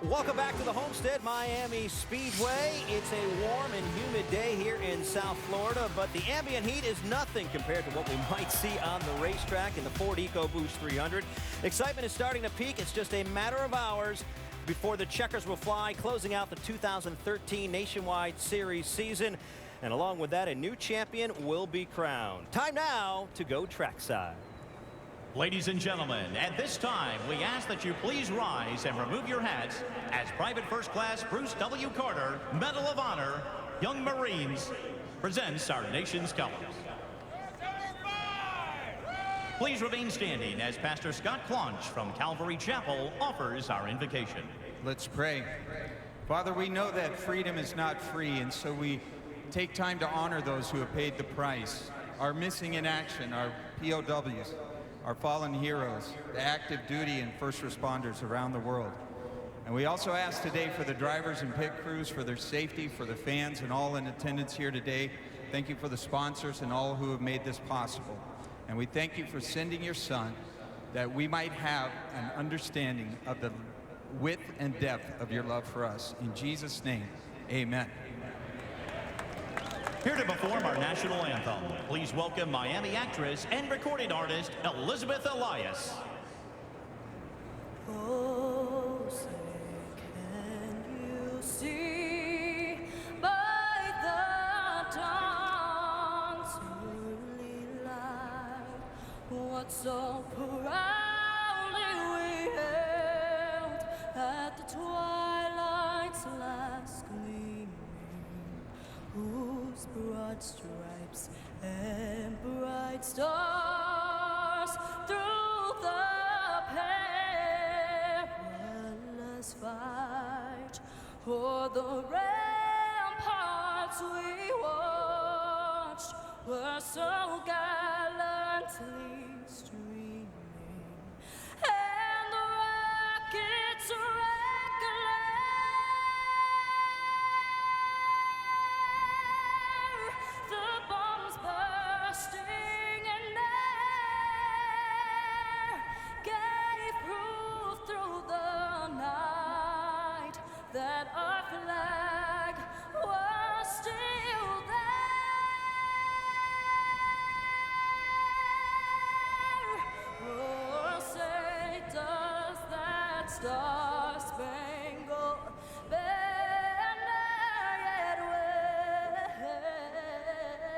Welcome back to the Homestead Miami Speedway. It's a warm and humid day here in South Florida, but the ambient heat is nothing compared to what we might see on the racetrack in the Ford EcoBoost 300. Excitement is starting to peak. It's just a matter of hours before the checkers will fly, closing out the 2013 Nationwide Series season. And along with that, a new champion will be crowned. Time now to go trackside. Ladies and gentlemen, at this time, we ask that you please rise and remove your hats as Private First Class Bruce W. Carter, Medal of Honor, Young Marines, presents our nation's colors. Please remain standing as Pastor Scott Claunch from Calvary Chapel offers our invocation. Let's pray. Father, we know that freedom is not free, and so we take time to honor those who have paid the price, our missing in action, our POWs, our fallen heroes, the active duty and first responders around the world. And we also ask today for the drivers and pit crews, for their safety, for the fans and all in attendance here today. Thank you for the sponsors and all who have made this possible. And we thank you for sending your son that we might have an understanding of the width and depth of your love for us. In Jesus' name, amen. Here to perform our national anthem, please welcome Miami actress and recording artist Elizabeth Elias. Oh, say, can you see by the dawn's early light what so proudly we hailed at the twilight's last gleaming, whose broad stripes and bright stars through the perilous fight o'er the ramparts we watched were so gallantly streaming, and the rockets that our flag was still there. Oh, say, does that star-spangled banner yet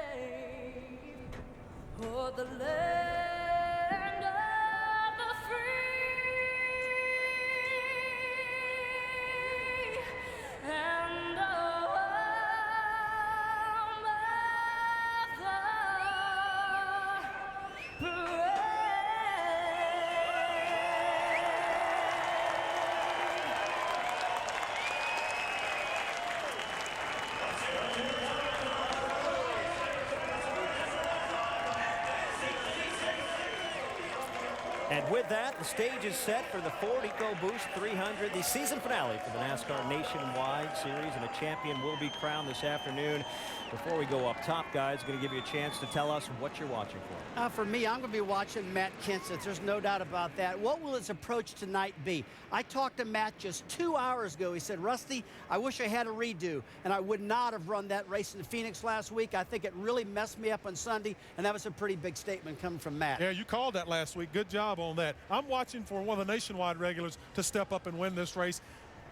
wave o'er the land of the free? And And with that, the stage is set for the Ford EcoBoost 300, the season finale for the NASCAR Nationwide Series, and a champion will be crowned this afternoon. Before we go up top, guys, going to give you a chance to tell us what you're watching for. For me, I'm going to be watching Matt Kenseth. There's no doubt about that. What will his approach tonight be? I talked to Matt just 2 hours ago. He said, Rusty, I wish I had a redo, and I would not have run that race in Phoenix last week. I think it really messed me up on Sunday, and that was a pretty big statement coming from Matt. Yeah, you called that last week. Good job on that. I'm watching for one of the Nationwide regulars to step up and win this race.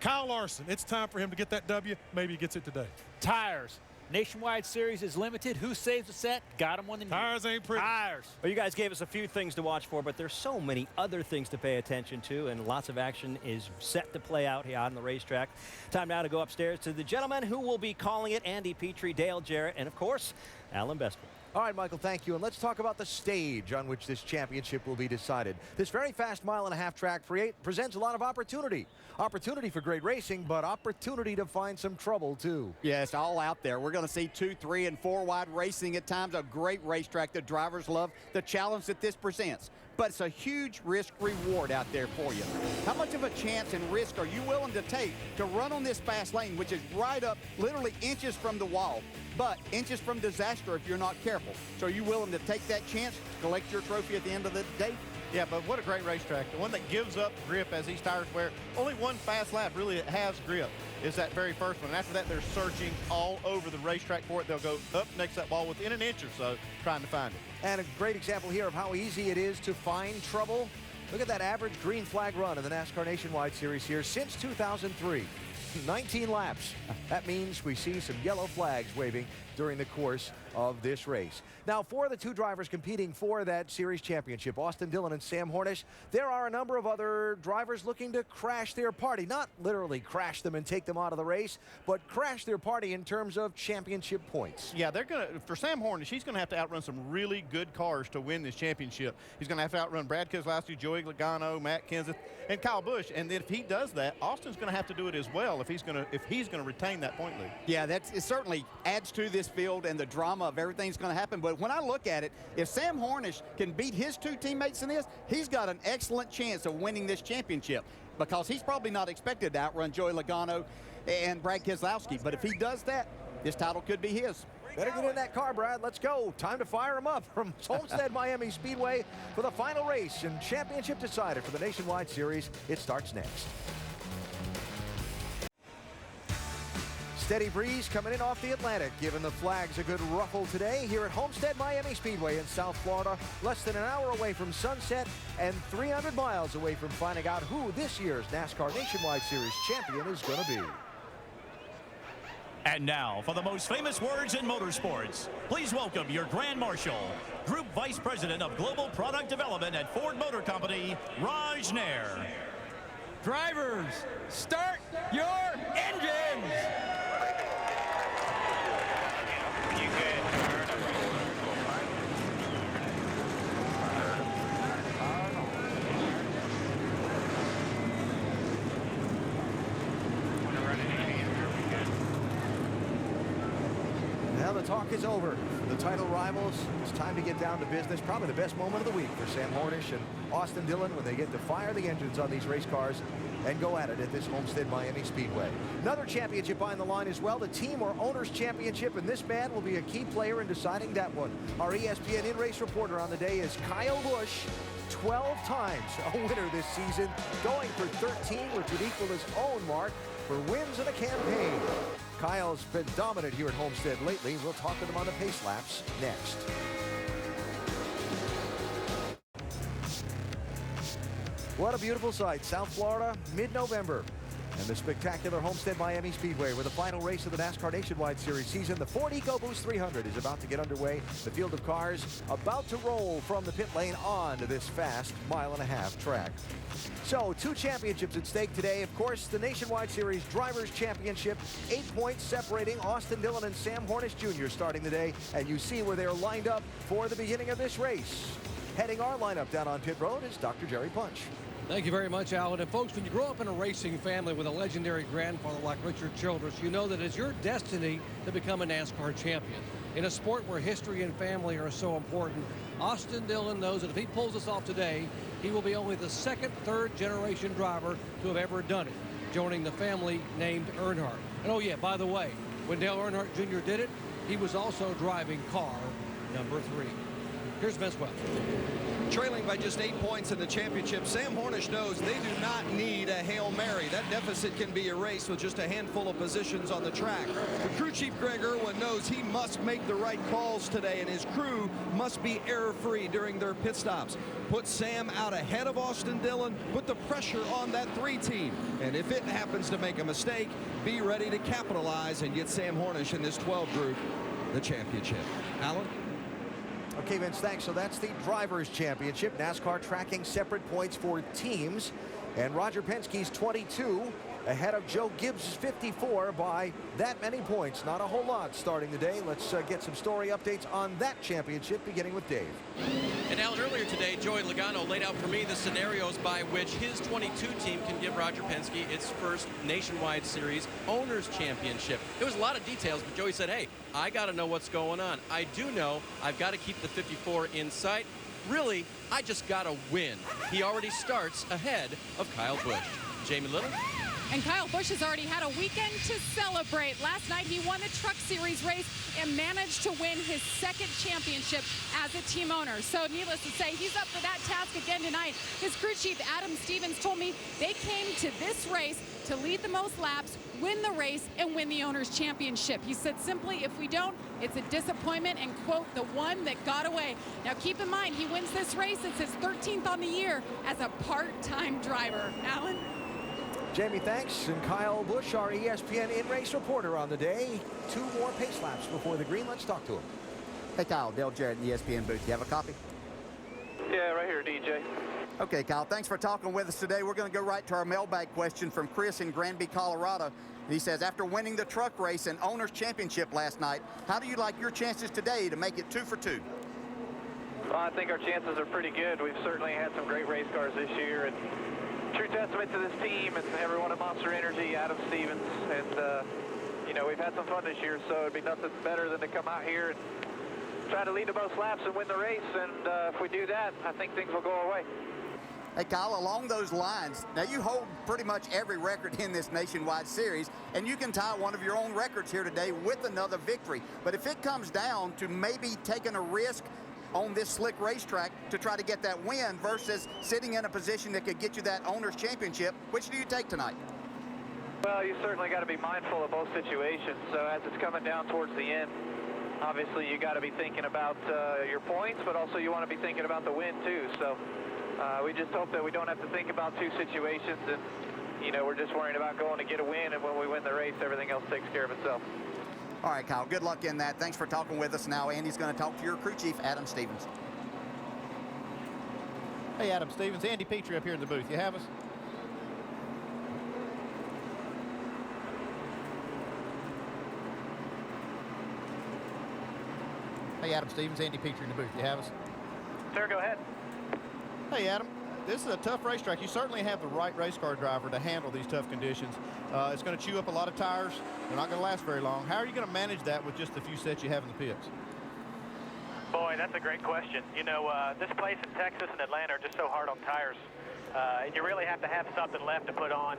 Kyle Larson, it's time for him to get that W. Maybe he gets it today. Tires. Nationwide Series is limited. Who saves the set? Got him on the knee. Tires ain't pretty. Tires. Well, you guys gave us a few things to watch for, but there's so many other things to pay attention to, and lots of action is set to play out here on the racetrack. Time now to go upstairs to the gentleman who will be calling it, Andy Petrie, Dale Jarrett, and, of course, Alan Bestwood. All right, Michael, thank you. And let's talk about the stage on which this championship will be decided. This very fast mile-and-a-half track presents a lot of opportunity. Opportunity for great racing, but opportunity to find some trouble, too. Yeah, it's all out there. We're going to see 2, 3, and 4 wide racing at times. A great racetrack. The drivers love the challenge that this presents. But it's a huge risk reward out there for you. How much of a chance and risk are you willing to take to run on this fast lane, which is right up literally inches from the wall, but inches from disaster if you're not careful? So are you willing to take that chance to collect your trophy at the end of the day? Yeah, but what a great racetrack. The one that gives up grip as these tires wear. Only one fast lap really that has grip is that very first one. And after that, they're searching all over the racetrack for it. They'll go up next to that ball within an inch or so trying to find it. And a great example here of how easy it is to find trouble. Look at that average green flag run in the NASCAR Nationwide Series here since 2003. 19 laps. That means we see some yellow flags waving during the course of this race. Now, for the two drivers competing for that series championship, Austin Dillon and Sam Hornish, there are a number of other drivers looking to crash their party. Not literally crash them and take them out of the race, but crash their party in terms of championship points. Yeah, they're going to, for Sam Hornish, he's going to have to outrun some really good cars to win this championship. He's going to have to outrun Brad Keselowski, Joey Logano, Matt Kenseth, and Kyle Busch. And if he does that, Austin's going to have to do it as well if he's going to retain that point lead. Yeah, it certainly adds to this field and the drama of everything's going to happen. But when I look at it, if Sam Hornish can beat his two teammates in this, he's got an excellent chance of winning this championship because he's probably not expected to outrun Joey Logano and Brad Keselowski. But if he does that, this title could be his. Better get in that car, Brad. Let's go. Time to fire him up from Homestead Miami Speedway for the final race and championship decider for the Nationwide Series. It starts next. Steady breeze coming in off the Atlantic, giving the flags a good ruffle today here at Homestead Miami Speedway in South Florida. Less than an hour away from sunset and 300 miles away from finding out who this year's NASCAR Nationwide Series champion is going to be. And now, for the most famous words in motorsports, please welcome your Grand Marshal, Group Vice President of Global Product Development at Ford Motor Company, Raj Nair. Drivers, start your engines! Now the talk is over. The title rivals, it's time to get down to business. Probably the best moment of the week for Sam Hornish and Austin Dillon when they get to fire the engines on these race cars and go at it at this Homestead Miami Speedway. Another championship on the line as well, the team or owners championship, and this man will be a key player in deciding that one. Our ESPN in-race reporter on the day is Kyle Busch, 12 times a winner this season, going for 13, which would equal his own mark for wins in a campaign. Kyle's been dominant here at Homestead lately. We'll talk with him on the pace laps next. What a beautiful sight. South Florida, mid-November. And the spectacular Homestead Miami Speedway, where the final race of the NASCAR Nationwide Series season, the Ford EcoBoost 300, is about to get underway. The field of cars about to roll from the pit lane onto this fast mile-and-a-half track. So, two championships at stake today. Of course, the Nationwide Series Drivers' Championship. 8 points separating Austin Dillon and Sam Hornish Jr. starting the day. And you see where they're lined up for the beginning of this race. Heading our lineup down on pit road is Dr. Jerry Punch. Thank you very much, Alan. And folks, when you grow up in a racing family with a legendary grandfather like Richard Childress, you know that it's your destiny to become a NASCAR champion. In a sport where history and family are so important, Austin Dillon knows that if he pulls this off today, he will be only the second, third generation driver to have ever done it, joining the family named Earnhardt. And oh yeah, by the way, when Dale Earnhardt Jr. did it, he was also driving car number 3. Here's Vince Webb. Trailing by just 8 points in the championship, Sam Hornish knows they do not need a Hail Mary. That deficit can be erased with just a handful of positions on the track. The crew chief Greg Irwin knows he must make the right calls today, and his crew must be error-free during their pit stops. Put Sam out ahead of Austin Dillon, put the pressure on that 3 team. And if it happens to make a mistake, be ready to capitalize and get Sam Hornish in this 12 group the championship. Alan? Okay, Vince, thanks. So that's the Drivers' Championship. NASCAR tracking separate points for teams. And Roger Penske's 22 ahead of Joe Gibbs' 54 by that many points. Not a whole lot starting the day. Let's get some story updates on that championship, beginning with Dave. And Alan, earlier today, Joey Logano laid out for me the scenarios by which his 22 team can give Roger Penske its first Nationwide Series Owners Championship. There was a lot of details, but Joey said, hey, I got to know what's going on. I do know I've got to keep the 54 in sight. Really, I just got to win. He already starts ahead of Kyle Busch. Jamie Little? And Kyle Busch has already had a weekend to celebrate. Last night he won the Truck Series race and managed to win his second championship as a team owner. So needless to say, he's up for that task again tonight. His crew chief, Adam Stevens, told me they came to this race to lead the most laps, win the race, and win the owner's championship. He said simply, if we don't, it's a disappointment, and quote, the one that got away. Now keep in mind, he wins this race. It's his 13th on the year as a part-time driver. Alan? Jamie, thanks. And Kyle Busch, our ESPN in-race reporter on the day. 2 more pace laps before the green. Let's talk to him. Hey, Kyle, Dale Jarrett in the ESPN booth. You have a copy? Yeah, right here, DJ. Okay, Kyle, thanks for talking with us today. We're going to go right to our mailbag question from Chris in Granby, Colorado. He says, after winning the truck race and Owners Championship last night, how do you like your chances today to make it 2 for 2? Well, I think our chances are pretty good. We've certainly had some great race cars this year, and true testament to this team and everyone at Monster Energy, Adam Stevens, and you know, we've had some fun this year, so it'd be nothing better than to come out here and try to lead the most laps and win the race, and if we do that, I think things will go our way. Hey, Kyle, along those lines, now you hold pretty much every record in this nationwide series, and you can tie one of your own records here today with another victory. But if it comes down to maybe taking a risk on this slick racetrack to try to get that win versus sitting in a position that could get you that Owner's Championship, which do you take tonight? Well, you certainly got to be mindful of both situations. So as it's coming down towards the end, obviously you got to be thinking about your points, but also you want to be thinking about the win too. So we just hope that we don't have to think about 2 situations, and you know, we're just worrying about going to get a win, and when we win the race, everything else takes care of itself. All right, Kyle, good luck in that. Thanks for talking with us. Now Andy's going to talk to your crew chief, Adam Stevens. Hey, Adam Stevens, Andy Petrie up here in the booth. You have us? Hey, Adam Stevens, Andy Petrie in the booth. You have us? Sir, go ahead. Hey, Adam. This is a tough racetrack. You certainly have the right race car driver to handle these tough conditions. It's going to chew up a lot of tires. They're not going to last very long. How are you going to manage that with just the few sets you have in the pits? Boy, that's a great question. You know, this place in Texas and Atlanta are just so hard on tires. And you really have to have something left to put on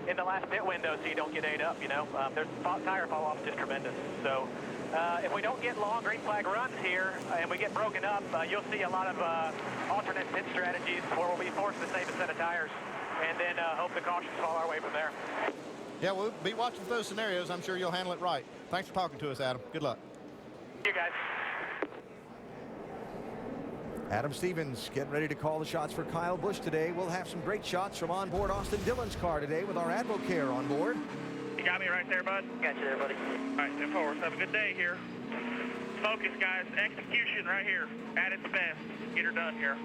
in the last pit window so you don't get ate up, you know. There's tire fall off just tremendous. So if we don't get long green flag runs here and we get broken up, you'll see a lot of alternate pit strategies where we'll be forced to save a set of tires and then hope the cautions fall our way from there. Yeah, we'll be watching for those scenarios. I'm sure you'll handle it right. Thanks for talking to us, Adam. Good luck. You guys. Adam Stevens getting ready to call the shots for Kyle Busch today. We'll have some great shots from onboard Austin Dillon's car today with our AdvoCare on board. You got me right there, bud? Got you there, buddy. All right, 10-4. Have a good day here. Focus, guys. Execution right here. At its best. Get her done here.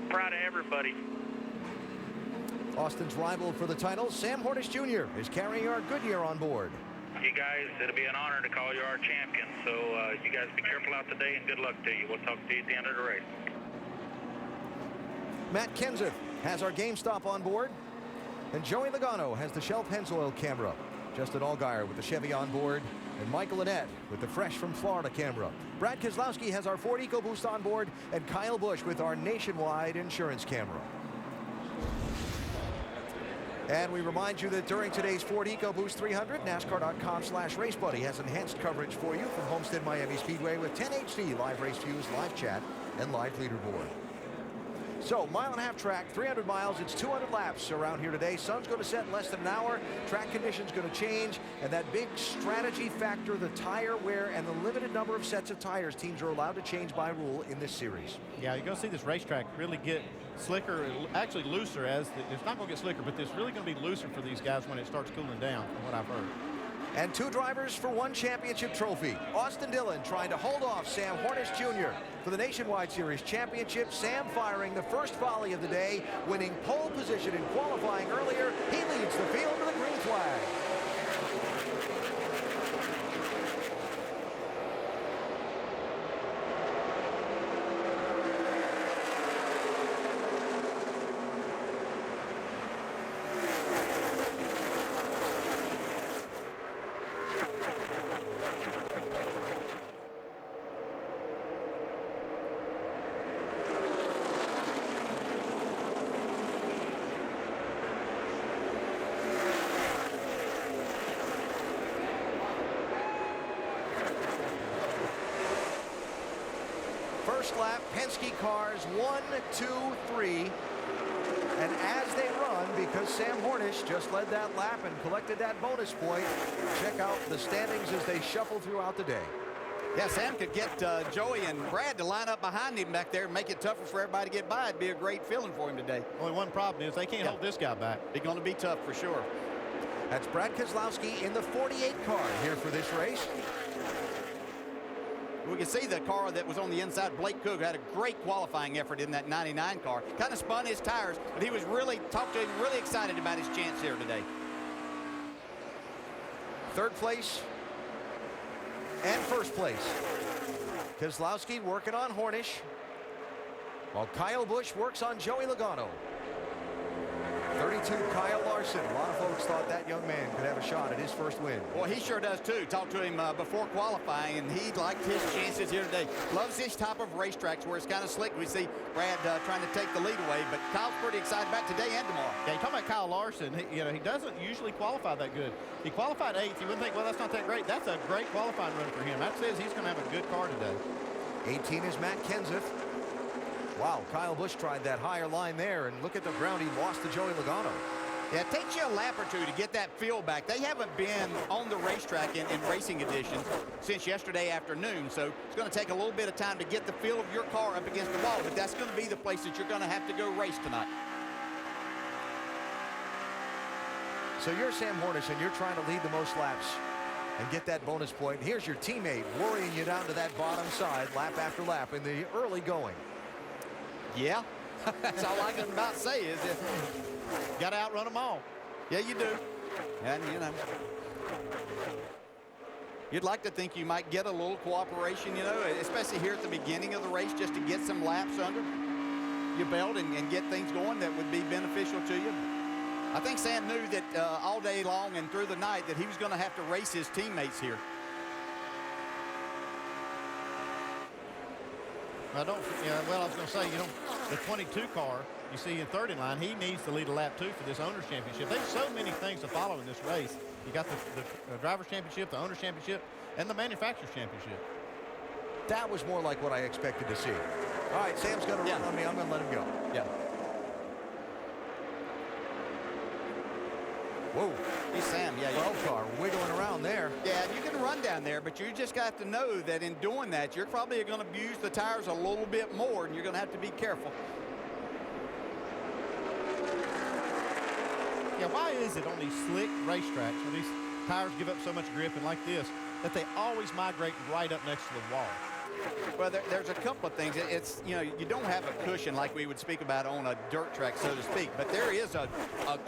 Proud of everybody. Austin's rival for the title, Sam Hornish Jr., is carrying our Goodyear on board. You guys, it'll be an honor to call you our champion. So you guys be careful out today and good luck to you. We'll talk to you at the end of the race. Matt Kenseth has our GameStop on board. And Joey Logano has the Shell Pennzoil camera. Justin Allgaier with the Chevy on board. And Michael Annette with the Fresh from Florida camera. Brad Keselowski has our Ford EcoBoost on board. And Kyle Busch with our nationwide insurance camera. And we remind you that during today's Ford EcoBoost 300, NASCAR.com/RaceBuddy has enhanced coverage for you from Homestead Miami Speedway with 10 HD live race views, live chat, and live leaderboard. So, mile-and-a-half track, 300 miles, it's 200 laps around here today. Sun's going to set in less than an hour. Track conditions going to change. And that big strategy factor, the tire wear, and the limited number of sets of tires teams are allowed to change by rule in this series. Yeah, you're going to see this racetrack really get slicker, actually looser as it's not going to get slicker, but it's really going to be looser for these guys when it starts cooling down, from what I've heard. And 2 drivers for 1 championship trophy. Austin Dillon trying to hold off Sam Hornish Jr. for the Nationwide Series Championship. Sam firing the first volley of the day, winning pole position in qualifying earlier. He leads the field to the green flag. first lap, Penske cars 1, 2, 3. And as they run, because Sam Hornish just led that lap and collected that bonus point, check out the standings as they shuffle throughout the day. Yeah, Sam could get Joey and Brad to line up behind him back there and make it tougher for everybody to get by. It'd be a great feeling for him today. Only one problem is they can't hold this guy back. It's going to be tough for sure. That's Brad Keselowski in the 48 car here for this race. We can see the car that was on the inside. Blake Cook had a great qualifying effort in that 99 car. Kind of spun his tires, but he was really excited about his chance here today. Third place and first place. Keselowski working on Hornish, while Kyle Busch works on Joey Logano. 32, Kyle Larson. A lot of folks thought that young man could have a shot at his first win. Well, he sure does too. Talked to him before qualifying, and he liked his chances here today. Loves this type of racetracks where it's kind of slick. We see Brad trying to take the lead away, but Kyle's pretty excited about today and tomorrow. Yeah, you talk about Kyle Larson. He doesn't usually qualify that good. He qualified 8th. You wouldn't think, well, that's not that great. That's a great qualifying run for him. That says he's going to have a good car today. 18 is Matt Kenseth. Wow, Kyle Busch tried that higher line there, and look at the ground he lost to Joey Logano. Yeah, it takes you a lap or two to get that feel back. They haven't been on the racetrack in racing editions since yesterday afternoon, so it's going to take a little bit of time to get the feel of your car up against the wall, but that's going to be the place that you're going to have to go race tonight. So you're Sam Hornish, and you're trying to lead the most laps and get that bonus point. Here's your teammate worrying you down to that bottom side lap after lap in the early going. Yeah, that's all I can about say is that got to outrun them all. Yeah, you do. And, you know, you'd like to think you might get a little cooperation, you know, especially here at the beginning of the race, just to get some laps under your belt and get things going that would be beneficial to you. I think Sam knew that all day long and through the night that he was going to have to race his teammates here. I was going to say, you know, the 22 car you see in third in line, he needs to lead a lap too for this Owners Championship. There's so many things to follow in this race. You got the Drivers Championship, the Owners Championship, and the Manufacturers Championship. That was more like what I expected to see. All right, Sam's going to run on me. I'm going to let him go. Yeah. Whoa. Hey, Sam, yeah. 12 car wiggling around there. Yeah, you can run down there, but you just got to know that in doing that, you're probably going to abuse the tires a little bit more, and you're going to have to be careful. Yeah, why is it on these slick racetracks where these tires give up so much grip and like this, that they always migrate right up next to the wall? Well, there's a couple of things. It's, you know, you don't have a cushion like we would speak about on a dirt track, so to speak, but there is a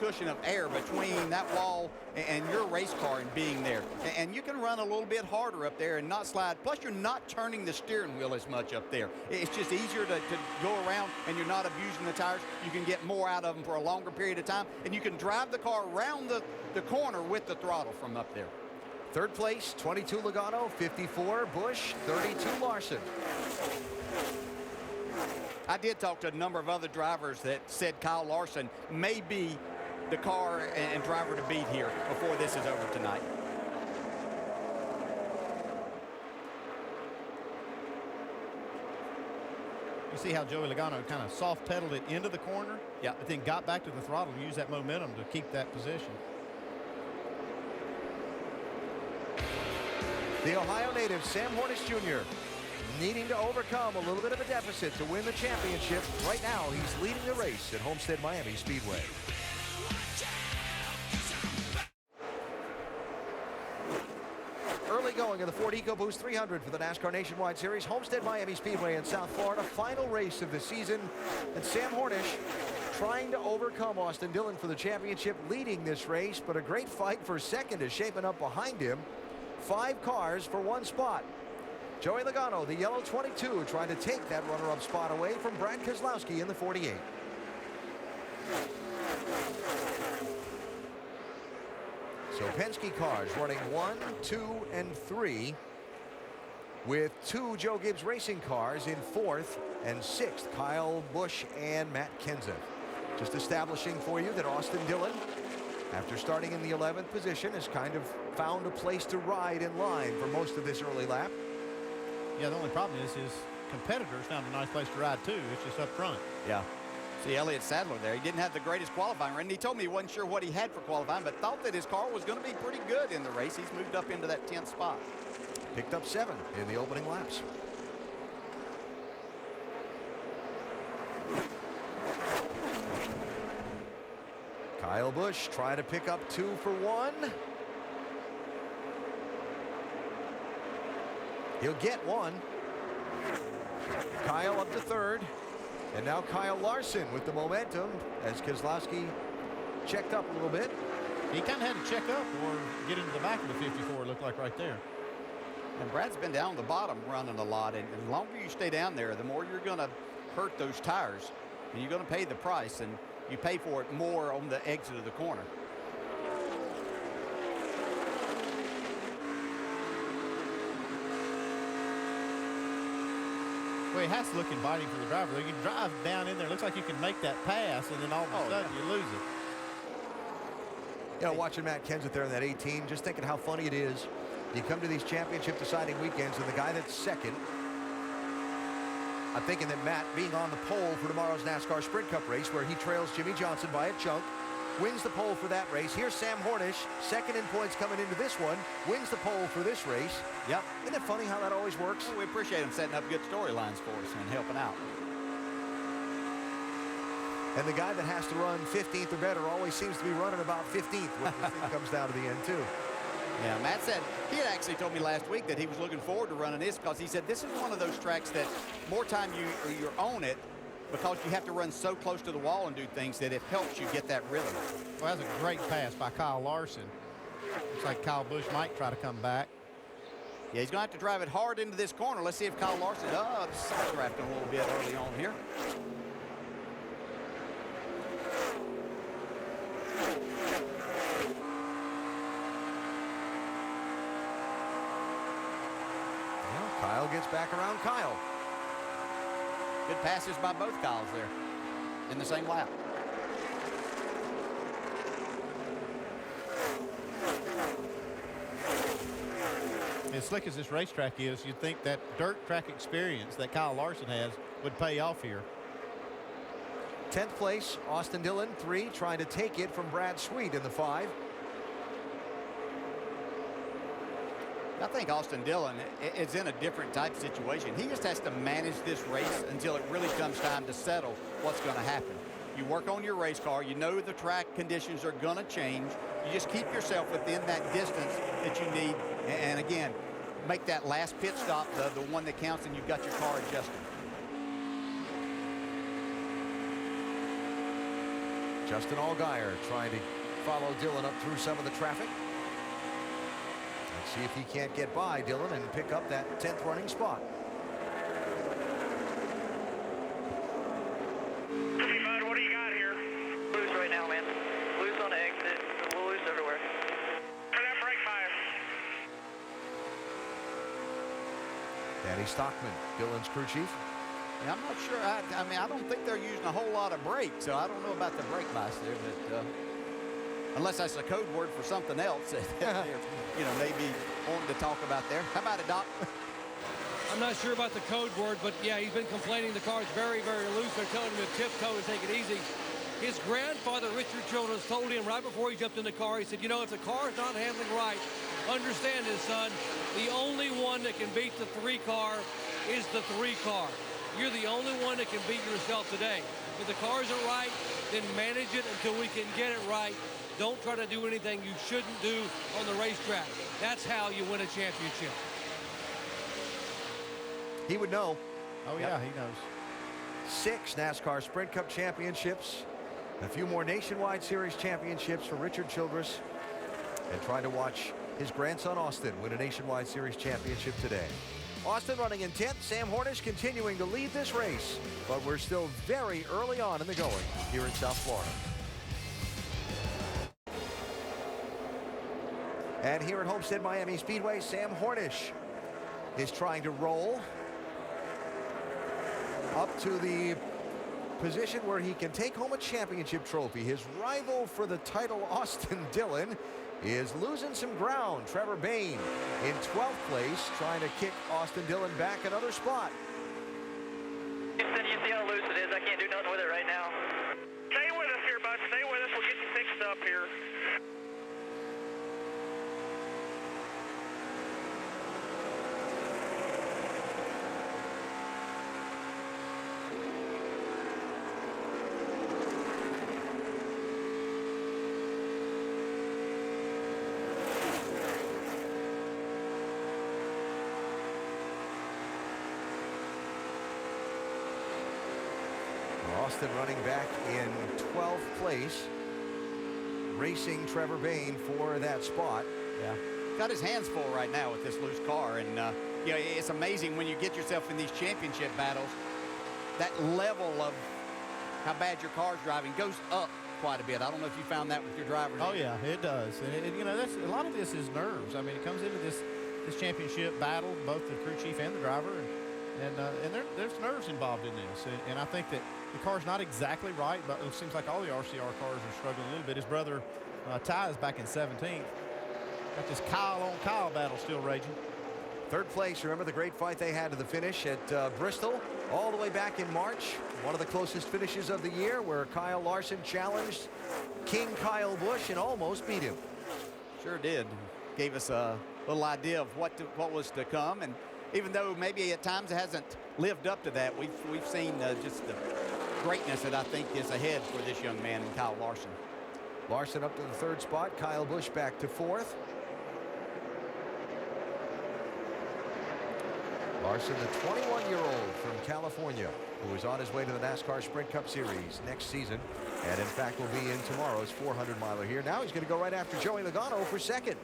cushion of air between that wall and your race car and being there. And you can run a little bit harder up there and not slide. Plus, you're not turning the steering wheel as much up there. It's just easier to go around, and you're not abusing the tires. You can get more out of them for a longer period of time, and you can drive the car around the corner with the throttle from up there. Third place, 22 Logano, 54 Busch, 32 Larson. I did talk to a number of other drivers that said Kyle Larson may be the car and driver to beat here before this is over tonight. You see how Joey Logano kind of soft pedaled it into the corner, but then got back to the throttle and used that momentum to keep that position. The Ohio native, Sam Hornish Jr., needing to overcome a little bit of a deficit to win the championship. Right now, he's leading the race at Homestead Miami Speedway. Early going of the Ford EcoBoost 300 for the NASCAR Nationwide Series, Homestead Miami Speedway in South Florida. Final race of the season, and Sam Hornish trying to overcome Austin Dillon for the championship, leading this race, but a great fight for second is shaping up behind him. 5 cars for 1 spot. Joey Logano, the yellow 22, trying to take that runner-up spot away from Brad Keselowski in the 48. So Penske cars running 1, 2, and 3, with 2 Joe Gibbs Racing cars in 4th and 6th, Kyle Busch and Matt Kenseth. Just establishing for you that Austin Dillon, after starting in the 11th position, has kind of found a place to ride in line for most of this early lap. Yeah, the only problem is competitors found a nice place to ride too. It's just up front. Yeah. See Elliott Sadler there. He didn't have the greatest qualifying run. He told me he wasn't sure what he had for qualifying, but thought that his car was going to be pretty good in the race. He's moved up into that 10th spot. Picked up 7 in the opening laps. Kyle Busch trying to pick up 2 for 1. He'll get 1. Kyle up to 3rd. And now Kyle Larson with the momentum as Keselowski checked up a little bit. He kind of had to check up or get into the back of the 54, it looked like right there. And Brad's been down the bottom running a lot, and the longer you stay down there, the more you're going to hurt those tires, and you're going to pay the price, and you pay for it more on the exit of the corner. Well, it has to look inviting for the driver. You can drive down in there. It looks like you can make that pass, and then all of a sudden you lose it. You know, watching Matt Kenseth there in that 18, just thinking how funny it is. You come to these championship deciding weekends, and the guy that's second, I'm thinking that Matt, being on the pole for tomorrow's NASCAR Sprint Cup race, where he trails Jimmy Johnson by a chunk, wins the pole for that race. Here's Sam Hornish, second in points coming into this one, wins the pole for this race. Yep. Isn't it funny how that always works? Well, we appreciate him setting up good storylines for us and helping out. And the guy that has to run 15th or better always seems to be running about 15th when the thing comes down to the end, too. Yeah, Matt said, he had actually told me last week that he was looking forward to running this because he said this is one of those tracks that more time you're on it, because you have to run so close to the wall and do things that it helps you get that rhythm. Well, that's a great pass by Kyle Larson. Looks like Kyle Busch might try to come back. Yeah, he's going to have to drive it hard into this corner. Let's see if Kyle Larson, side-drafting a little bit early on here. Well, Kyle gets back around Kyle. Good passes by both Kyles there in the same lap. As slick as this racetrack is, you'd think that dirt track experience that Kyle Larson has would pay off here. 10th place, Austin Dillon, 3, trying to take it from Brad Sweet in the 5. I think Austin Dillon is in a different type situation. He just has to manage this race until it really comes time to settle what's going to happen. You work on your race car. You know the track conditions are going to change. You just keep yourself within that distance that you need. And again, make that last pit stop the one that counts, and you've got your car adjusted. Justin Allgaier trying to follow Dillon up through some of the traffic. Let's see if he can't get by Dillon and pick up that 10th running spot. Bud, what do you got here? Loose right now, man. Loose on the exit. We'll loose everywhere. For that brake fire. Danny Stockman, Dillon's crew chief. Yeah, I'm not sure. I mean, I don't think they're using a whole lot of brake, so I don't know about the brake bias there, but unless that's a code word for something else that they're, maybe wanting to talk about there. How about it, Doc? I'm not sure about the code word, but yeah, he's been complaining the car's very, very loose. They're telling him to tiptoe and take it easy. His grandfather, Richard Childress, told him right before he jumped in the car, he said, if the car's not handling right, understand this, son, the only one that can beat the 3 car is the 3 car. You're the only one that can beat yourself today. If the car isn't right, then manage it until we can get it right. Don't try to do anything you shouldn't do on the racetrack. That's how you win a championship. He would know. Oh, yeah, he knows. 6 NASCAR Sprint Cup championships. A few more Nationwide Series championships for Richard Childress. And trying to watch his grandson Austin win a Nationwide Series championship today. Austin running in 10th. Sam Hornish continuing to lead this race. But we're still very early on in the going here in South Florida. And here at Homestead Miami Speedway, Sam Hornish is trying to roll up to the position where he can take home a championship trophy. His rival for the title, Austin Dillon, is losing some ground. Trevor Bayne in 12th place, trying to kick Austin Dillon back another spot. Houston, you see how loose it is. I can't do nothing with it right now. Stay with us here, bud. Stay with us. We'll get you fixed up here. Austin running back in 12th place, racing Trevor Bayne for that spot. Yeah, got his hands full right now with this loose car, and you know, it's amazing when you get yourself in these championship battles, that level of how bad your car's driving goes up quite a bit. I don't know if you found that with your drivers. Oh yeah, it does. And you know, that's a lot of this is nerves. I mean, it comes into this championship battle, both the crew chief and the driver, and there's nerves involved in this. And I think that the car's not exactly right, but it seems like all the RCR cars are struggling a little bit. His brother Ty is back in 17th. Got this Kyle on Kyle battle still raging. Third place, remember the great fight they had to the finish at Bristol all the way back in March. One of the closest finishes of the year where Kyle Larson challenged King Kyle Busch and almost beat him. Sure did. Gave us a little idea of what was to come, and even though maybe at times it hasn't lived up to that, we've seen just the greatness that I think is ahead for this young man, Kyle Larson. Larson up to the third spot, Kyle Busch back to fourth. Larson, the 21-year-old from California, who is on his way to the NASCAR Sprint Cup Series next season, and in fact will be in tomorrow's 400-miler here. Now he's going to go right after Joey Logano for second.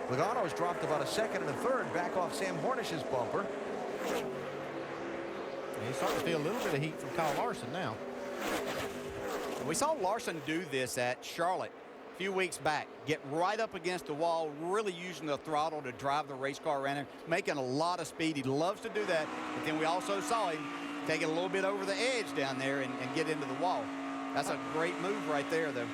Logano's dropped about a second and a third back off Sam Hornish's bumper. He's starting to feel a little bit of heat from Kyle Larson now. We saw Larson do this at Charlotte a few weeks back. Get right up against the wall, really using the throttle to drive the race car around him, making a lot of speed. He loves to do that. But then we also saw him take it a little bit over the edge down there and get into the wall. That's a great move right there, though.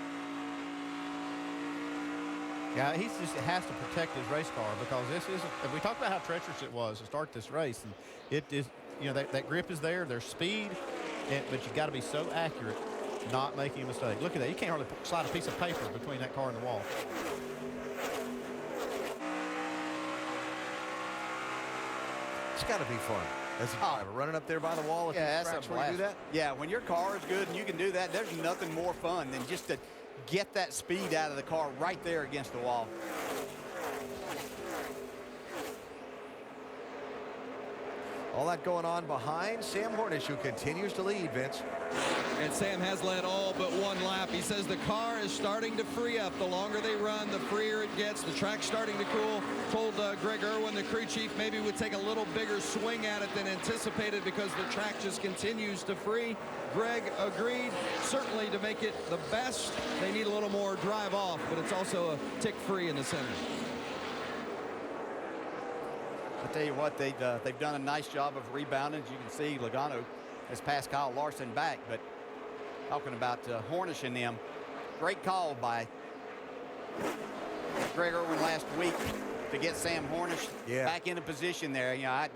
Yeah, he just has to protect his race car, because this is, we talked about how treacherous it was to start this race, and it is, you know, that grip is there, there's speed, but you got to be so accurate, not making a mistake. Look at that, you can't hardly slide a piece of paper between that car and the wall. It's got to be fun as a driver, running up there by the wall. Yeah, that's a blast. Do that? Yeah, when your car is good and you can do that, there's nothing more fun than just to get that speed out of the car right there against the wall. All that going on behind Sam Hornish, who continues to lead, Vince. And Sam has led all but one lap. He says the car is starting to free up. The longer they run, the freer it gets. The track's starting to cool. Told Greg Irwin, the crew chief, maybe would take a little bigger swing at it than anticipated because the track just continues to free. Greg agreed. Certainly to make it the best, they need a little more drive off, but it's also a tick free in the center. I tell you what, they've done a nice job of rebounding. As you can see, Logano has passed Kyle Larson back, but talking about Hornish and them, great call by Greg Irwin last week to get Sam Hornish back into position there. You know, I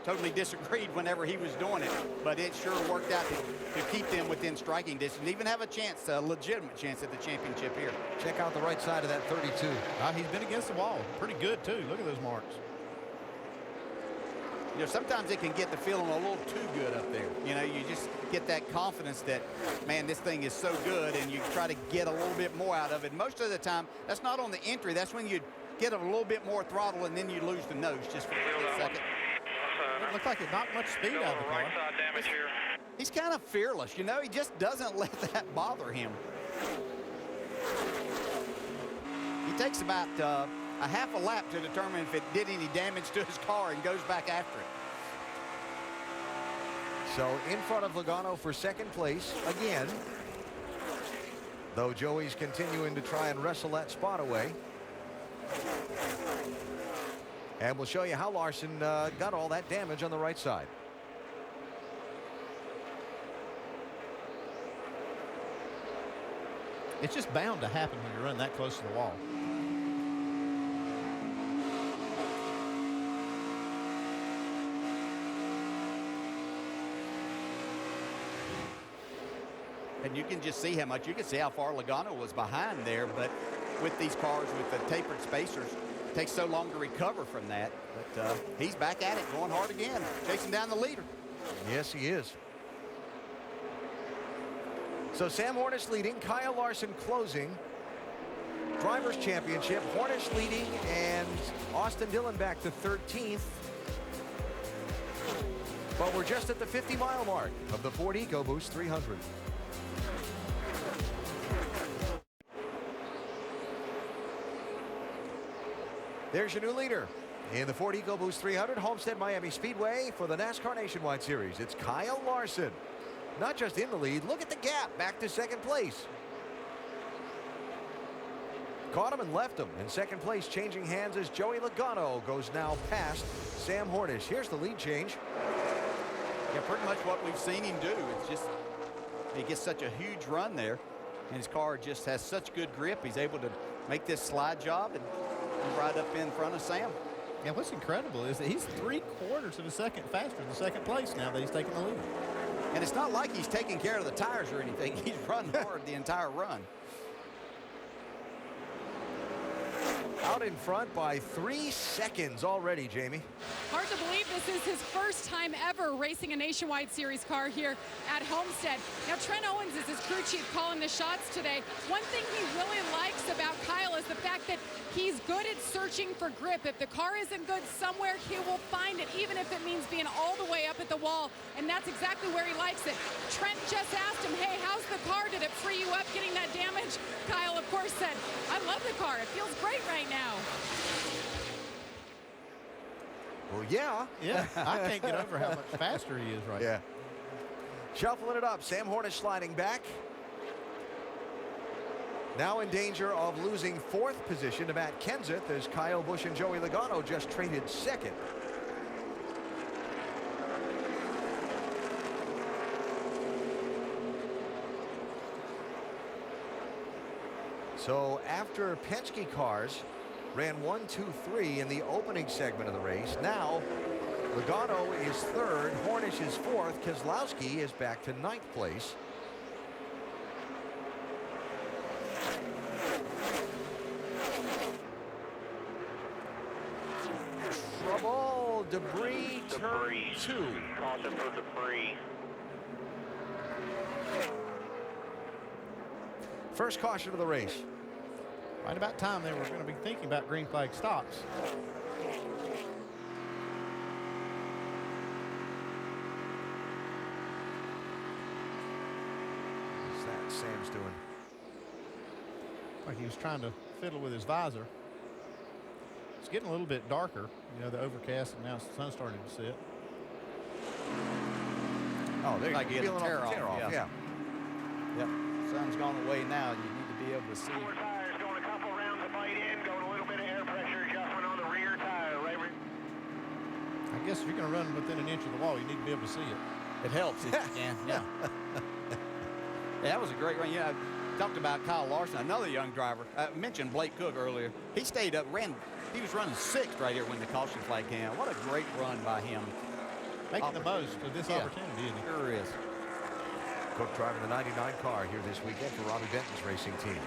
totally disagreed whenever he was doing it, but it sure worked out to keep them within striking distance, even have a chance, a legitimate chance at the championship here. Check out the right side of that 32. He's been against the wall pretty good too. Look at those marks. You know, sometimes it can get the feeling a little too good up there. You know, you just get that confidence that, man, this thing is so good, and you try to get a little bit more out of it. Most of the time, that's not on the entry. That's when you get a little bit more throttle, and then you lose the nose just for a second. It looked like it knocked much speed out of the car. Right side damage here. He's kind of fearless. You know, he just doesn't let that bother him. He takes about a half a lap to determine if it did any damage to his car and goes back after it. So in front of Logano for second place again, though Joey's continuing to try and wrestle that spot away. And we'll show you how Larson got all that damage on the right side. It's just bound to happen when you run that close to the wall. And you can just see how much, you can see how far Logano was behind there, but with these cars with the tapered spacers, it takes so long to recover from that. But he's back at it, going hard again, chasing down the leader. Yes, he is. So Sam Hornish leading, Kyle Larson closing. Drivers' Championship, Hornish leading, and Austin Dillon back to 13th. But we're just at the 50-mile mark of the Ford EcoBoost 300. There's your new leader in the Ford EcoBoost 300, Homestead Miami Speedway for the NASCAR Nationwide Series. It's Kyle Larson. Not just in the lead, look at the gap, back to second place. Caught him and left him. In second place, changing hands as Joey Logano goes now past Sam Hornish. Here's the lead change. Yeah, pretty much what we've seen him do. It's just, he gets such a huge run there, and his car just has such good grip. He's able to make this slide job and right up in front of Sam. Yeah, what's incredible is that he's 3/4 of a second faster than second place now that he's taking the lead. And it's not like he's taking care of the tires or anything. He's run hard the entire run. Out in front by 3 seconds already, Jamie. Hard to believe this is his first time ever racing a Nationwide Series car here at Homestead. Now, Trent Owens is his crew chief calling the shots today. One thing he really likes about Kyle is the fact that he's good at searching for grip. If the car isn't good somewhere, he will find it, even if it means being all the way up at the wall. And that's exactly where he likes it. Trent just asked him, hey, how's the car? Did it free you up getting that damage? Kyle, of course, said, I love the car. It feels great right now. Well, yeah. Yeah, I can't get over how much faster he is right now. Yeah. Shuffling it up, Sam Hornish sliding back. Now in danger of losing 4th position to Matt Kenseth as Kyle Busch and Joey Logano just traded 2nd. So after Penske cars ran 1, 2, 3 in the opening segment of the race, now Logano is 3rd, Hornish is 4th, Keselowski is back to 9th place. Trouble, debris, turn 2. Caution for debris. First caution of the race. Right about time they were going to be thinking about green flag stops. What's that Sam's doing? Like he was trying to fiddle with his visor. It's getting a little bit darker, you know, the overcast, and now the sun starting to set. Oh, there Like you getting go. a tear off, Yeah. Yep. Sun's gone away now, and you need to be able to see. Forward tires going a couple rounds of bite in, going a little bit of air pressure adjustment on the rear tire. Right. I guess if you're going to run within an inch of the wall, you need to be able to see it. It helps if you can. Yeah. Yeah, that was a great run. Yeah, I talked about Kyle Larson, another young driver. I mentioned Blake Cook earlier. He stayed up, he was running 6th right here when the caution flag came out. What a great run by him. Making the most of this opportunity, isn't he? Sure is. Cook driving the 99 car here this weekend for Robbie Benton's racing team.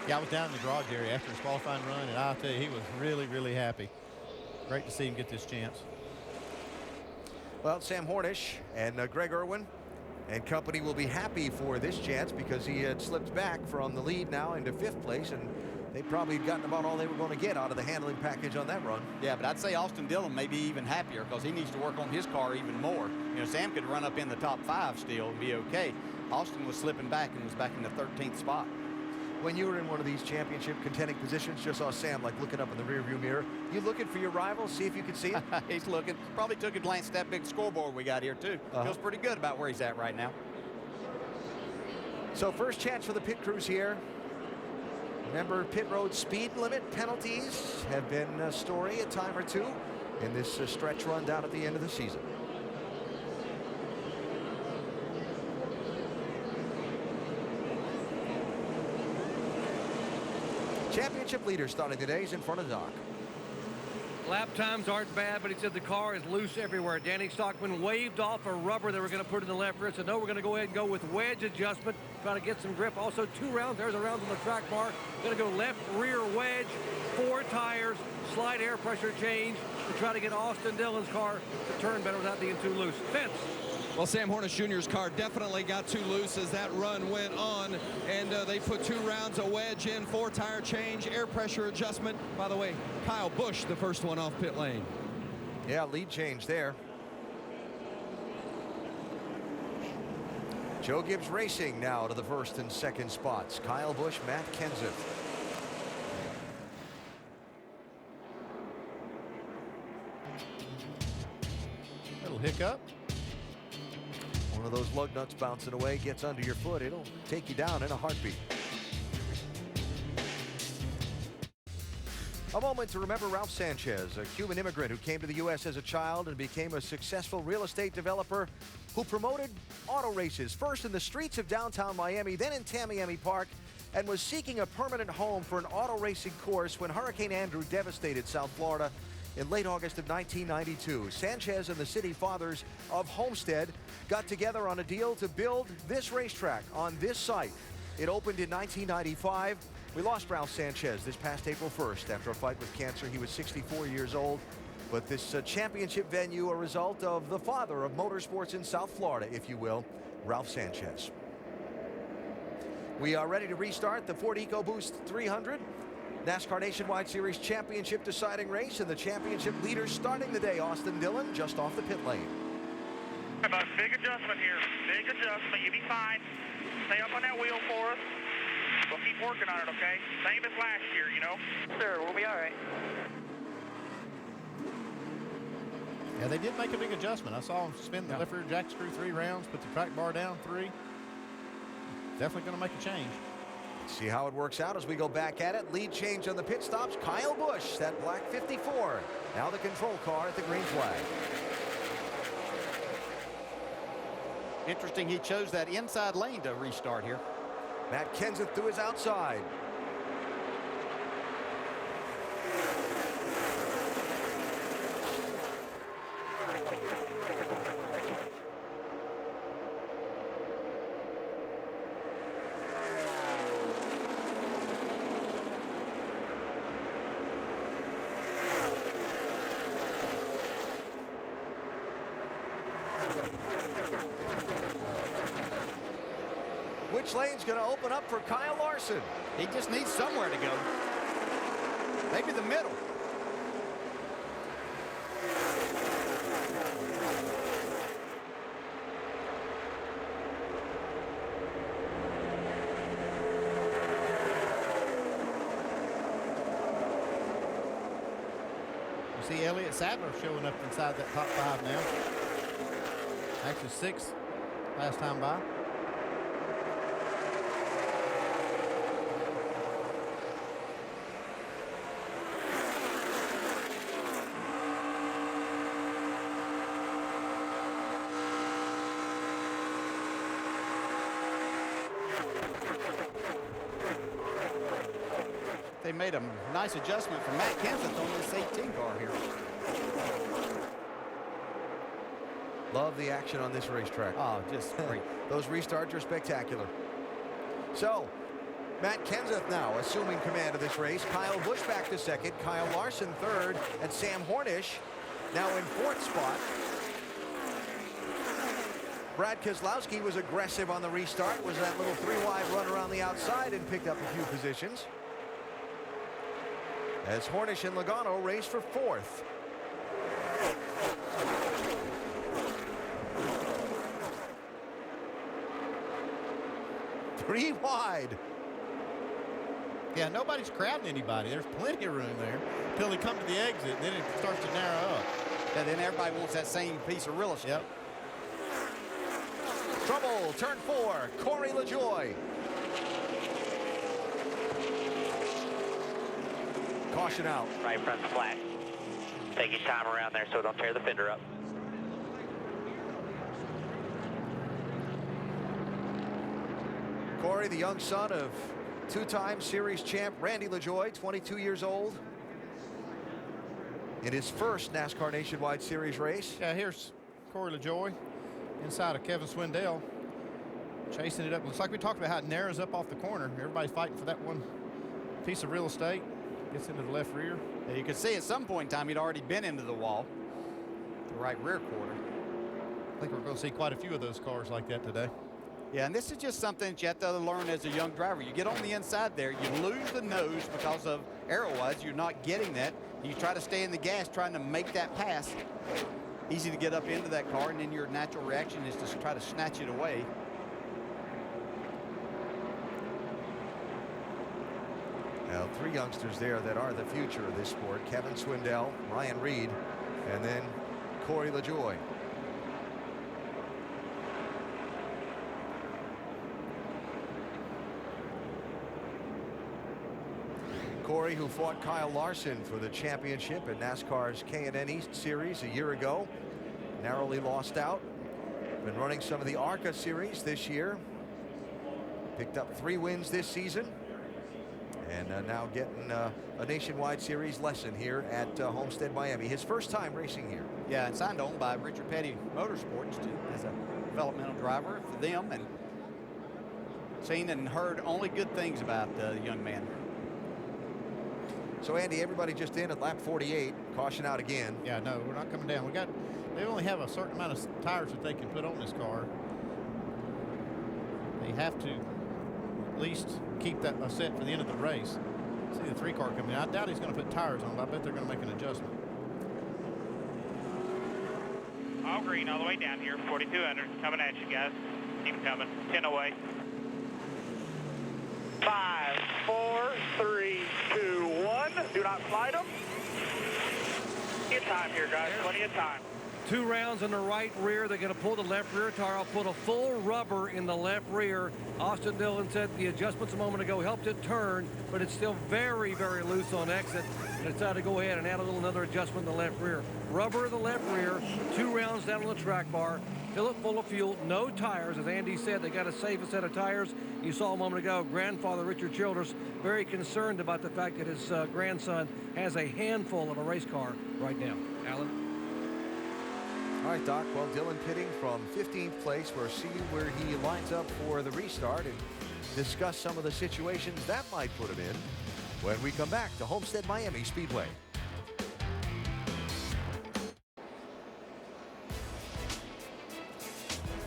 Yeah, I was down in the garage area after his qualifying run, and I'll tell you, he was really, really happy. Great to see him get this chance. Well, Sam Hornish and Greg Irwin and company will be happy for this chance because he had slipped back from the lead now into 5th place, and they probably had gotten about all they were going to get out of the handling package on that run. Yeah, but I'd say Austin Dillon may be even happier because he needs to work on his car even more. You know, Sam could run up in the top 5 still and be okay. Austin was slipping back and was back in the 13th spot. When you were in one of these championship contending positions, just saw Sam like looking up in the rearview mirror. You looking for your rival, see if you can see it? He's looking. Probably took a glance at that big scoreboard we got here too. Feels pretty good about where he's at right now. So first chance for the pit crews here. Remember, pit road speed limit penalties have been a story a time or two in this stretch run down at the end of the season. Championship leader starting today is in front of Doc. Lap times aren't bad, but he said the car is loose everywhere. Danny Stockman waved off a rubber they were going to put in the left rear. Said, no, we're going to go ahead and go with wedge adjustment. Try to get some grip. Also 2 rounds. There's a round on the track bar. Going to go left rear wedge, 4 tires, slight air pressure change to try to get Austin Dillon's car to turn better without being too loose. Vince. Well, Sam Hornish Jr.'s car definitely got too loose as that run went on, and they put 2 rounds of wedge in, 4 tire change, air pressure adjustment. By the way, Kyle Busch, the first one off pit lane. Yeah, lead change there. Joe Gibbs Racing now to the first and second spots. Kyle Busch, Matt Kenseth. Little hiccup. One of those lug nuts bouncing away gets under your foot. It'll take you down in a heartbeat. A moment to remember Ralph Sanchez, a Cuban immigrant who came to the U.S. as a child and became a successful real estate developer who promoted auto races, first in the streets of downtown Miami, then in Tamiami Park, and was seeking a permanent home for an auto racing course when Hurricane Andrew devastated South Florida in late August of 1992. Sanchez and the city fathers of Homestead got together on a deal to build this racetrack on this site. It opened in 1995. We lost Ralph Sanchez this past April 1st after a fight with cancer. He was 64 years old. But this championship venue, a result of the father of motorsports in South Florida, if you will, Ralph Sanchez. We are ready to restart the Ford EcoBoost 300. NASCAR Nationwide Series Championship deciding race, and the championship leader starting the day, Austin Dillon, just off the pit lane. About big adjustment here. Big adjustment. You'll be fine. Stay up on that wheel for us. We'll keep working on it, okay? Same as last year, you know? Sure, we'll be all right. Yeah, they did make a big adjustment. I saw them spin the left rear jack screw 3 rounds, put the track bar down 3. Definitely going to make a change. See how it works out as we go back at it. Lead change on the pit stops. Kyle Busch, that black 54. Now the control car at the green flag. Interesting, he chose that inside lane to restart here. Matt Kenseth to his outside. Which lane's going to open up for Kyle Larson? He just needs somewhere to go. Maybe the middle. You see Elliott Sadler showing up inside that top 5 now. Actually 6th last time by. They made a nice adjustment for Matt Kenseth on this 18 car here. Love the action on this racetrack. Oh, just great. Those restarts are spectacular. So, Matt Kenseth now assuming command of this race. Kyle Busch back to second. Kyle Larson third. And Sam Hornish now in 4th spot. Brad Keselowski was aggressive on the restart. Was that little 3-wide run around the outside and picked up a few positions. As Hornish and Logano race for 4th. Three wide. Yeah, nobody's crowding anybody. There's plenty of room there until they come to the exit. Then it starts to narrow up. Yeah, then everybody wants that same piece of real estate. Yep. Trouble, turn 4, Corey LaJoie. Caution out. Right front's flat. Take your time around there so don't tear the fender up. Corey, the young son of Two-time series champ Randy LaJoie, 22 years old, in his first NASCAR Nationwide Series race. Yeah, here's Corey LaJoie inside of Kevin Swindell, chasing it up. Looks like we talked about how it narrows up off the corner. Everybody's fighting for that one piece of real estate. Gets into the left rear. Yeah, you could see at some point in time he'd already been into the wall, the right rear quarter. I think we're going to see quite a few of those cars like that today. Yeah, and this is just something that you have to learn as a young driver. You get on the inside there, you lose the nose because of aero-wise. You're not getting that. You try to stay in the gas trying to make that pass. Easy to get up into that car, and then your natural reaction is to try to snatch it away. Now, three youngsters there that are the future of this sport. Kevin Swindell, Ryan Reed, and then Corey LaJoie. Corey, who fought Kyle Larson for the championship in NASCAR's K&N East Series a year ago, narrowly lost out. Been running some of the ARCA Series this year. Picked up 3 wins this season. And now getting a Nationwide Series lesson here at Homestead, Miami. His first time racing here. Yeah, and signed on by Richard Petty Motorsports as a developmental driver for them, and seen and heard only good things about the young man. So, Andy, everybody just in at lap 48. Caution out again. Yeah, no, we're not coming down. They only have a certain amount of tires that they can put on this car. They have to at least keep that set for the end of the race. See the 3 car coming in. I doubt he's going to put tires on, but I bet they're going to make an adjustment. All green all the way down here, 4,200. Coming at you guys. Keep coming. 10 away. 5, 4, 3, 2, 1. Do not slide them. Plenty of time here, guys. Plenty of time. 2 rounds in the right rear. They're going to pull the left rear tire off, put a full rubber in the left rear. Austin Dillon said the adjustments a moment ago helped it turn, but it's still very, very loose on exit. They decided to go ahead and add another adjustment in the left rear. Rubber in the left rear, 2 rounds down on the track bar. Fill it full of fuel, no tires. As Andy said, they got a safe set of tires. You saw a moment ago, grandfather Richard Childress very concerned about the fact that his grandson has a handful of a race car right now. Alan? All right, Doc. Well, Dillon pitting from 15th place. We'll see where he lines up for the restart and discuss some of the situations that might put him in when we come back to Homestead Miami Speedway.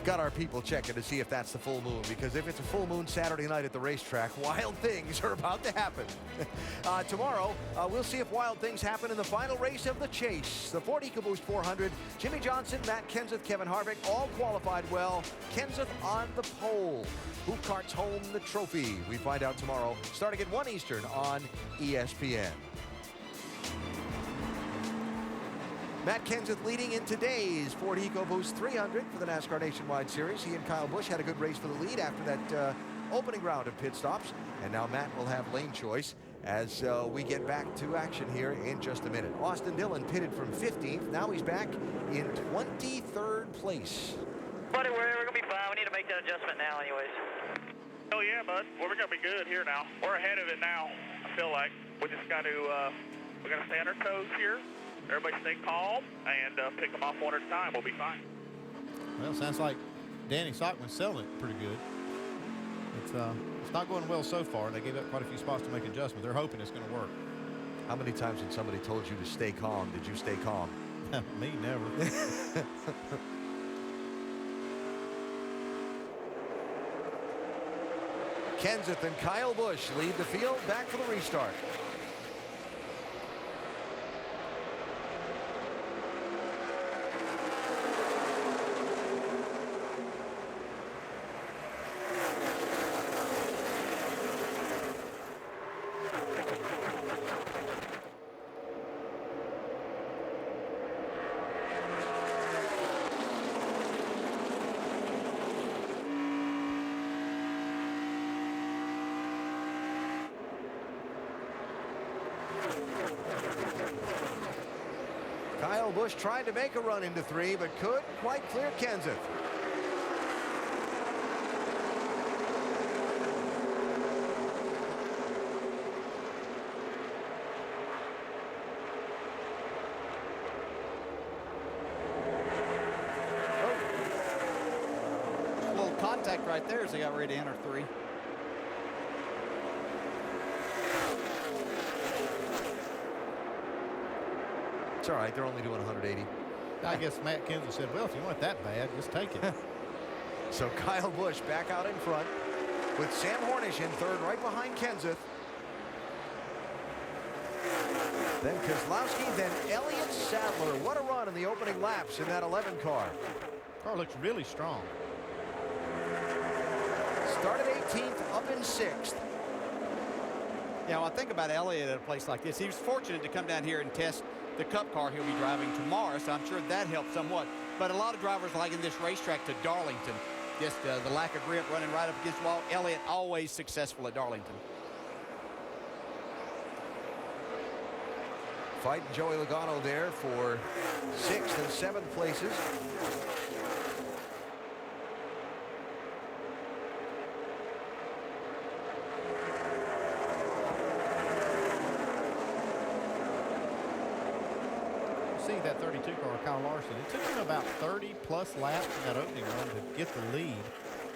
Got our people checking to see if that's the full moon, because if it's a full moon Saturday night at the racetrack, wild things are about to happen. Tomorrow, we'll see if wild things happen in the final race of the chase. The Ford EcoBoost 400, Jimmy Johnson, Matt Kenseth, Kevin Harvick, all qualified well. Kenseth on the pole. Who carts home the trophy? We find out tomorrow, starting at 1 Eastern on ESPN. Matt Kenseth leading in today's Ford EcoBoost 300 for the NASCAR Nationwide Series. He and Kyle Busch had a good race for the lead after that opening round of pit stops. And now Matt will have lane choice as we get back to action here in just a minute. Austin Dillon pitted from 15th. Now he's back in 23rd place. Buddy, we're going to be fine. We need to make that adjustment now anyways. Hell yeah, bud. Well, we're going to be good here now. We're ahead of it now, I feel like. We just got to, we got to stay on our toes here. Everybody stay calm and pick them off one at a time. We'll be fine. Well, sounds like Danny Sockman's selling it pretty good. It's not going well so far, and they gave up quite a few spots to make adjustments. They're hoping it's going to work. How many times when somebody told you to stay calm, did you stay calm? Me, never. Kenseth and Kyle Busch lead the field back for the restart. Kyle Busch tried to make a run into 3, but couldn't quite clear Kenseth. contact right there as they got ready to enter 3. It's all right. They're only doing 180. I guess Matt Kenseth said, well, if you want it that bad, just take it. So Kyle Busch back out in front with Sam Hornish in third, right behind Kenseth. Then Keselowski, then Elliott Sadler. What a run in the opening laps in that 11 car. Car looks really strong. Started 18th, up in 6th. Yeah, well, I think about Elliott at a place like this. He was fortunate to come down here and test the Cup car he'll be driving tomorrow, so I'm sure that helped somewhat. But a lot of drivers like in this racetrack to Darlington, just the lack of grip running right up against the wall. Elliott always successful at Darlington. Fighting Joey Logano there for 6th and 7th places. See that 32 car, Kyle Larson. It took him about 30-plus laps in that opening run to get the lead.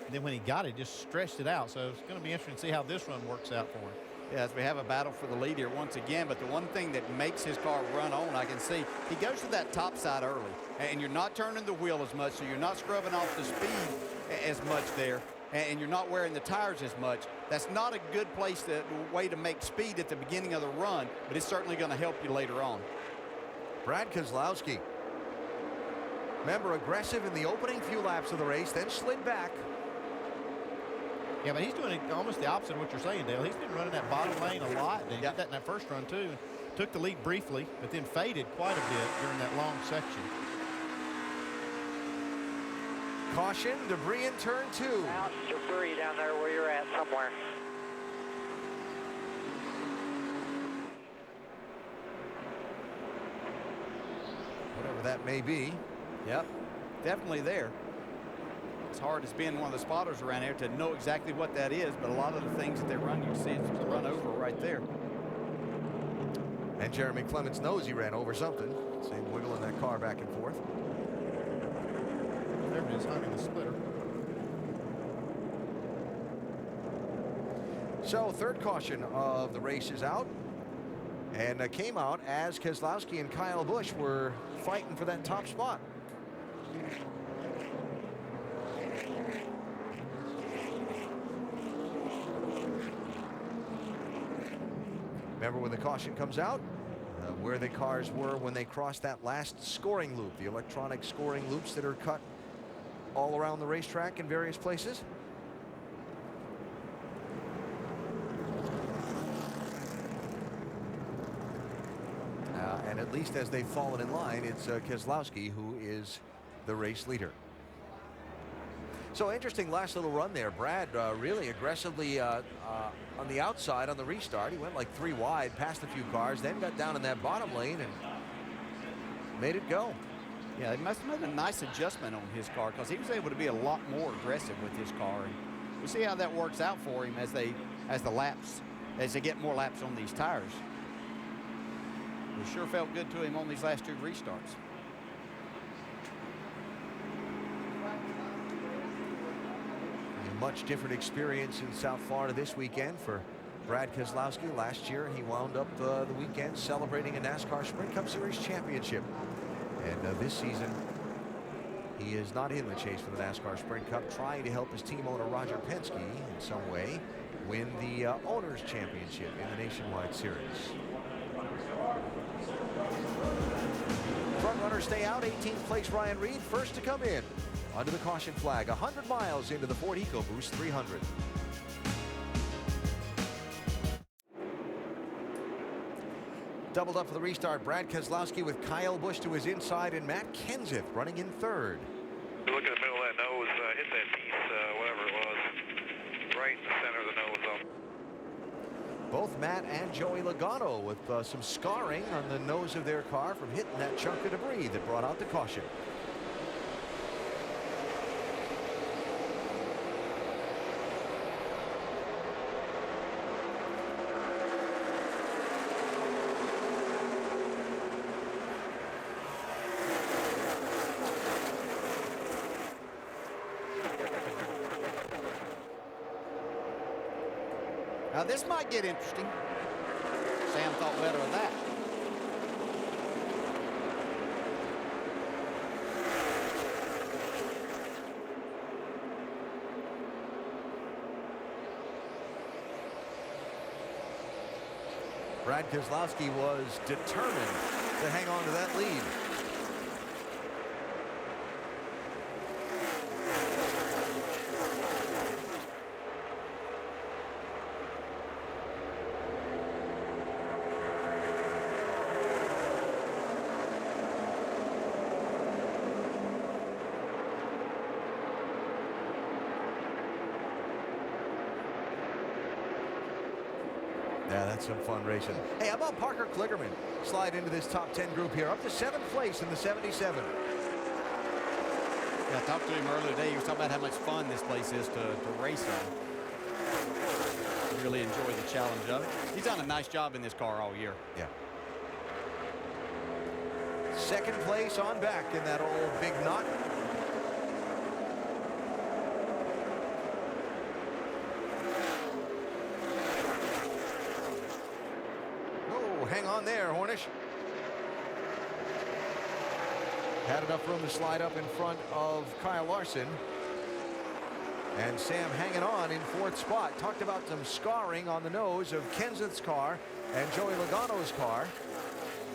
And then when he got it, just stretched it out. So it's going to be interesting to see how this run works out for him. Yes, we have a battle for the lead here once again, but the one thing that makes his car run on, I can see, he goes to that top side early, and you're not turning the wheel as much, so you're not scrubbing off the speed as much there, and you're not wearing the tires as much. That's not a good way to make speed at the beginning of the run, but it's certainly going to help you later on. Brad Keselowski. Remember, aggressive in the opening few laps of the race, then slid back. Yeah, but he's doing almost the opposite of what you're saying, Dale. He's been running that bottom lane a lot, and he did that in that first run, too. Took the lead briefly, but then faded quite a bit during that long section. Caution, debris in turn 2. Now, debris down there where you're at somewhere. Whatever that may be. Yep, definitely there. It's hard as being one of the spotters around here to know exactly what that is, but a lot of the things that they run, you see it's a run over right there. And Jeremy Clements knows he ran over something. Same wiggling that car back and forth. There it is, hunting the splitter. So third caution of the race is out. And came out as Keselowski and Kyle Busch were fighting for that top spot. Remember when the caution comes out, where the cars were when they crossed that last scoring loop, the electronic scoring loops that are cut all around the racetrack in various places. And at least as they've fallen in line, it's Keselowski who is the race leader. So interesting last little run there. Brad really aggressively on the outside on the restart. He went like 3 wide, passed a few cars, then got down in that bottom lane and made it go. Yeah, it must have been a nice adjustment on his car because he was able to be a lot more aggressive with his car. And we'll see how that works out for him as they get more laps on these tires. It sure felt good to him on these last 2 restarts. A much different experience in South Florida this weekend for Brad Keselowski. Last year, he wound up the weekend celebrating a NASCAR Sprint Cup Series championship. And this season, he is not in the chase for the NASCAR Sprint Cup, trying to help his team owner Roger Penske in some way win the Owners' Championship in the Nationwide Series. Front runners stay out. 18th place Ryan Reed, first to come in under the caution flag. 100 miles into the Ford EcoBoost 300. Doubled up for the restart. Brad Keselowski with Kyle Busch to his inside and Matt Kenseth running in third. Look at the middle of that nose, hit that piece, whatever it was, right in the center of the nose up. Both Matt and Joey Logano with some scarring on the nose of their car from hitting that chunk of debris that brought out the caution. Now this might get interesting. Sam thought better of that. Brad Keselowski was determined to hang on to that lead. Yeah, that's some fun racing. Hey, how about Parker Kligerman slide into this top 10 group here, up to 7th place in the 77. Yeah, I talked to him earlier today. He was talking about how much fun this place is to race on. Really enjoy the challenge of it. He's done a nice job in this car all year. Yeah. 2nd place on back in that old big knot. Hang on there, Hornish. Had enough room to slide up in front of Kyle Larson. And Sam hanging on in 4th spot. Talked about some scarring on the nose of Kenseth's car and Joey Logano's car.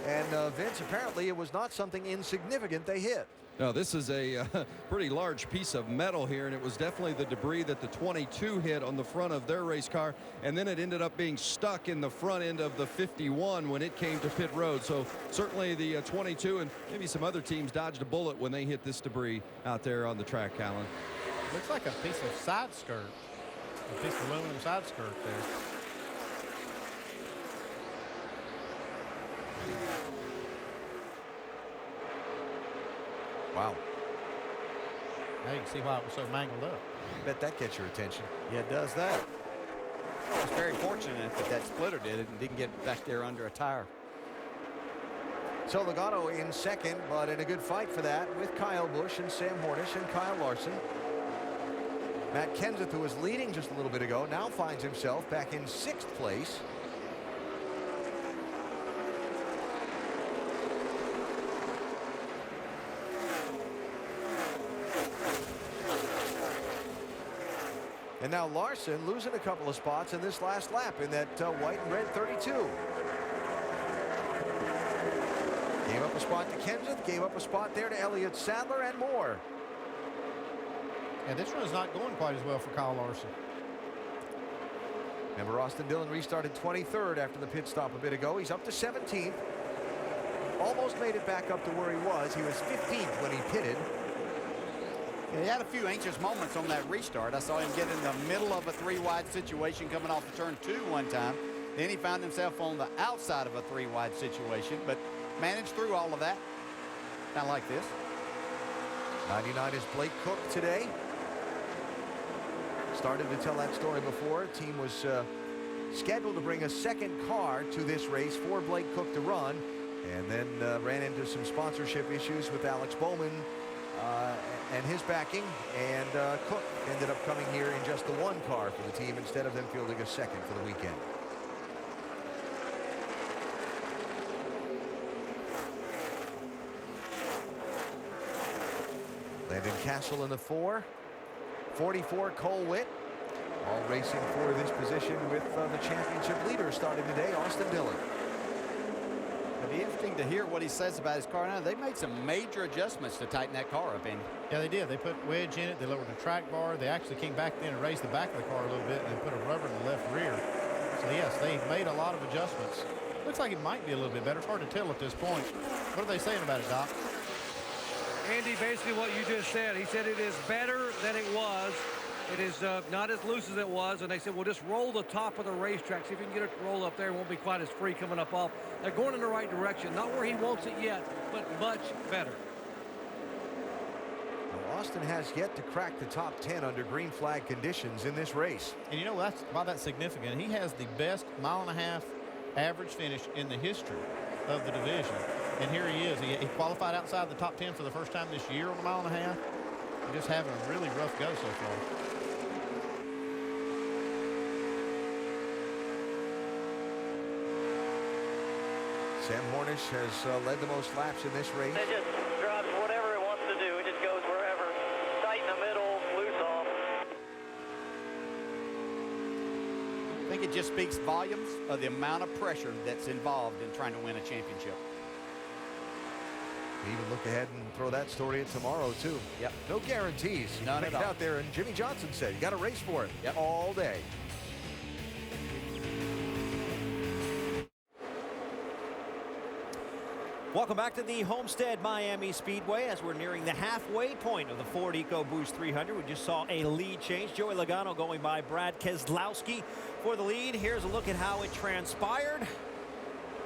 And Vince, apparently it was not something insignificant they hit. No, this is a pretty large piece of metal here, and it was definitely the debris that the 22 hit on the front of their race car, and then it ended up being stuck in the front end of the 51 when it came to pit road. So certainly the 22 and maybe some other teams dodged a bullet when they hit this debris out there on the track, Callan. Looks like a piece of side skirt, a piece of aluminum side skirt there. Wow. Now you can see why it was so mangled up. Bet that gets your attention. Yeah, it does that. I was very fortunate that that splitter did it and didn't get back there under a tire. So Logano in 2nd, but in a good fight for that with Kyle Busch and Sam Hornish and Kyle Larson. Matt Kenseth, who was leading just a little bit ago, now finds himself back in 6th place. And now Larson losing a couple of spots in this last lap in that white and red 32. Gave up a spot to Kenseth, gave up a spot there to Elliott Sadler, and more. And this run is not going quite as well for Kyle Larson. Remember, Austin Dillon restarted 23rd after the pit stop a bit ago. He's up to 17th. Almost made it back up to where he was. He was 15th when he pitted. Yeah, he had a few anxious moments on that restart. I saw him get in the middle of a 3-wide situation coming off of turn 2 one time. Then he found himself on the outside of a 3-wide situation, but managed through all of that. Kind of like this. 99 is Blake Cook today. Started to tell that story before. Team was scheduled to bring a 2nd car to this race for Blake Cook to run, and then ran into some sponsorship issues with Alex Bowman and his backing, and Cook ended up coming here in just the 1 car for the team instead of them fielding a 2nd for the weekend. Landon Castle in the 4. 44 Cole Witt, all racing for this position with the championship leader starting today, Austin Dillon. It'll be interesting to hear what he says about his car now. They made some major adjustments to tighten that car up, Andy. Yeah, they did. They put wedge in it. They lowered the track bar. They actually came back then and raised the back of the car a little bit and put a rubber in the left rear. So, yes, they made a lot of adjustments. Looks like it might be a little bit better. It's hard to tell at this point. What are they saying about it, Doc? Andy, basically what you just said. He said it is better than it was. It is not as loose as it was, and they said, well, just roll the top of the racetrack. See if you can get it to roll up there. It won't be quite as free coming up off. They're going in the right direction. Not where he wants it yet, but much better. Well, Austin has yet to crack the top 10 under green flag conditions in this race. And you know that's why that's significant. He has the best 1.5 mile average finish in the history of the division. And here he is. He qualified outside the top 10 for the first time this year on 1.5 miles. He's just having a really rough go so far. Sam Hornish has led the most laps in this race. It just drives whatever it wants to do. It just goes wherever. Tight in the middle, loose off. I think it just speaks volumes of the amount of pressure that's involved in trying to win a championship. Even look ahead and throw that story in tomorrow, too. Yep. No guarantees. None at all. Out there, and Jimmy Johnson said you got to race for it all day. Welcome back to the Homestead Miami Speedway as we're nearing the halfway point of the Ford EcoBoost 300. We just saw a lead change. Joey Logano going by Brad Keselowski for the lead. Here's a look at how it transpired.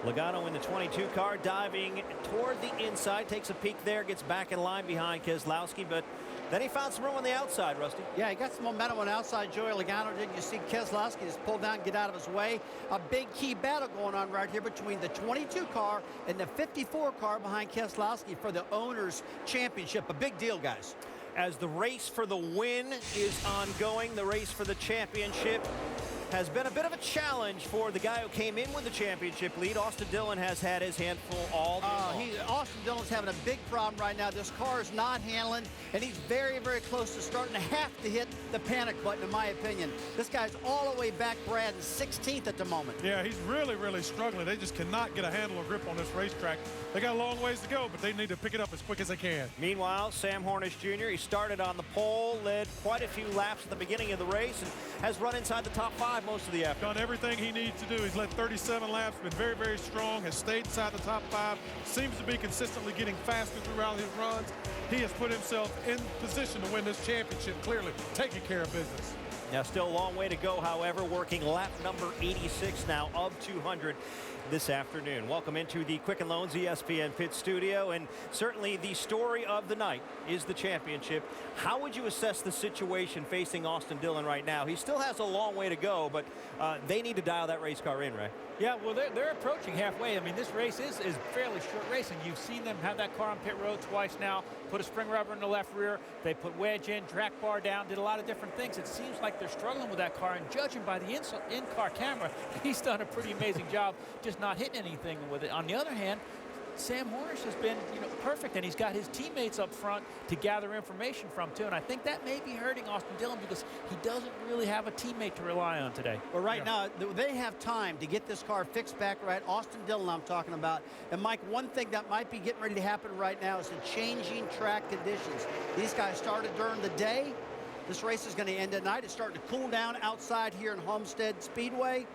Logano in the 22 car diving toward the inside, takes a peek there, gets back in line behind Keselowski, but then he found some room on the outside, Rusty. Yeah, he got some momentum on the outside. Joey Logano did. You see Keselowski just pull down and get out of his way. A big key battle going on right here between the 22 car and the 54 car behind Keselowski for the Owners' Championship. A big deal, guys. As the race for the win is ongoing, the race for the championship has been a bit of a challenge for the guy who came in with the championship lead. Austin Dillon has had his handful all day long. Austin Dillon's having a big problem right now. This car is not handling, and he's very, very close to starting to have to hit the panic button, in my opinion. This guy's all the way back, Brad, in 16th at the moment. Yeah, he's really, really struggling. They just cannot get a handle or grip on this racetrack. They got a long ways to go, but they need to pick it up as quick as they can. Meanwhile, Sam Hornish Jr., he started on the pole, led quite a few laps at the beginning of the race, and has run inside the top 5 most of the afternoon. Done everything he needs to do. He's led 37 laps, been very, very strong, has stayed inside the top 5, seems to be consistently getting faster throughout his runs. He has put himself in position to win this championship, clearly taking care of business. Now, still a long way to go, however, working lap number 86 now of 200 this afternoon. Welcome into the Quicken Loans ESPN Pit Studio, and certainly the story of the night is the championship. How would you assess the situation facing Austin Dillon right now? He still has a long way to go, but they need to dial that race car in, Ray. Yeah, well, they're approaching halfway. I mean, this race is fairly short racing. You've seen them have that car on pit road twice now, put a spring rubber in the left rear. They put wedge in, track bar down, did a lot of different things. It seems like they're struggling with that car, and judging by the in-car camera, he's done a pretty amazing job just not hitting anything with it. On the other hand, Sam Hornish has been, perfect, and he's got his teammates up front to gather information from, too. And I think that may be hurting Austin Dillon because he doesn't really have a teammate to rely on today. Well, right now, they have time to get this car fixed back right. Austin Dillon I'm talking about. And, Mike, one thing that might be getting ready to happen right now is the changing track conditions. These guys started during the day. This race is going to end at night. It's starting to cool down outside here in Homestead Speedway.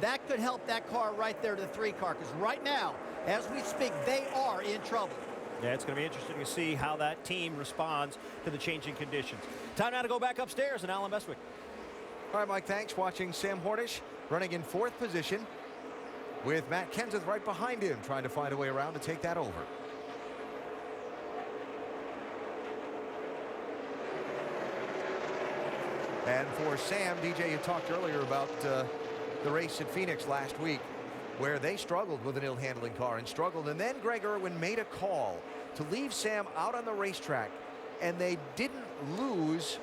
That could help that car right there to the 3 car, because right now, as we speak, they are in trouble. Yeah, it's going to be interesting to see how that team responds to the changing conditions. Time now to go back upstairs and Alan Bestwick. All right, Mike, thanks. Watching Sam Hornish running in 4th position with Matt Kenseth right behind him, trying to find a way around to take that over. And for Sam, DJ, you talked earlier about the race at Phoenix last week, where they struggled with an ill-handling car and then Greg Irwin made a call to leave Sam out on the racetrack, and they didn't lose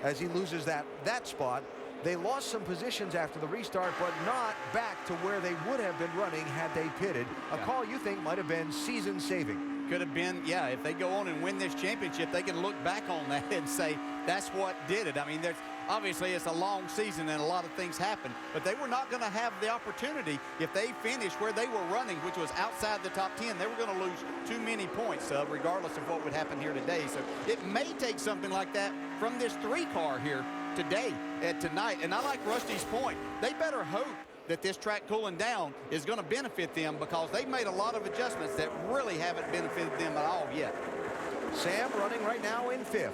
as he loses that spot. They lost some positions after the restart, but not back to where they would have been running had they pitted. A call you think might have been season-saving. Could have been, yeah, if they go on and win this championship, they can look back on that and say that's what did it. I mean, obviously it's a long season and a lot of things happen, but they were not going to have the opportunity if they finished where they were running, which was outside the top 10. They were going to lose too many points, regardless of what would happen here today. So it may take something like that from this 3 car here today and tonight. And I like Rusty's point. They better hope that this track cooling down is going to benefit them, because they've made a lot of adjustments that really haven't benefited them at all yet. Sam running right now in 5th.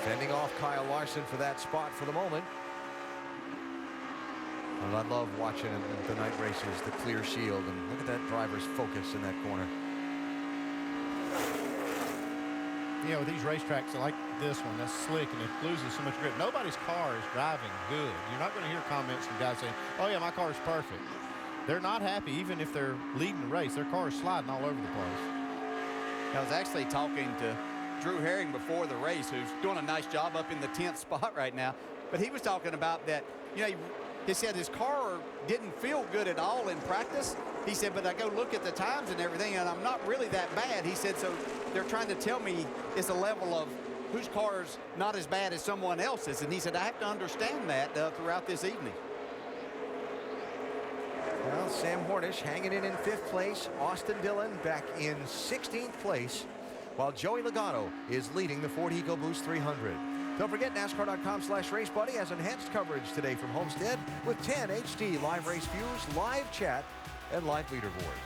Fending off Kyle Larson for that spot for the moment. And I love watching the night races, the clear shield, and look at that driver's focus in that corner. With these racetracks like this one, that's slick and it loses so much grip. Nobody's car is driving good. You're not going to hear comments from guys saying, oh yeah, my car is perfect. They're not happy even if they're leading the race. Their car is sliding all over the place. I was actually talking to Drew Herring before the race, who's doing a nice job up in the 10th spot right now. But he was talking about that, you know, he said his car didn't feel good at all in practice. He said, but I go look at the times and everything, and I'm not really that bad. He said, so they're trying to tell me it's a level of whose car's not as bad as someone else's. And he said, I have to understand that throughout this evening. Well, Sam Hornish hanging in 5th place. Austin Dillon back in 16th place, while Joey Logano is leading the Ford EcoBoost 300. Don't forget, NASCAR.com/RaceBuddy has enhanced coverage today from Homestead with 10 HD live race views, live chat, and live leaderboard.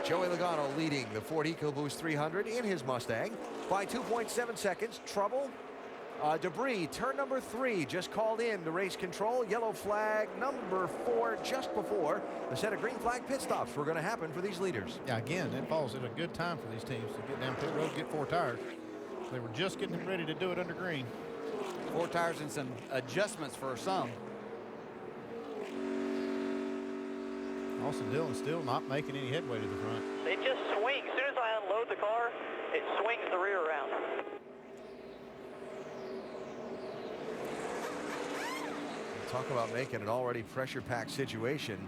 Joey Logano leading the Ford EcoBoost 300 in his Mustang by 2.7 seconds. Trouble. Debris, turn number 3, just called in to race control. Yellow flag number 4 just before the set of green flag pit stops were going to happen for these leaders. Yeah, again, that falls at a good time for these teams to get down pit road, get 4 tires. They were just getting ready to do it under green. 4 tires and some adjustments for some. Austin Dillon still not making any headway to the front. It just swings. As soon as I unload the car, it swings the rear around. Talk about making an already pressure-packed situation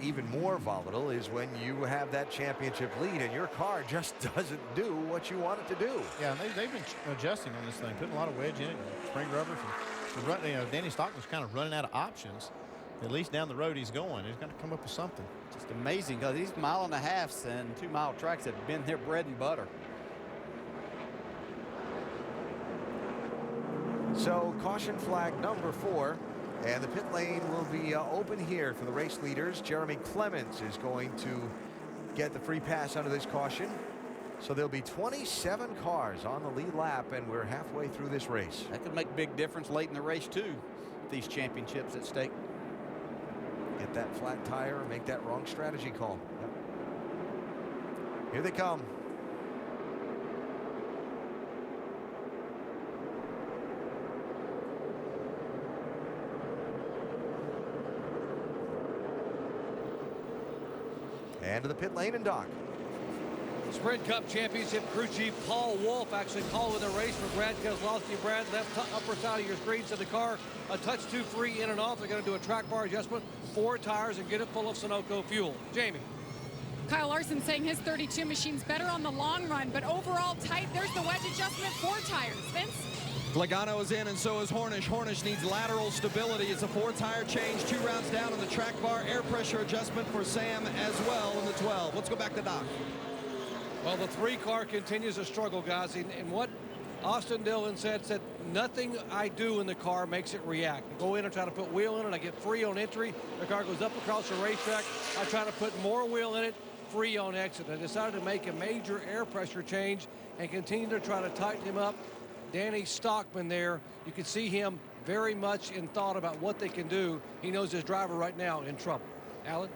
even more volatile is when you have that championship lead and your car just doesn't do what you want it to do. Yeah, and they've been adjusting on this thing, putting a lot of wedge in it, spring rubber. You know, Danny Stockton's kind of running out of options. At least down the road he's going. He's got to come up with something. Just amazing, because these 1.5 mile and 2 mile tracks have been their bread and butter. So caution flag number 4. And the pit lane will be open here for the race leaders. Jeremy Clements is going to get the free pass under this caution. So there'll be 27 cars on the lead lap, and we're halfway through this race. That could make a big difference late in the race, too, these championships at stake. Get that flat tire, make that wrong strategy call. Yep. Here they come. And to the pit lane and dock. Sprint Cup Championship crew chief Paul Wolf actually calling the race for Brad Keselowski. Brad, left upper side of your screen said the car a touch too free in and off. They're going to do a track bar adjustment, 4 tires, and get it full of Sunoco fuel. Jamie. Kyle Larson saying his 32 machine's better on the long run, but overall tight. There's the wedge adjustment, 4 tires. Vince? Logano is in, and so is Hornish. Hornish needs lateral stability. It's a 4-tire change, 2 rounds down on the track bar. Air pressure adjustment for Sam as well in the 12. Let's go back to Doc. Well, the 3 car continues to struggle, guys. And what Austin Dillon said nothing I do in the car makes it react. I go in and try to put wheel in it. I get free on entry. The car goes up across the racetrack. I try to put more wheel in it, free on exit. I decided to make a major air pressure change and continue to try to tighten him up. Danny Stockman there, you can see him very much in thought about what they can do. He knows his driver right now in trouble. Alan?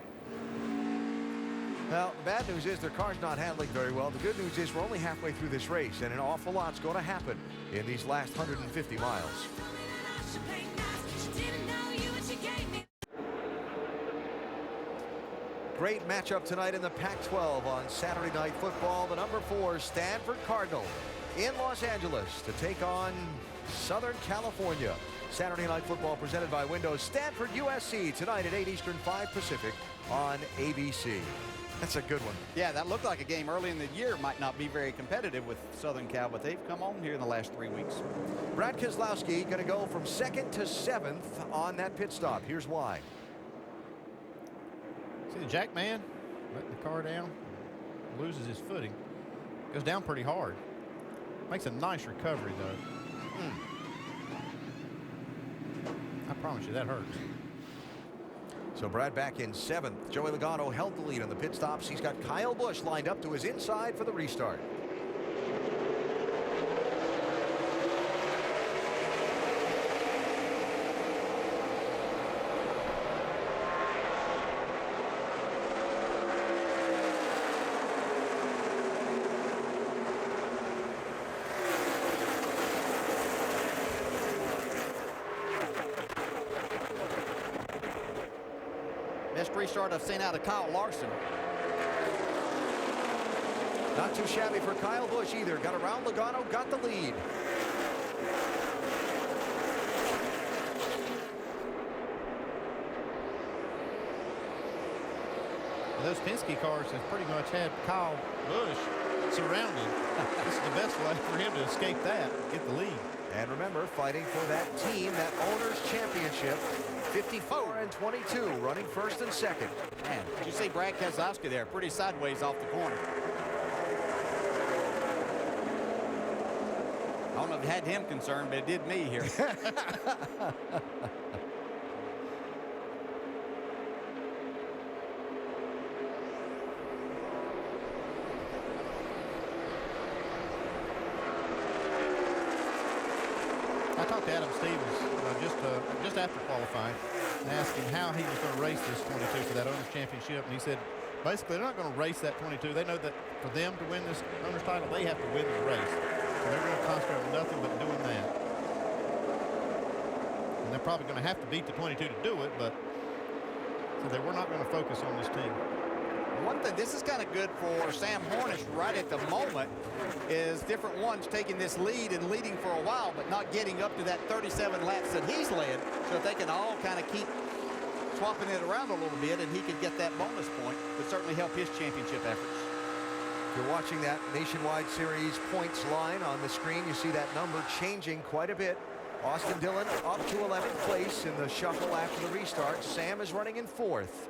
Well, the bad news is their car's not handling very well. The good news is we're only halfway through this race, and an awful lot's going to happen in these last 150 miles. Great matchup tonight in the Pac-12 on Saturday Night Football. The number 4 Stanford Cardinal in Los Angeles to take on Southern California. Saturday Night Football presented by Windows. Stanford USC tonight at 8 Eastern, 5 Pacific on ABC. That's a good one. Yeah, that looked like a game early in the year. Might not be very competitive with Southern Cal, but they've come on here in the last 3 weeks. Brad Keselowski going to go from 2nd to 7th on that pit stop. Here's why. See the jack man letting the car down, loses his footing, goes down pretty hard. Makes a nice recovery, though. I promise you, that hurts. So Brad back in 7th. Joey Logano held the lead on the pit stops. He's got Kyle Busch lined up to his inside for the restart. restart I've seen out of Kyle Larson. Not too shabby for Kyle Busch either. Got around Logano, got the lead. Those Penske cars have pretty much had Kyle Busch surrounded. This is the best way for him to escape that, get the lead. And remember, fighting for that team, that owner's championship, 54 and 22, running first and second. Man, did you see Brad Keselowski there? Pretty sideways off the corner. I don't know if it had him concerned, but it did me here. I talked to Adam Stevens just after qualifying and asked him how he was going to race this 22 for that owner's championship, and he said basically they're not going to race that 22. They know that for them to win this owner's title, they have to win the race. So they're going to concentrate on nothing but doing that. And they're probably going to have to beat the 22 to do it, but so they were not going to focus on this team. One thing, this is kind of good for Sam Hornish right at the moment, is different ones taking this lead and leading for a while, but not getting up to that 37 laps that he's led. So if they can all kind of keep swapping it around a little bit and he could get that bonus point, would certainly help his championship efforts. If you're watching that Nationwide Series points line on the screen, you see that number changing quite a bit. Austin Dillon up to 11th place in the shuffle after the restart. Sam is running in 4th.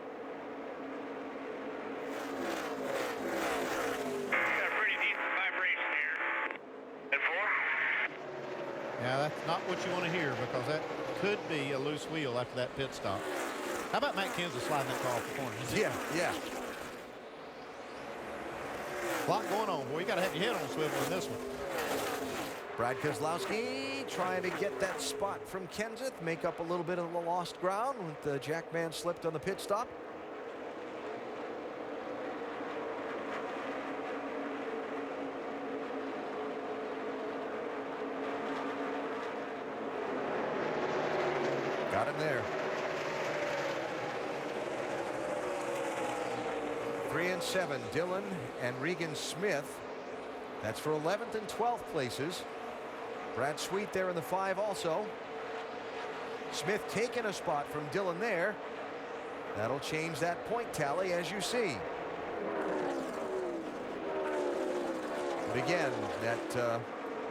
Yeah, that's not what you want to hear, because that could be a loose wheel after that pit stop. How about Matt Kenseth sliding that car off the corner? Yeah. A lot going on, boy. You got to have your head on a swivel in this one. Brad Keselowski trying to get that spot from Kenseth, make up a little bit of the lost ground with the Jackman slipped on the pit stop. Got him there. 3 and 7, Dillon and Regan Smith. That's for 11th and 12th places. Brad Sweet there in the 5 also. Smith taking a spot from Dillon there. That'll change that point tally, as you see. But again, that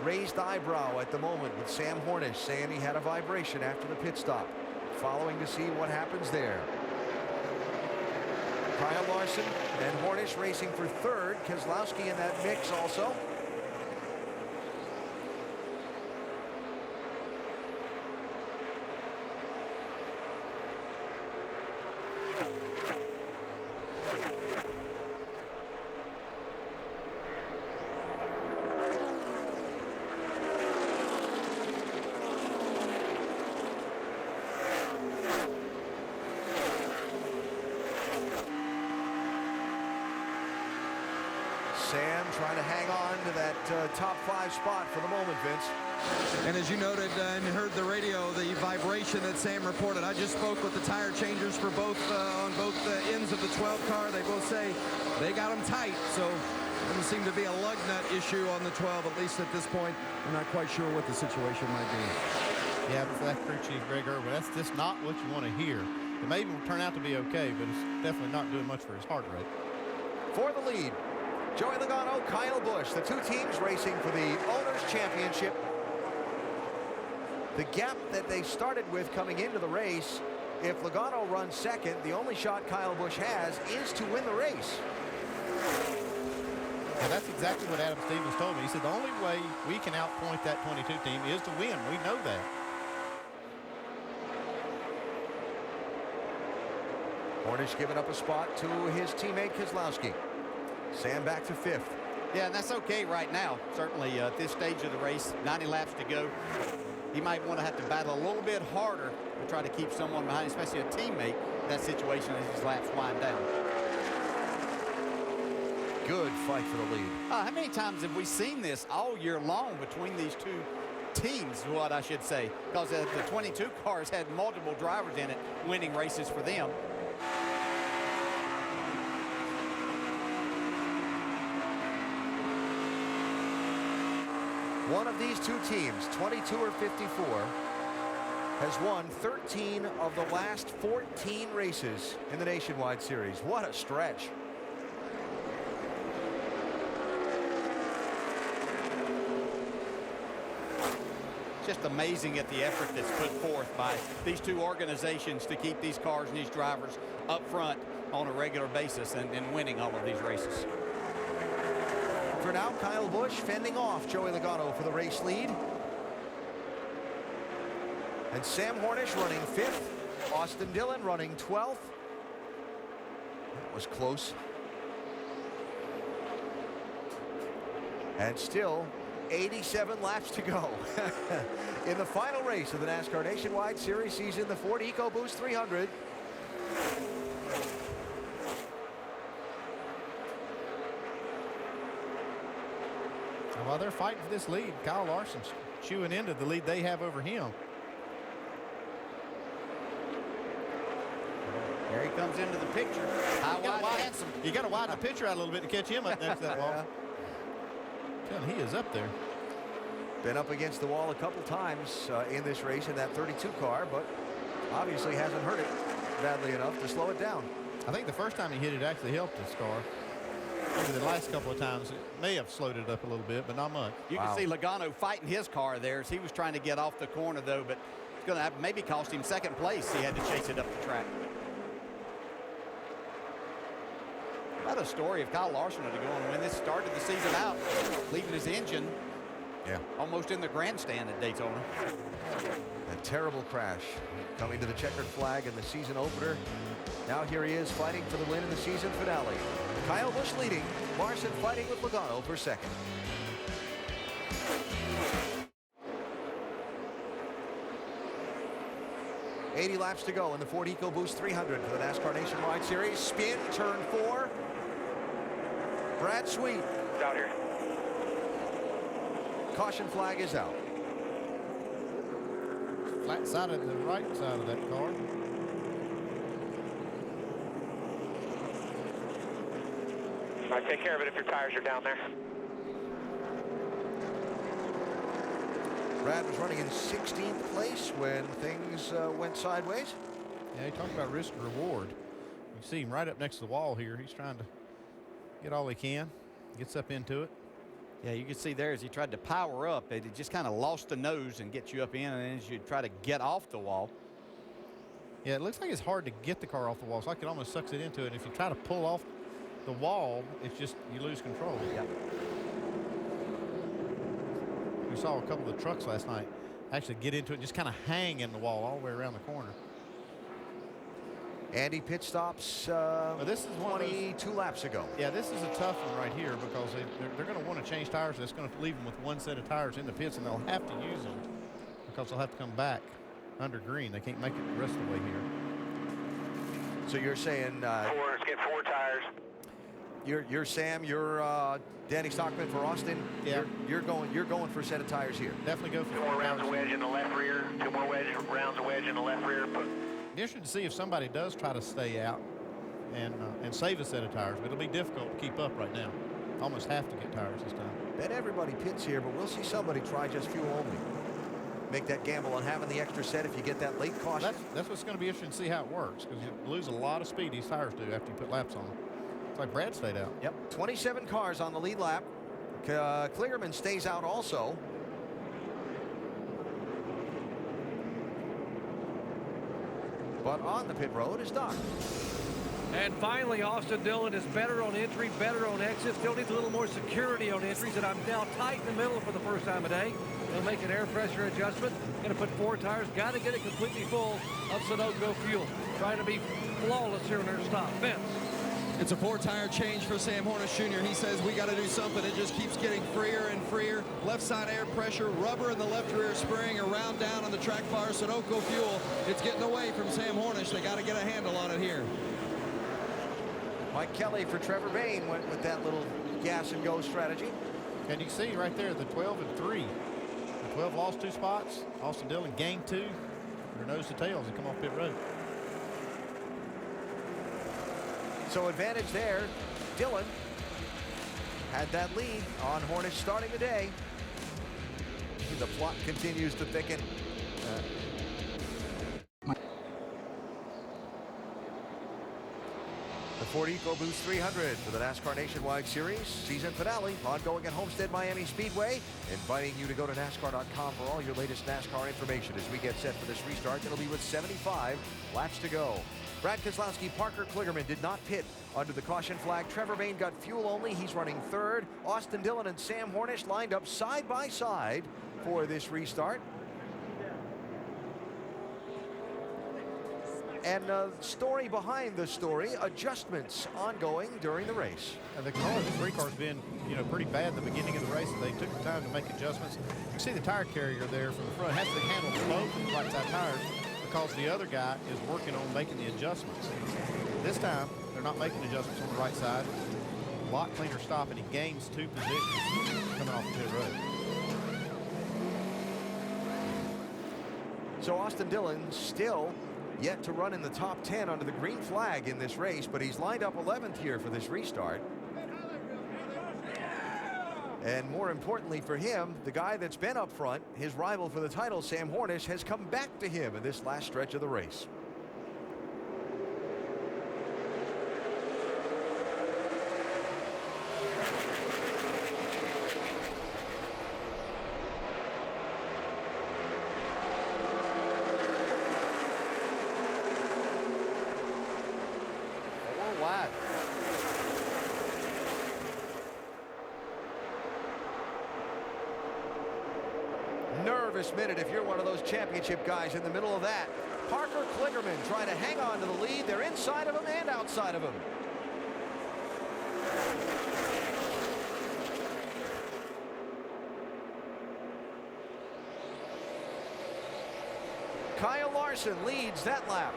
raised eyebrow at the moment with Sam Hornish saying he had a vibration after the pit stop. Following to see what happens there. Kyle Larson and Hornish racing for 3rd. Keselowski in that mix also. Sam trying to hang on to that top 5 spot for the moment, Vince. And as you noted and heard the radio, the vibration that Sam reported, I just spoke with the tire changers for both on both ends of the 12 car. They both say they got them tight, so doesn't seem to be a lug nut issue on the 12, at least at this point. I'm not quite sure what the situation might be. Yeah, but for that crew chief, Greg Irwin, that's just not what you want to hear. It may even turn out to be okay, but it's definitely not doing much for his heart rate. For the lead, Joey Logano, Kyle Busch, the 2 teams racing for the Owners' Championship. The gap that they started with coming into the race, if Logano runs 2nd, the only shot Kyle Busch has is to win the race. And that's exactly what Adam Stevens told me. He said the only way we can outpoint that 22 team is to win. We know that. Hornish giving up a spot to his teammate Keselowski. Sam back to 5th. Yeah, and that's okay right now. Certainly at this stage of the race, 90 laps to go. He might want to have to battle a little bit harder to try to keep someone behind, especially a teammate, in that situation as his laps wind down. Good fight for the lead. How many times have we seen this all year long between these 2 teams, what I should say, because the 22 cars had multiple drivers in it winning races for them. One of these two teams, 22 or 54, has won 13 of the last 14 races in the Nationwide Series. What a stretch. Just amazing at the effort that's put forth by these two organizations to keep these cars and these drivers up front on a regular basis and winning all of these races. For now, Kyle Busch fending off Joey Logano for the race lead. And Sam Hornish running 5th. Austin Dillon running 12th. That was close. And still 87 laps to go in the final race of the NASCAR Nationwide Series season, the Ford EcoBoost 300. While they're fighting for this lead, Kyle Larson's chewing into the lead they have over him. Here he comes into the picture. You got to widen the picture out a little bit to catch him up next to that wall. He is up there. Been up against the wall a couple times in this race in that 32 car, but obviously hasn't hurt it badly enough to slow it down. I think the first time he hit it actually helped his car. Maybe the last couple of times it may have slowed it up a little bit, but not much. You can see Logano fighting his car there as he was trying to get off the corner, though, but it's going to maybe cost him second place. He had to chase it up the track. What a story of Kyle Larson to go and win this. Started the season out, leaving his engine almost in the grandstand at Daytona. A terrible crash coming to the checkered flag in the season opener. Now here he is fighting for the win in the season finale. Kyle Busch leading, Larson fighting with Logano for second. $80 laps to go in the Ford EcoBoost 300 for the NASCAR Nationwide Series. Spin, turn 4. Brad Sweet. Out here. Caution flag is out. Flat side of the right side of that car. All right, take care of it if your tires are down there. Brad was running in 16th place when things went sideways. Yeah, he talked about risk and reward. You see him right up next to the wall here. He's trying to get all he can. Gets up into it. Yeah, you can see there as he tried to power up, it just kind of lost the nose and get you up in, and then as you try to get off the wall. Yeah, it looks like it's hard to get the car off the wall. It's like it almost sucks it into it. And if you try to pull off the wall, it's just, you lose control. Yeah. We saw a couple of the trucks last night actually get into it, just kind of hang in the wall all the way around the corner. Andy pit stops this is 22 laps ago. Yeah, this is a tough one right here because they're going to want to change tires. That's going to leave them with one set of tires in the pits, and they'll have to use them because they'll have to come back under green. They can't make it the rest of the way here. So you're saying Let's get 4 tires. You're Sam, you're Danny Stockman for Austin. Yeah. You're going for a set of tires here. Definitely go for 2 more rounds of wedge in the left rear. 2 more rounds of wedge in the left rear. Interesting to see if somebody does try to stay out and save a set of tires, but it'll be difficult to keep up right now. Almost have to get tires this time. Bet everybody pits here, but we'll see somebody try just fuel only. Make that gamble on having the extra set if you get that late caution. That's what's going to be interesting to see how it works, because you lose a lot of speed, these tires do, after you put laps on them. It's like Brad stayed out. Yep, 27 cars on the lead lap. Kligerman stays out also. But on the pit road is Doc. And finally, Austin Dillon is better on entry, better on exit. Still needs a little more security on entries, and I'm now tight in the middle for the first time today. He'll make an air pressure adjustment. Going to put 4 tires. Got to get it completely full of Sunoco fuel. Trying to be flawless here in their stop. Vince. It's a 4-tire change for Sam Hornish Jr. He says we got to do something. It just keeps getting freer and freer. Left side air pressure, rubber in the left rear spring, around down on the track bar, Sunoco fuel. It's getting away from Sam Hornish. They got to get a handle on it here. Mike Kelly for Trevor Bayne went with that little gas and go strategy. And you see right there the 12 and 3. The 12 lost 2 spots. Austin Dillon gained 2. They're nose to tail as they come off pit road. So advantage there. Dillon had that lead on Hornish starting the day. The plot continues to thicken. The Ford EcoBoost 300 for the NASCAR Nationwide Series season finale, ongoing at Homestead Miami Speedway. Inviting you to go to NASCAR.com for all your latest NASCAR information as we get set for this restart. It'll be with 75 laps to go. Brad Keselowski, Parker Kligerman did not pit under the caution flag. Trevor Bayne got fuel only. He's running third. Austin Dillon and Sam Hornish lined up side by side for this restart. And story behind the story, adjustments ongoing during the race. And the three car's been, pretty bad at the beginning of the race. They took the time to make adjustments. You can see the tire carrier there from the front has to handle both of the right side tires because the other guy is working on making the adjustments. This time, they're not making adjustments on the right side. A lot cleaner stop, and he gains 2 positions coming off the pit road. So Austin Dillon still yet to run in the top 10 under the green flag in this race, but he's lined up 11th here for this restart. And more importantly for him, the guy that's been up front, his rival for the title, Sam Hornish, has come back to him in this last stretch of the race. Nervous minute if you're one of those championship guys in the middle of that. Parker Kligerman trying to hang on to the lead. They're inside of him and outside of him. Kyle Larson leads that lap.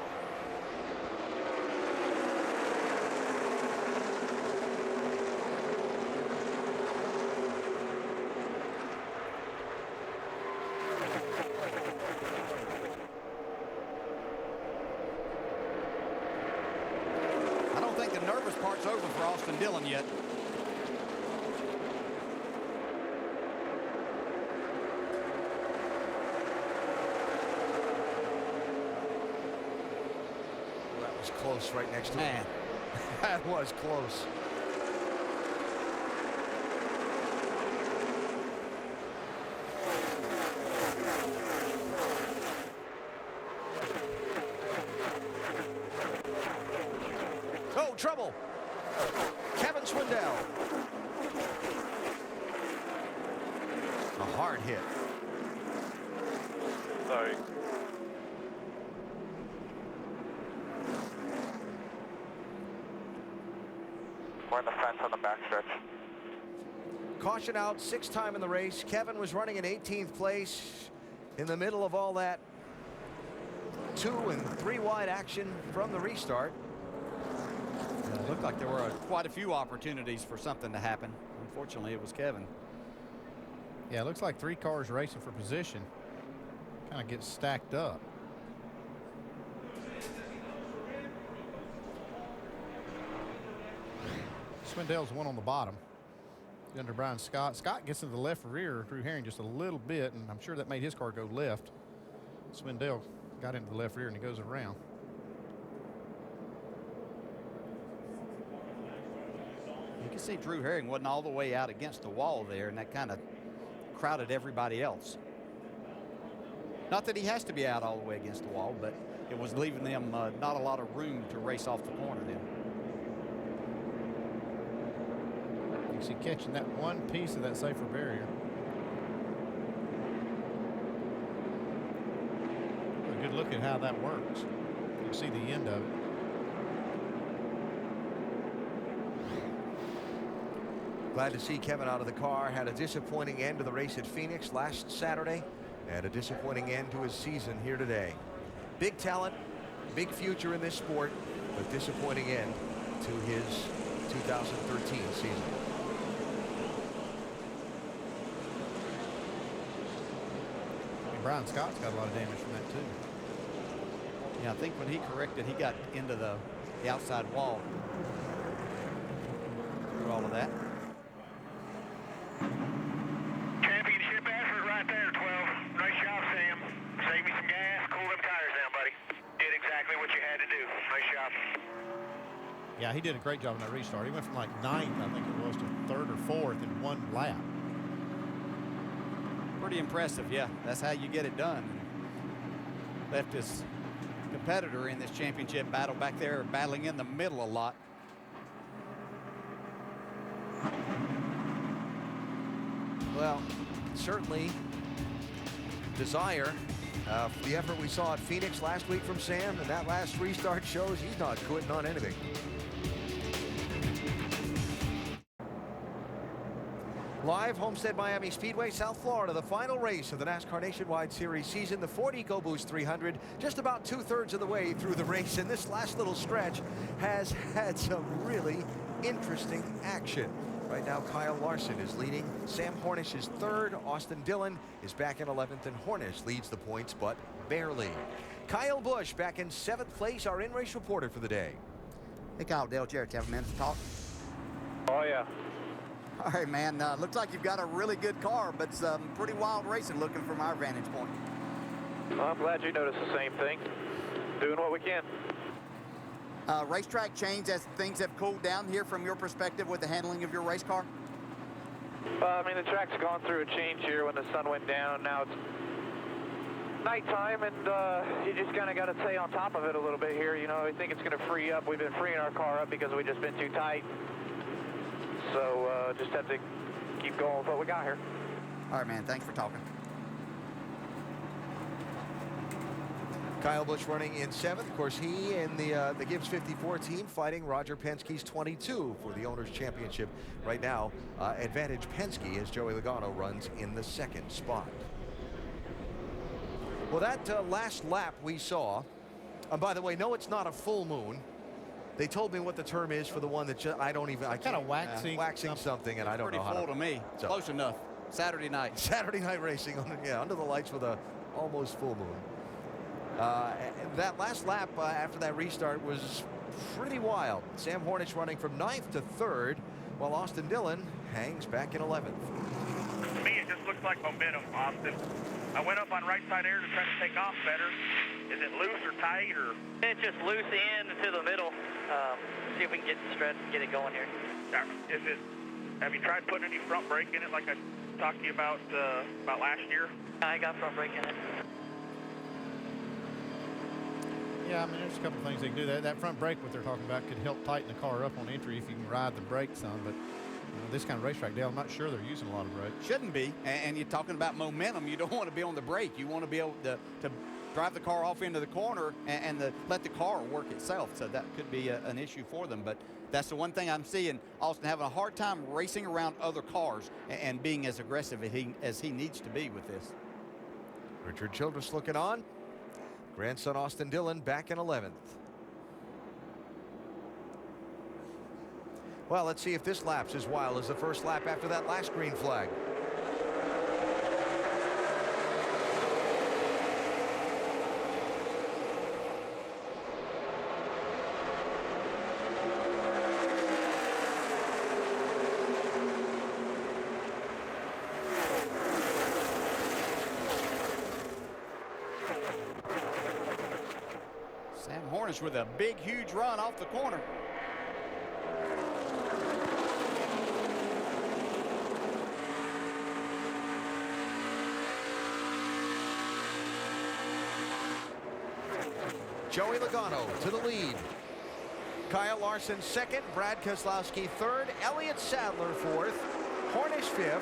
Part's over for Austin Dillon yet. That was close right next to him. That was close. Oh, trouble. Kevin Swindell. A hard hit. Sorry. We're in the fence on the backstretch. Caution out, 6th time in the race. Kevin was running in 18th place in the middle of all that 2 and 3 wide action from the restart. It looked like there were quite a few opportunities for something to happen. Unfortunately, it was Kevin. Yeah, it looks like 3 cars racing for position. Kind of gets stacked up. Swindell's one on the bottom. Under Brian Scott. Scott gets into the left rear of Drew Herring just a little bit, and I'm sure that made his car go left. Swindell got into the left rear and he goes around. You can see Drew Herring wasn't all the way out against the wall there, and that kind of crowded everybody else. Not that he has to be out all the way against the wall, but it was leaving them not a lot of room to race off the corner then. You see catching that one piece of that safer barrier. A good look at how that works. You can see the end of it. Glad to see Kevin out of the car. Had a disappointing end to the race at Phoenix last Saturday and a disappointing end to his season here today. Big talent, big future in this sport, but disappointing end to his 2013 season. Brian Scott's got a lot of damage from that too. Yeah, I think when he corrected, he got into the outside wall through all of that. Championship effort right there, Yeah, he did a great job on that restart. He went from like 9th, I think it was, to 3rd or 4th in one lap. Pretty impressive, yeah. That's how you get it done. Left his competitor in this championship battle back there battling in the middle a lot. Well, certainly desire. The effort we saw at Phoenix last week from Sam, and that last restart shows he's not quitting on anything. Live, Homestead Miami Speedway, South Florida, the final race of the NASCAR Nationwide Series season, the Ford EcoBoost 300, just about 2/3 of the way through the race, and this last little stretch has had some really interesting action. Right now, Kyle Larson is leading. Sam Hornish is 3rd. Austin Dillon is back in 11th, and Hornish leads the points, but barely. Kyle Busch back in 7th place, our in-race reporter for the day. Hey, Kyle, Dale Jarrett, you have a minute to talk? Oh, yeah. All right, man. Looks like you've got a really good car, but some pretty wild racing looking from our vantage point. Well, I'm glad you noticed the same thing. Doing what we can. Racetrack change as things have cooled down here from your perspective with the handling of your race car? I mean, the track's gone through a change here when the sun went down. Now it's nighttime, and you just kind of got to stay on top of it a little bit here. You know, I think it's going to free up. We've been freeing our car up because we've just been too tight. So just have to keep going with what we got here. All right, man. Thanks for talking. Kyle Busch running in 7th. Of course, he and the Gibbs 54 team fighting Roger Penske's 22 for the Owners' Championship. Right now, advantage Penske as Joey Logano runs in the 2nd spot. Well, that last lap we saw, by the way, no, it's not a full moon. They told me what the term is for the one that I don't even. I kind of waxing something, and I don't know how. Pretty full to me. So. Close enough. Saturday night. Saturday night racing, under the lights with a almost full moon. That last lap after that restart was pretty wild. Sam Hornish running from 9th to 3rd, while Austin Dillon hangs back in 11th. To me, it just looks like momentum, Austin. I went up on right side air to try to take off better. Is it loose or tight, or? It's just loose in to the middle. See if we can get the stretch and get it going here. Is it? Have you tried putting any front brake in it, like I talked to you about last year? I got front brake in it. Yeah, I mean, there's a couple things they can do. That front brake, what they're talking about, could help tighten the car up on entry if you can ride the brakes on. But this kind of racetrack, Dale, I'm not sure they're using a lot of brakes. Shouldn't be. And you're talking about momentum. You don't want to be on the brake. You want to be able to drive the car off into the corner and let the car work itself. So that could be an issue for them. But that's the one thing I'm seeing Austin having a hard time racing around other cars and being as aggressive as he needs to be with this. Richard Childress looking on. Grandson Austin Dillon back in 11th. Well, let's see if this lap's as wild as the first lap after that last green flag. Sam Hornish with a big, huge run off the corner. Joey Logano to the lead. Kyle Larson 2nd, Brad Keselowski 3rd, Elliott Sadler 4th, Hornish 5th,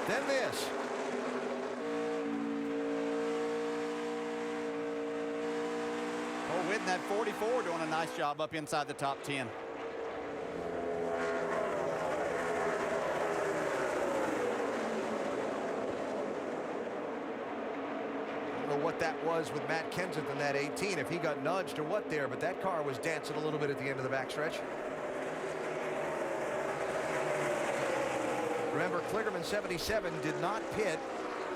then this. Oh, isn't that 44 doing a nice job up inside the top 10? What that was with Matt Kenseth in that 18, if he got nudged or what there, but that car was dancing a little bit at the end of the backstretch. Remember, Kligerman 77 did not pit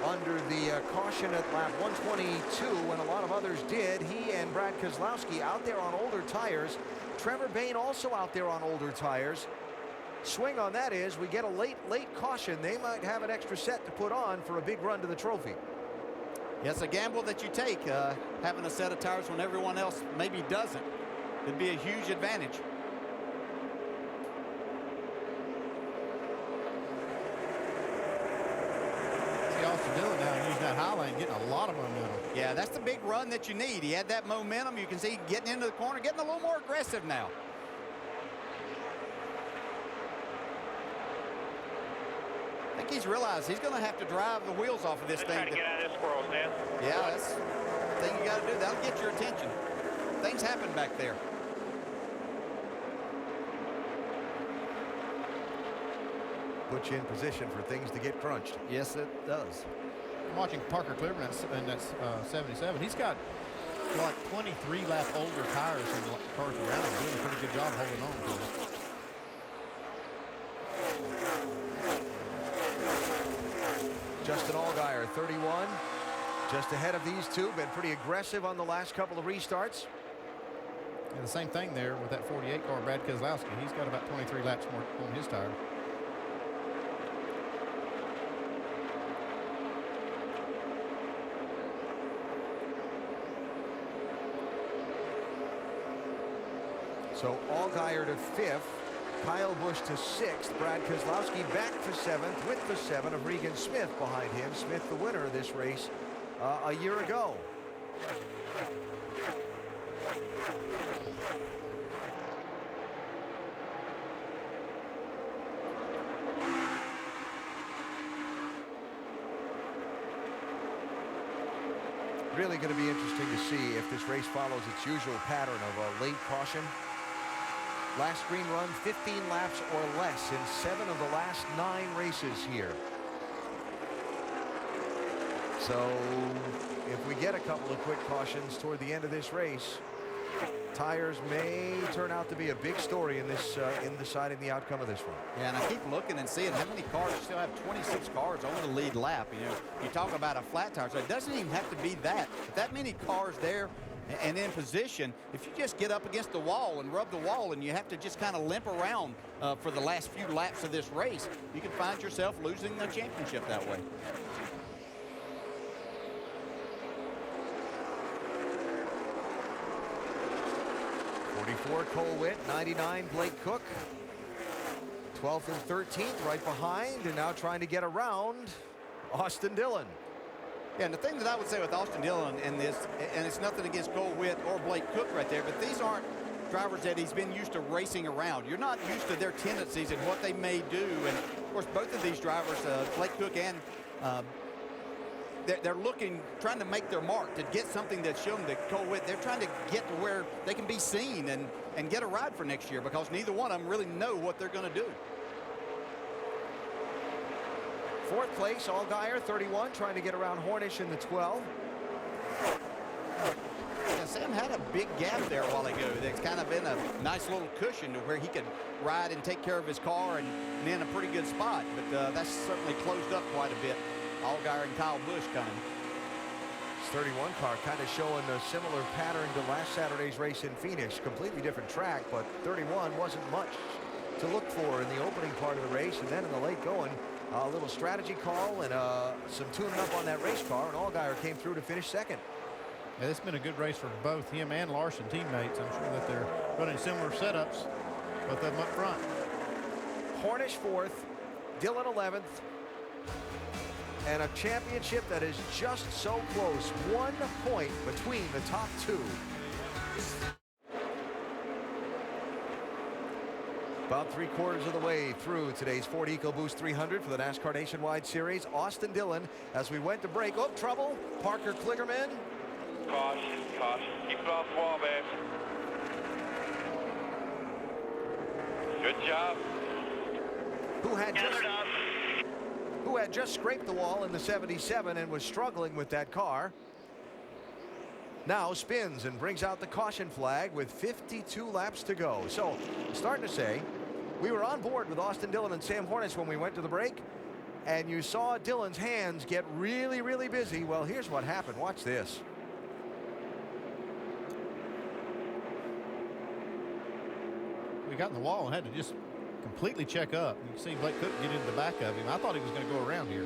under the caution at lap 122 when a lot of others did. He and Brad Keselowski out there on older tires. Trevor Bayne also out there on older tires. Swing on that is we get a late caution. They might have an extra set to put on for a big run to the trophy. Yeah, it's a gamble that you take, having a set of tires when everyone else maybe doesn't. It'd be a huge advantage. getting a lot of momentum. Yeah, that's the big run that you need. He had that momentum. You can see getting into the corner, getting a little more aggressive now. I think he's realized he's going to have to drive the wheels off of this thing. Trying to get out of this squirrel's nest. Yeah, that's the thing you got to do. That'll get your attention. Things happen back there. Put you in position for things to get crunched. Yes, it does. I'm watching Parker Kligerman in that 77. He's got like 23 lap older tires than the cars around him, doing a pretty good job holding on to them. Justin Allgaier, 31, just ahead of these two. Been pretty aggressive on the last couple of restarts. And the same thing there with that 48 car, Brad Keselowski. He's got about 23 laps more on his tire. So Allgaier to 5th, Kyle Busch to 6th, Brad Keselowski back to 7th with the 7 of Regan Smith behind him. Smith the winner of this race a year ago. Really going to be interesting to see if this race follows its usual pattern of a late caution. Last green run, 15 laps or less in 7 of the last 9 races here. So if we get a couple of quick cautions toward the end of this race, tires may turn out to be a big story in this in deciding the outcome of this one. Yeah, and I keep looking and seeing how many cars still have 26 cars on the lead lap. You know, you talk about a flat tire, so it doesn't even have to be that. With that many cars there and in position, if you just get up against the wall and rub the wall and you have to just kind of limp around for the last few laps of this race, you can find yourself losing the championship that way. Cole Witt, 99 Blake Cook, 12th and 13th right behind, and now trying to get around Austin Dillon. Yeah, and the thing that I would say with Austin Dillon in this, and it's nothing against Cole Witt or Blake Cook right there, but these aren't drivers that he's been used to racing around. You're not used to their tendencies and what they may do. And of course, both of these drivers, Blake Cook and they're looking, trying to make their mark, to get something that's shown that Cole Witt. They're trying to get to where they can be seen and get a ride for next year, because neither one of them really know what they're going to do. 4th place, Allgaier, 31, trying to get around Hornish in the 12. Yeah, Sam had a big gap there a while ago. That's kind of been a nice little cushion to where he could ride and take care of his car and in a pretty good spot. But that's certainly closed up quite a bit. Allgaier and Kyle Busch coming. This 31 car kind of showing a similar pattern to last Saturday's race in Phoenix. Completely different track, but 31 wasn't much to look for in the opening part of the race. And then in the late going, a little strategy call and some tuning up on that race car, and Allgaier came through to finish 2nd. Yeah, it's been a good race for both him and Larson teammates. I'm sure that they're running similar setups, both of them up front. Hornish 4th, Dillon 11th, and a championship that is just so close. 1 point between the top 2. About 3/4 of the way through today's Ford EcoBoost 300 for the NASCAR Nationwide Series. Austin Dillon, as we went to break. Oh, trouble. Parker Kligerman. Caution, caution. Keep it off the wall, man. Good job. Who had just scraped the wall in the 77 and was struggling with that car. Now spins and brings out the caution flag with 52 laps to go. So starting to say, we were on board with Austin Dillon and Sam Hornish when we went to the break, and you saw Dillon's hands get really, really busy. Well, here's what happened. Watch this. We got in the wall and had to just completely check up. You can see Blake Cook get into the back of him. I thought he was going to go around here.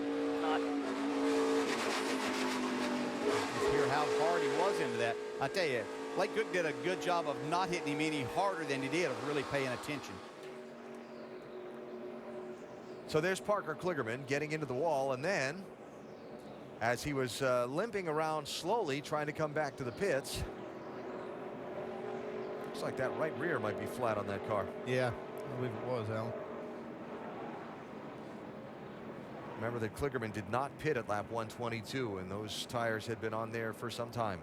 Just hear how hard he was into that. I tell you, Blake Cook did a good job of not hitting him any harder than he did of really paying attention. So there's Parker Kligerman getting into the wall, and then as he was limping around slowly, trying to come back to the pits. Looks like that right rear might be flat on that car. Yeah, I believe it was, Alan. Remember that Kligerman did not pit at lap 122, and those tires had been on there for some time.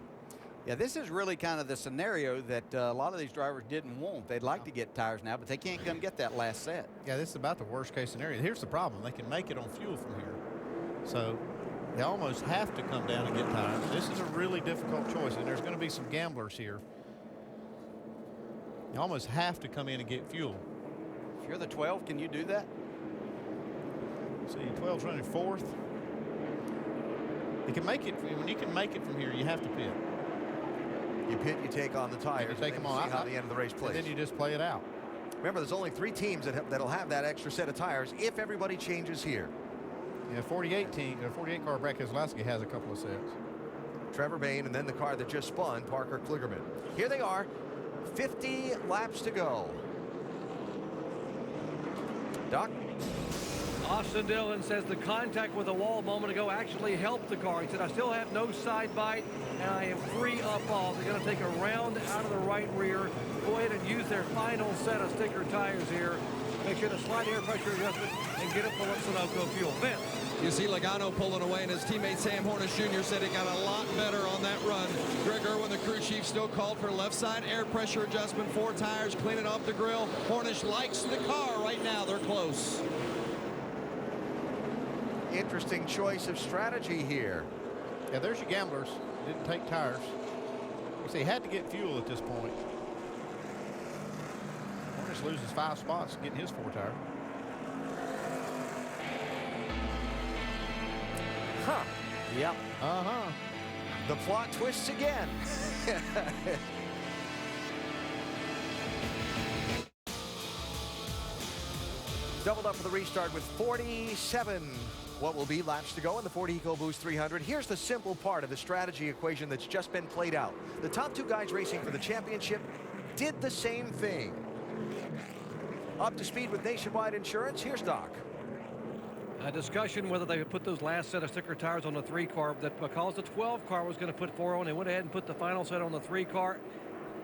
Yeah, this is really kind of the scenario that a lot of these drivers didn't want. They'd like to get tires now, but they can't come get that last set. Yeah, this is about the worst case scenario. Here's the problem. They can make it on fuel from here. So they almost have to come down and get tires. This is a really difficult choice, and there's going to be some gamblers here. You almost have to come in and get fuel. If you're the 12, can you do that? See, 12's running fourth. You can make it. When you can make it from here, you have to pit. You pit, you take on the tires, you take them on. See how the end of the race plays. And then you just play it out. Remember, there's only 3 teams that'll have that extra set of tires if everybody changes here. Yeah, 48 car Brad Keselowski has a couple of sets. Trevor Bayne, and then the car that just spun, Parker Kligerman. Here they are, 50 laps to go. Doc? Austin Dillon says the contact with the wall a moment ago actually helped the car. He said, I still have no side bite, and I am free up off. They're going to take a round out of the right rear, go ahead and use their final set of sticker tires here. Make sure to slide air pressure adjustment and get it full of Sunoco fuel. Vince. You see Logano pulling away, and his teammate Sam Hornish Jr. said he got a lot better on that run. Greg Irwin, the crew chief, still called for left side air pressure adjustment, 4 tires, cleaning off the grill. Hornish likes the car right now. They're close. Interesting choice of strategy here. Yeah, there's your gamblers. Didn't take tires. You see, he had to get fuel at this point. Hornish loses 5 spots getting his 4 tire. Huh. Yep. Uh-huh. The plot twists again. Doubled up for the restart with 47 what will be laps to go in the Ford EcoBoost 300. Here's the simple part of the strategy equation that's just been played out. The top 2 guys racing for the championship did the same thing. Up to speed with Nationwide Insurance, here's Doc. A discussion whether they would put those last set of sticker tires on the 3 car, that because the 12 car was going to put 4 on, they went ahead and put the final set on the 3 car.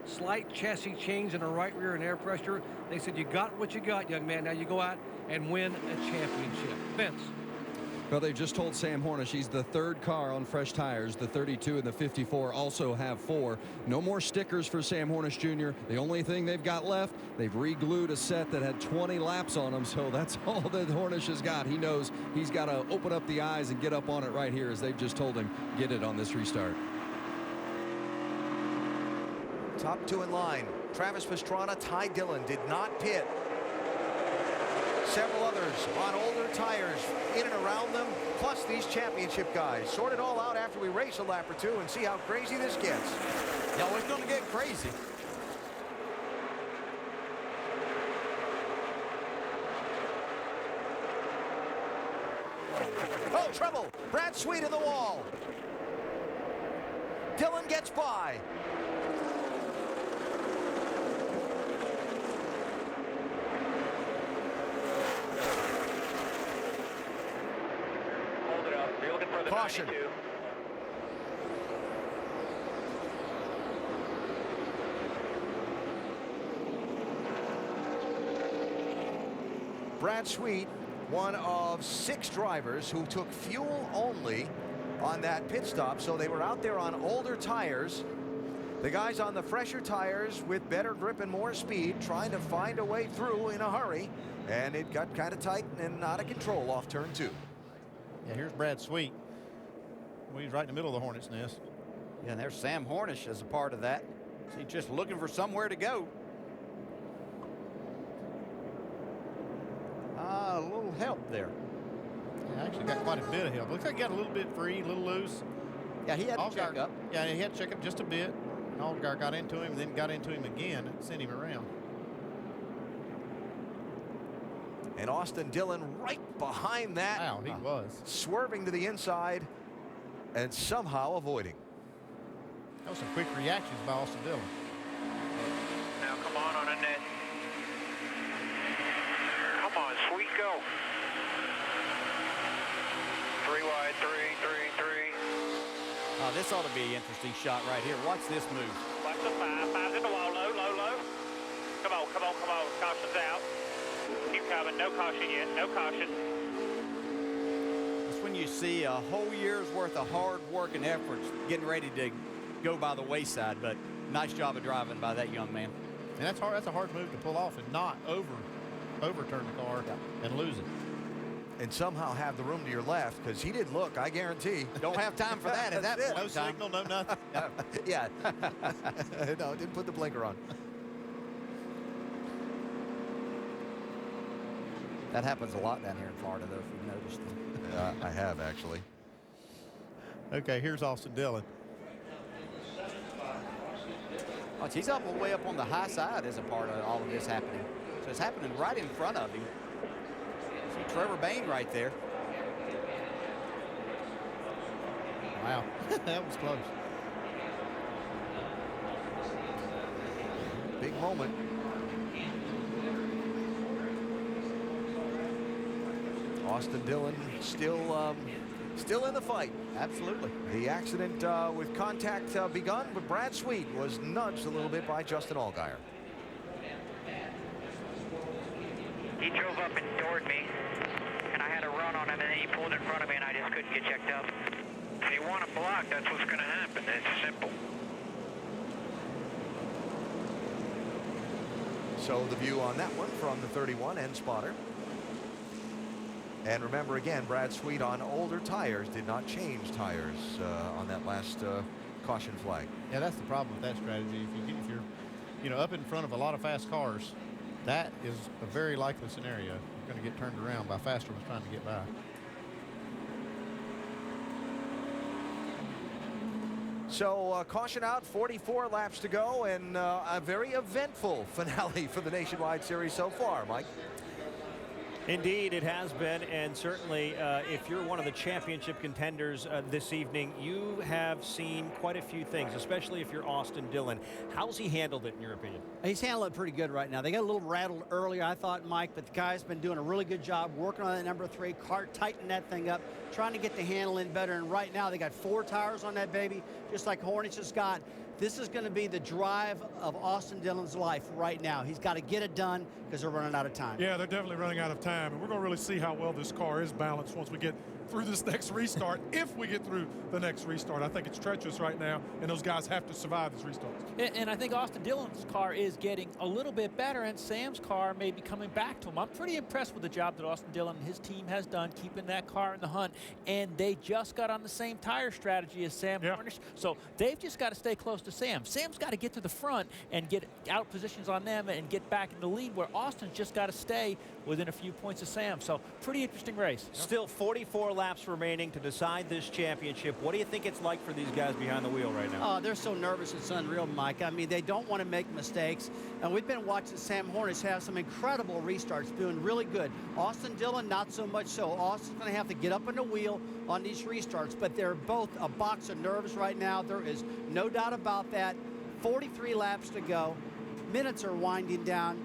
Slight chassis change in the right rear and air pressure. They said, you got what you got, young man. Now you go out and win a championship. Vince. Well, they've just told Sam Hornish he's the 3rd car on fresh tires. The 32 and the 54 also have 4. No more stickers for Sam Hornish Jr. The only thing they've got left, they've re-glued a set that had 20 laps on them, so that's all that Hornish has got. He knows he's got to open up the eyes and get up on it right here, as they've just told him, get it on this restart. Top 2 in line. Travis Pastrana, Ty Dillon did not pit. Several others on older tires in and around them, plus these championship guys. Sort it all out after we race a lap or 2 and see how crazy this gets. Yeah, well, it's going to get crazy. Oh, trouble. Brad Sweet in the wall. Dillon gets by. Hold it up. You're looking for the Caution. 92. Brad Sweet, one of 6 drivers who took fuel only on that pit stop, so they were out there on older tires. The guys on the fresher tires with better grip and more speed trying to find a way through in a hurry, and it got kind of tight and out of control off turn 2. Yeah, here's Brad Sweet. Well, he's right in the middle of the hornet's nest. Yeah, and there's Sam Hornish as a part of that. He's just looking for somewhere to go. A little help there. Yeah, actually got quite a bit of help. Looks like he got a little bit free, a little loose. Yeah, he had to check up. Yeah, he had to check up just a bit. And Allgaier got into him, and then got into him again and sent him around. And Austin Dillon right behind that. Wow, he was. Swerving to the inside and somehow avoiding. That was some quick reactions by Austin Dillon. Now come on a net. Come on, Sweet, go. 3 wide, 3, 3, 3. Oh, this ought to be an interesting shot right here. Watch this move. Watch the five. Five's in the wall. Low, low, low. Come on, come on, come on. Caution's out. Keep coming. No caution yet. No caution. That's when you see a whole year's worth of hard work and efforts getting ready to go by the wayside. But nice job of driving by that young man. And that's hard. That's a hard move to pull off and not overturn the car and lose it. And somehow have the room to your left, because he didn't look, I guarantee. Don't have time for that at that point. No signal, no nothing. Yeah. No, didn't put the blinker on. That happens a lot down here in Florida, though, if you've noticed. I have, actually. Okay, here's Austin Dillon. Oh, he's up all the way up on the high side as a part of all of this happening. So it's happening right in front of him. See Trevor Bain right there. Wow, that was close. Big moment. Austin Dillon still in the fight. Absolutely. The accident with contact begun, but Brad Sweet was nudged a little bit by Justin Allgaier. He drove up and doored me, and I had a run on him, and then he pulled in front of me, and I just couldn't get checked up. If you want to block, that's what's going to happen. It's simple. So the view on that one from the 31 end spotter. And remember again, Brad Sweet on older tires did not change tires on that last caution flag. Yeah, that's the problem with that strategy. If you're up in front of a lot of fast cars, that is a very likely scenario. You're going to get turned around by faster ones trying to get by. So caution out, 44 laps to go, and a very eventful finale for the Nationwide Series so far, Mike. Indeed, it has been, and certainly if you're one of the championship contenders this evening, you have seen quite a few things, especially if you're Austin Dillon. How's he handled it, in your opinion? He's handling it pretty good right now. They got a little rattled earlier, I thought, Mike, but the guy's been doing a really good job working on that number 3 car, tightening that thing up, trying to get the handle in better, and right now they got 4 tires on that baby, just like Hornets has got. This is going to be the drive of Austin Dillon's life right now. He's got to get it done because they're running out of time. Yeah, they're definitely running out of time, and we're going to really see how well this car is balanced once we get through this next restart. If we get through the next restart, I think it's treacherous right now, and those guys have to survive these restarts. And I think Austin Dillon's car is getting a little bit better, and Sam's car may be coming back to him. I'm pretty impressed with the job that Austin Dillon and his team has done keeping that car in the hunt, and they just got on the same tire strategy as Sam Hornish, so they've just got to stay close to Sam. Sam's got to get to the front and get out positions on them and get back in the lead, where Austin's just got to stay within a few points of Sam. So pretty interesting race. Still 44 laps remaining to decide this championship. What do you think it's like for these guys behind the wheel right now? Oh, they're so nervous. It's unreal, Mike. I mean, they don't want to make mistakes. And we've been watching Sam Hornish have some incredible restarts, doing really good. Austin Dillon, not so much so. Austin's going to have to get up on the wheel on these restarts, but they're both a box of nerves right now. There is no doubt about that. 43 laps to go. Minutes are winding down.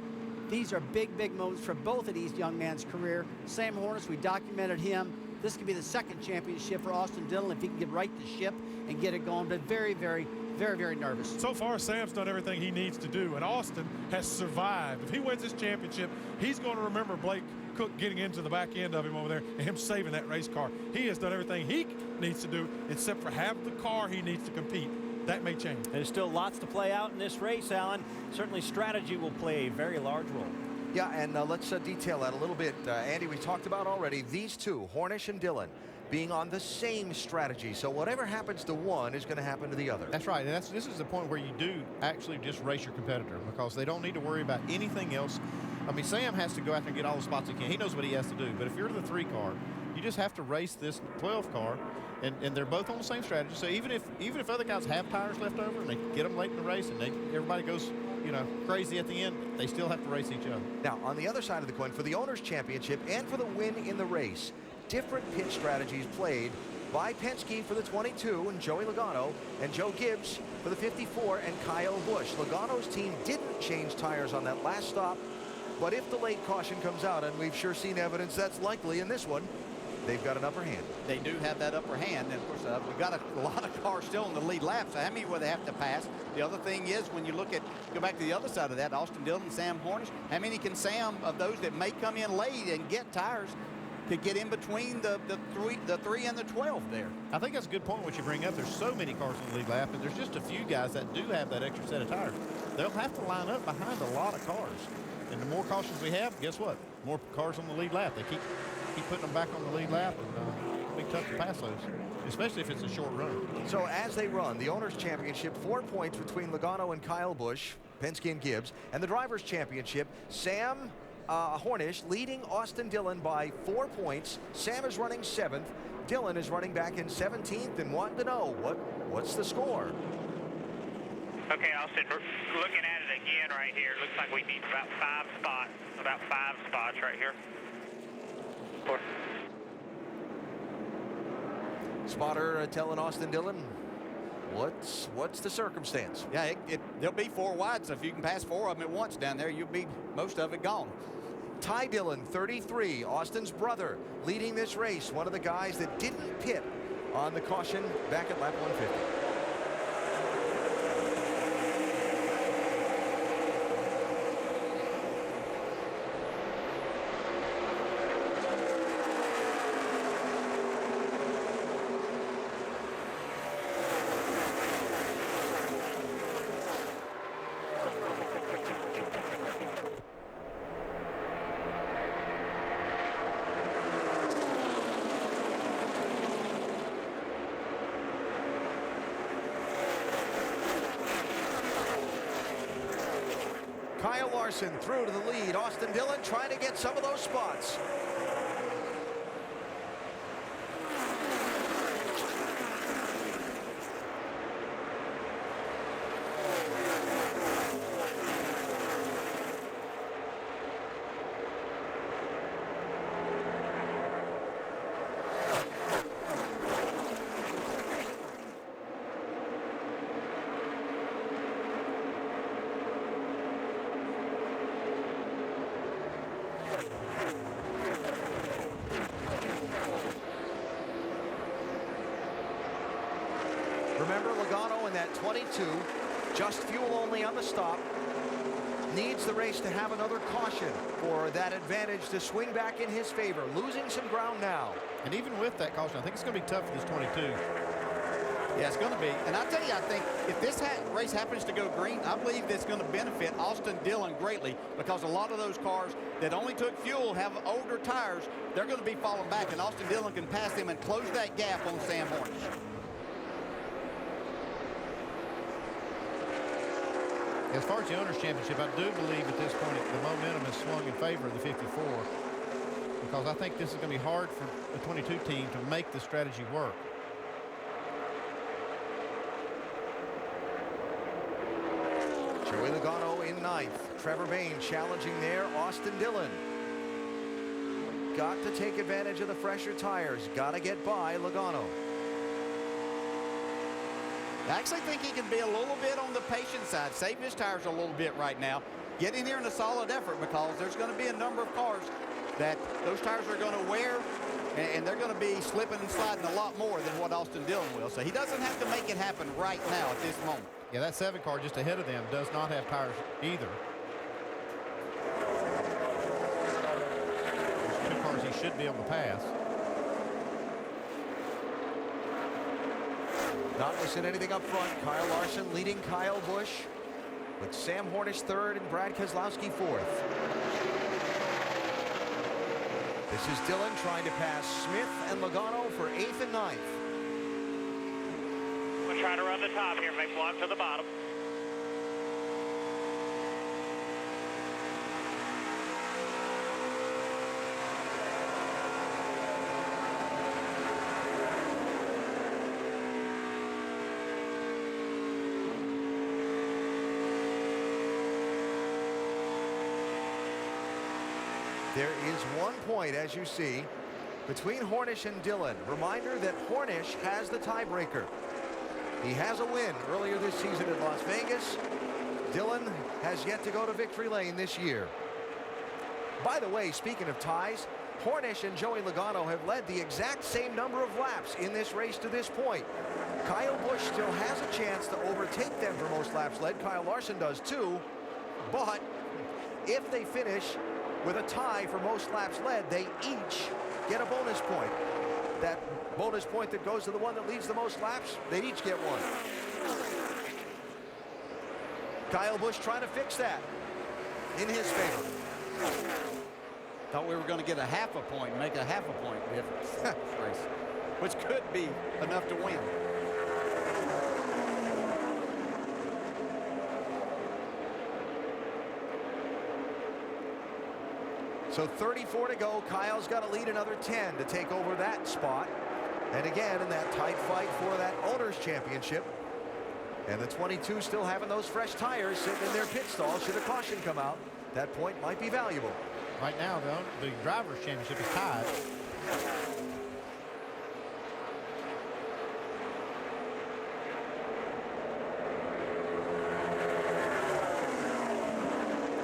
These are big, big moments for both of these young men's career. Sam Hornish, we documented him. This could be the second championship for Austin Dillon if he can get right the ship and get it going, but very, very, very, very nervous. So far, Sam's done everything he needs to do, and Austin has survived. If he wins this championship, he's going to remember Blake Cook getting into the back end of him over there and him saving that race car. He has done everything he needs to do except for have the car he needs to compete. That may change. There's still lots to play out in this race, Alan. Certainly strategy will play a very large role. Yeah, and let's detail that a little bit. Andy, we talked about already these two, Hornish and Dillon, being on the same strategy. So whatever happens to one is going to happen to the other. That's right. And this is the point where you do actually just race your competitor, because they don't need to worry about anything else. I mean, Sam has to go out there and get all the spots he can. He knows what he has to do. But if you're the 3 car, you just have to race this 12 car, and they're both on the same strategy. So even if other guys have tires left over and they get them late in the race and everybody goes, crazy at the end, they still have to race each other. Now, on the other side of the coin, for the Owners' Championship and for the win in the race, different pit strategies played by Penske for the 22 and Joey Logano, and Joe Gibbs for the 54 and Kyle Busch. Logano's team didn't change tires on that last stop, but if the late caution comes out, and we've sure seen evidence that's likely in this one, they've got an upper hand. They do have that upper hand. And, of course, we've got a lot of cars still in the lead lap, so how many will they have to pass? The other thing is, when you go back to the other side of that, Austin Dillon, Sam Hornish, how many can Sam, of those that may come in late and get tires, to get in between the 3 and the 12 there? I think that's a good point what you bring up. There's so many cars in the lead lap, and there's just a few guys that do have that extra set of tires. They'll have to line up behind a lot of cars. And the more cautions we have, guess what? More cars on the lead lap. They keep putting them back on the lead lap, and it'll be tough to pass those, especially if it's a short run. So as they run, the Owners' Championship, 4 points between Logano and Kyle Busch, Penske and Gibbs, and the Drivers' Championship, Sam Hornish leading Austin Dillon by 4 points. Sam is running 7th. Dillon is running back in 17th and wanting to know what's the score. Okay, Austin, we're looking at it again right here. Looks like we need about 5 spots. About 5 spots right here. 4. Spotter telling Austin Dillon, what's the circumstance? Yeah, there'll be 4 wide, so if you can pass 4 of them at once down there, you'll be most of it gone. Ty Dillon, 33, Austin's brother, leading this race. One of the guys that didn't pit on the caution back at lap 150. Kyle Larson through to the lead. Austin Dillon trying to get some of those spots. Remember, Logano in that 22, just fuel only on the stop, needs the race to have another caution for that advantage to swing back in his favor, losing some ground now. And even with that caution, I think it's going to be tough for this 22. Yeah, it's going to be. And I tell you, I think if this race happens to go green, I believe that's going to benefit Austin Dillon greatly, because a lot of those cars that only took fuel have older tires. They're going to be falling back, and Austin Dillon can pass them and close that gap on Sam Hornish. As far as the Owners' Championship, I do believe at this point the momentum has swung in favor of the 54, because I think this is going to be hard for the 22 team to make the strategy work. Joey Logano in 9th. Trevor Bayne challenging there. Austin Dillon. Got to take advantage of the fresher tires. Got to get by Logano. I actually think he can be a little bit on the patient side, save his tires a little bit right now, get in here in a solid effort, because there's going to be a number of cars that those tires are going to wear, and they're going to be slipping and sliding a lot more than what Austin Dillon will. So he doesn't have to make it happen right now at this moment. Yeah, that 7 car just ahead of them does not have tires either. There's 2 cars he should be able to pass. Not missing anything up front. Kyle Larson leading Kyle Busch, with Sam Hornish 3rd and Brad Keselowski 4th. This is Dillon trying to pass Smith and Logano for 8th and 9th. We'll try to run the top here, make block to the bottom. There is 1 point, as you see, between Hornish and Dillon. Reminder that Hornish has the tiebreaker. He has a win earlier this season at Las Vegas. Dillon has yet to go to victory lane this year. By the way, speaking of ties, Hornish and Joey Logano have led the exact same number of laps in this race to this point. Kyle Busch still has a chance to overtake them for most laps led. Kyle Larson does too. But if they finish with a tie for most laps led, they each get a bonus point. That bonus point that goes to the one that leads the most laps, they each get one. Kyle Busch trying to fix that in his favor. Thought we were going to get a half a point, make a half a point difference in this race, which could be enough to win. So 34 to go. Kyle's got to lead another 10 to take over that spot. And again, in that tight fight for that Owners' Championship. And the 22 still having those fresh tires sitting in their pit stall. Should a caution come out, that point might be valuable. Right now, though, the Drivers' Championship is tied.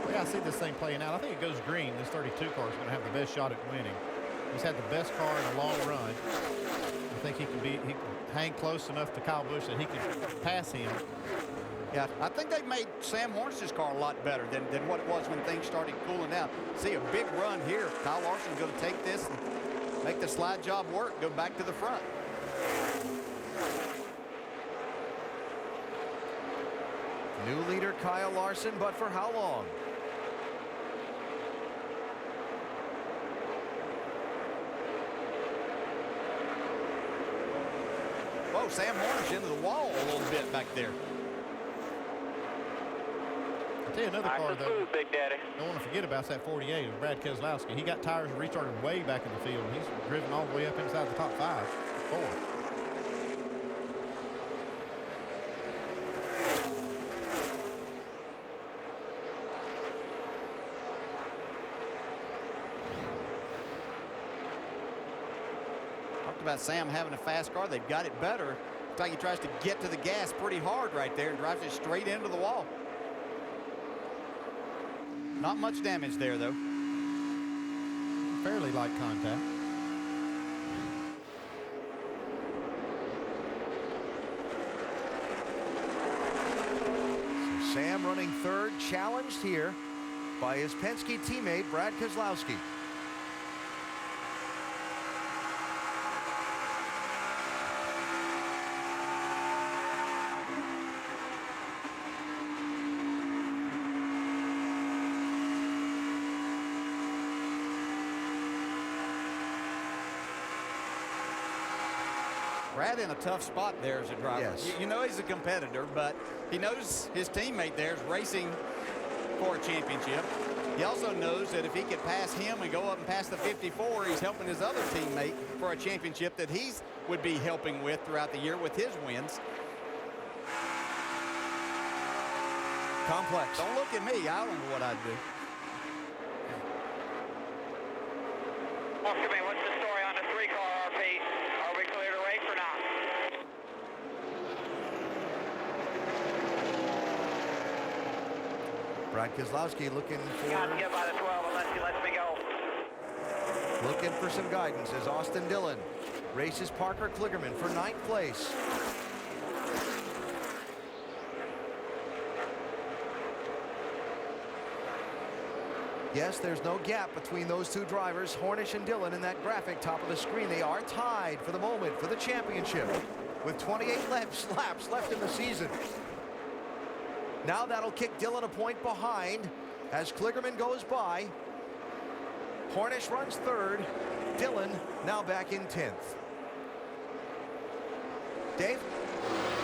We got to see this thing playing out. I think it goes green. This 32 car is going to have the best shot at winning. He's had the best car in a long run. I think he can hang close enough to Kyle Busch that he can pass him. Yeah, I think they've made Sam Hornish's car a lot better than what it was when things started cooling down. See a big run here. Kyle Larson's going to take this and make the slide job work, go back to the front. New leader Kyle Larson, but for how long? Whoa, Sam Hornish into the wall a little bit back there. I'll tell you another car, though. Big Daddy. Don't want to forget about that 48 of Brad Keselowski. He got tires and restarted way back in the field. He's driven all the way up inside the top 4. Talked about Sam having a fast car. They've got it better. Looks like he tries to get to the gas pretty hard right there and drives it straight into the wall. Not much damage there, though. Fairly light contact. So Sam running third, challenged here by his Penske teammate, Brad Keselowski. Brad in a tough spot there as a driver. Yes. You know he's a competitor, but he knows his teammate there is racing for a championship. He also knows that if he could pass him and go up and pass the 54, he's helping his other teammate for a championship that he would be helping with throughout the year with his wins. Complex. Don't look at me. I don't know what I'd do. Oscar Bay, what's the story on the 3-car RP? Are we clear to race or not? Brad Keselowski looking for... Got to get by the 12 unless he lets me go. Looking for some guidance as Austin Dillon races Parker Kligerman for 9th place. Yes, there's no gap between those two drivers, Hornish and Dillon, in that graphic top of the screen. They are tied for the moment for the championship with 28 laps left in the season. Now that'll kick Dillon a point behind as Kligerman goes by. Hornish runs 3rd. Dillon now back in 10th. Dave?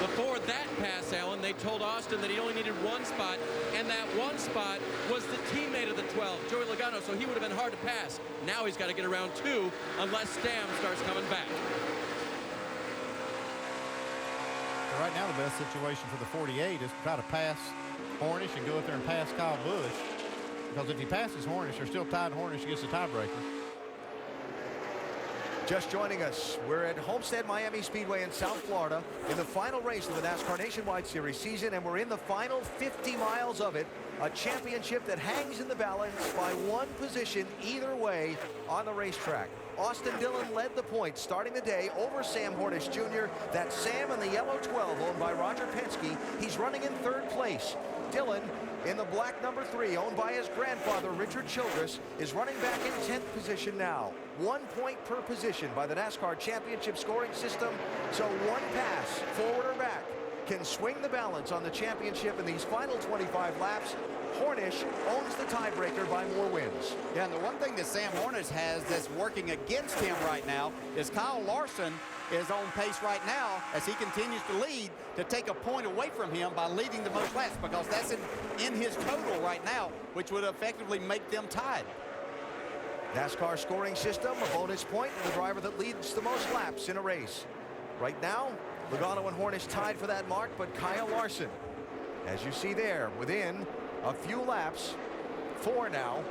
Before that pass, Alan, they told Austin that he only needed 1 spot, and that 1 spot was the teammate of the 12, Joey Logano, so he would have been hard to pass. Now he's got to get around 2 unless Stam starts coming back. So right now, the best situation for the 48 is to try to pass Hornish and go up there and pass Kyle Busch. Because if he passes Hornish, they're still tied. Hornish gets the tiebreaker. Just joining us, we're at Homestead Miami Speedway in South Florida in the final race of the NASCAR Nationwide Series season, and we're in the final 50 miles of it. A championship that hangs in the balance by one position either way on the racetrack. Austin Dillon led the points starting the day over Sam Hornish Jr. That's Sam in the yellow 12 owned by Roger Penske. He's running in third place. Dillon in the black number 3 owned by his grandfather Richard Childress is running back in 10th position now. 1 point per position by the NASCAR championship scoring system, so one pass forward or back can swing the balance on the championship in these final 25 laps. Hornish owns the tiebreaker by more wins. Yeah, and the one thing that Sam Hornish has that's working against him right now is Kyle Larson is on pace right now as he continues to lead to take a point away from him by leading the most laps, because that's in his total right now, which would effectively make them tied. NASCAR scoring system, a bonus point to the driver that leads the most laps in a race. Right now, Logano and Hornish tied for that mark, but Kyle Larson, as you see there, within a few laps, 4 now,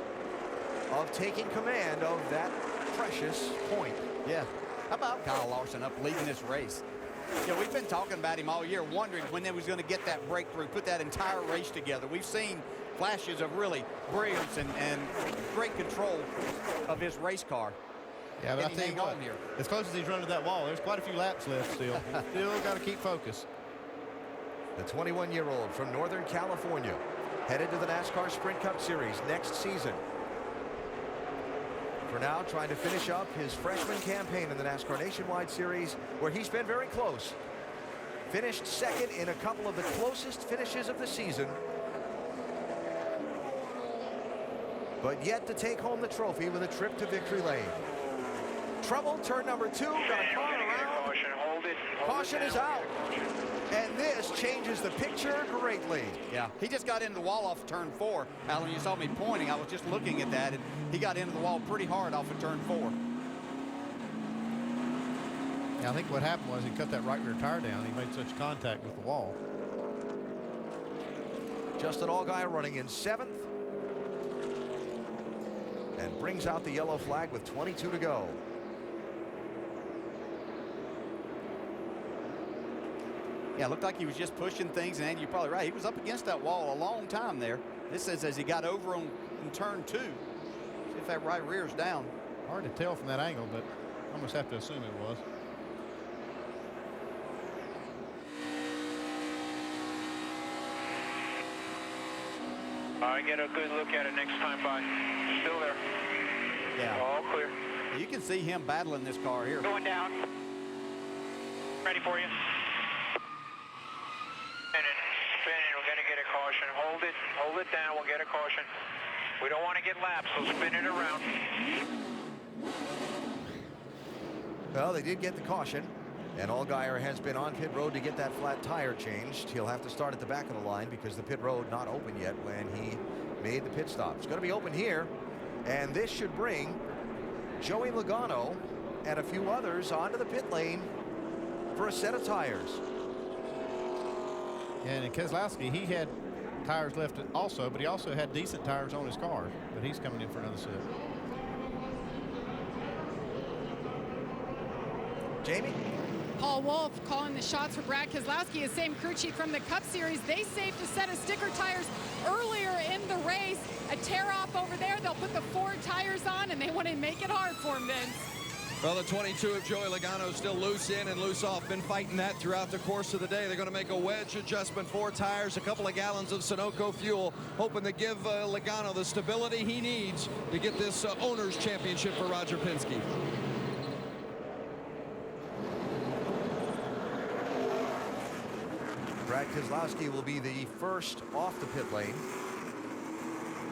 of taking command of that precious point. Yeah. How about Kyle Larson up leading this race? You know, we've been talking about him all year, wondering when they was going to get that breakthrough, put that entire race together. We've seen flashes of really brilliance and great control of his race car. Yeah, but I tell you what, here, as close as he's running to that wall, there's quite a few laps left still. Still got to keep focus. The 21-year-old from Northern California headed to the NASCAR Sprint Cup Series next season. For now, trying to finish up his freshman campaign in the NASCAR Nationwide Series, where he's been very close. Finished second in a couple of the closest finishes of the season, but yet to take home the trophy with a trip to victory lane. Trouble, turn number 2, got a car around. Caution, hold it. Caution is out. And this changes the picture greatly. Yeah, he just got into the wall off of turn 4. Alan, you saw me pointing. I was just looking at that, and he got into the wall pretty hard off of turn 4. Yeah, I think what happened was he cut that right rear tire down. He made such contact with the wall. Justin Allgaier running in 7th. And brings out the yellow flag with 22 to go. Yeah, it looked like he was just pushing things, and Andy, you're probably right. He was up against that wall a long time there. This is as he got over on in turn 2. See if that right rear's down. Hard to tell from that angle, but I almost have to assume it was. All right, get a good look at it next time by. Still there. Yeah. All clear. You can see him battling this car here. Going down. Ready for you. Spinning, we're gonna get a caution. Hold it down, we'll get a caution. We don't want to get laps, so spin it around. Well, they did get the caution, and Allgaier has been on pit road to get that flat tire changed. He'll have to start at the back of the line because the pit road not open yet when he made the pit stop. It's going to be open here, and this should bring Joey Logano and a few others onto the pit lane for a set of tires. And in Keselowski, he had tires left also, but he also had decent tires on his car. But he's coming in for another set. Jamie? Paul Wolf calling the shots for Brad Keselowski, his same crew chief from the Cup Series. They saved a set of sticker tires earlier in the race. A tear off over there. They'll put the Ford tires on, and they want to make it hard for him, Vince. Well, the 22 of Joey Logano still loose in and loose off. Been fighting that throughout the course of the day. They're going to make a wedge adjustment, 4 tires, a couple of gallons of Sunoco fuel, hoping to give Logano the stability he needs to get this Owners' Championship for Roger Penske. Brad Keselowski will be the first off the pit lane.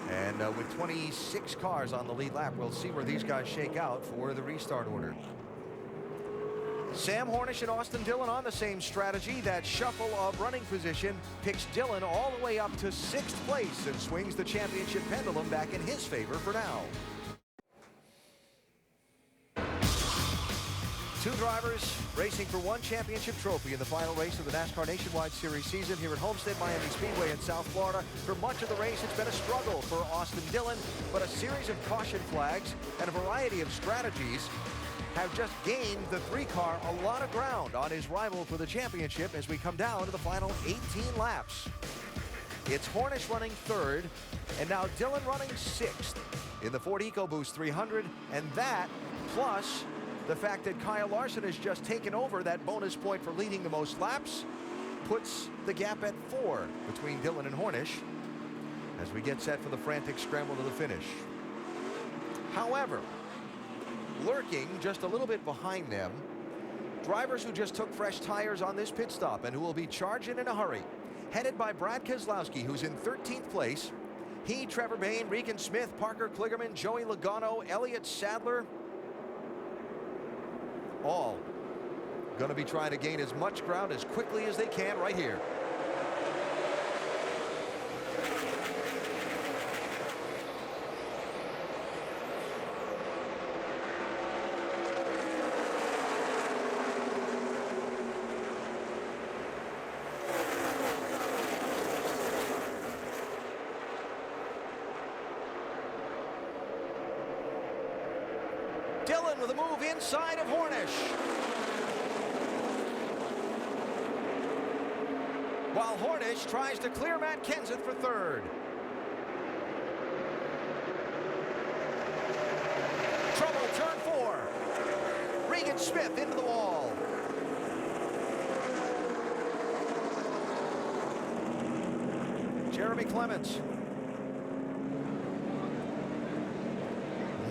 And with 26 cars on the lead lap, we'll see where these guys shake out for the restart order. Sam Hornish and Austin Dillon on the same strategy. That shuffle of running position picks Dillon all the way up to 6th place and swings the championship pendulum back in his favor for now. 2 drivers racing for 1 championship trophy in the final race of the NASCAR Nationwide Series season here at Homestead Miami Speedway in South Florida. For much of the race, it's been a struggle for Austin Dillon, but a series of caution flags and a variety of strategies have just gained the 3-car a lot of ground on his rival for the championship as we come down to the final 18 laps. It's Hornish running 3rd, and now Dillon running 6th in the Ford EcoBoost 300, and that, plus the fact that Kyle Larson has just taken over that bonus point for leading the most laps, puts the gap at 4 between Dillon and Hornish as we get set for the frantic scramble to the finish. However, lurking just a little bit behind them, drivers who just took fresh tires on this pit stop and who will be charging in a hurry, headed by Brad Keselowski, who's in 13th place. He, Trevor Bayne, Regan Smith, Parker Kligerman, Joey Logano, Elliott Sadler, all going to be trying to gain as much ground as quickly as they can right here. Dillon with a move inside of Hornish. While Hornish tries to clear Matt Kenseth for 3rd. Trouble, turn 4. Regan Smith into the wall. Jeremy Clements.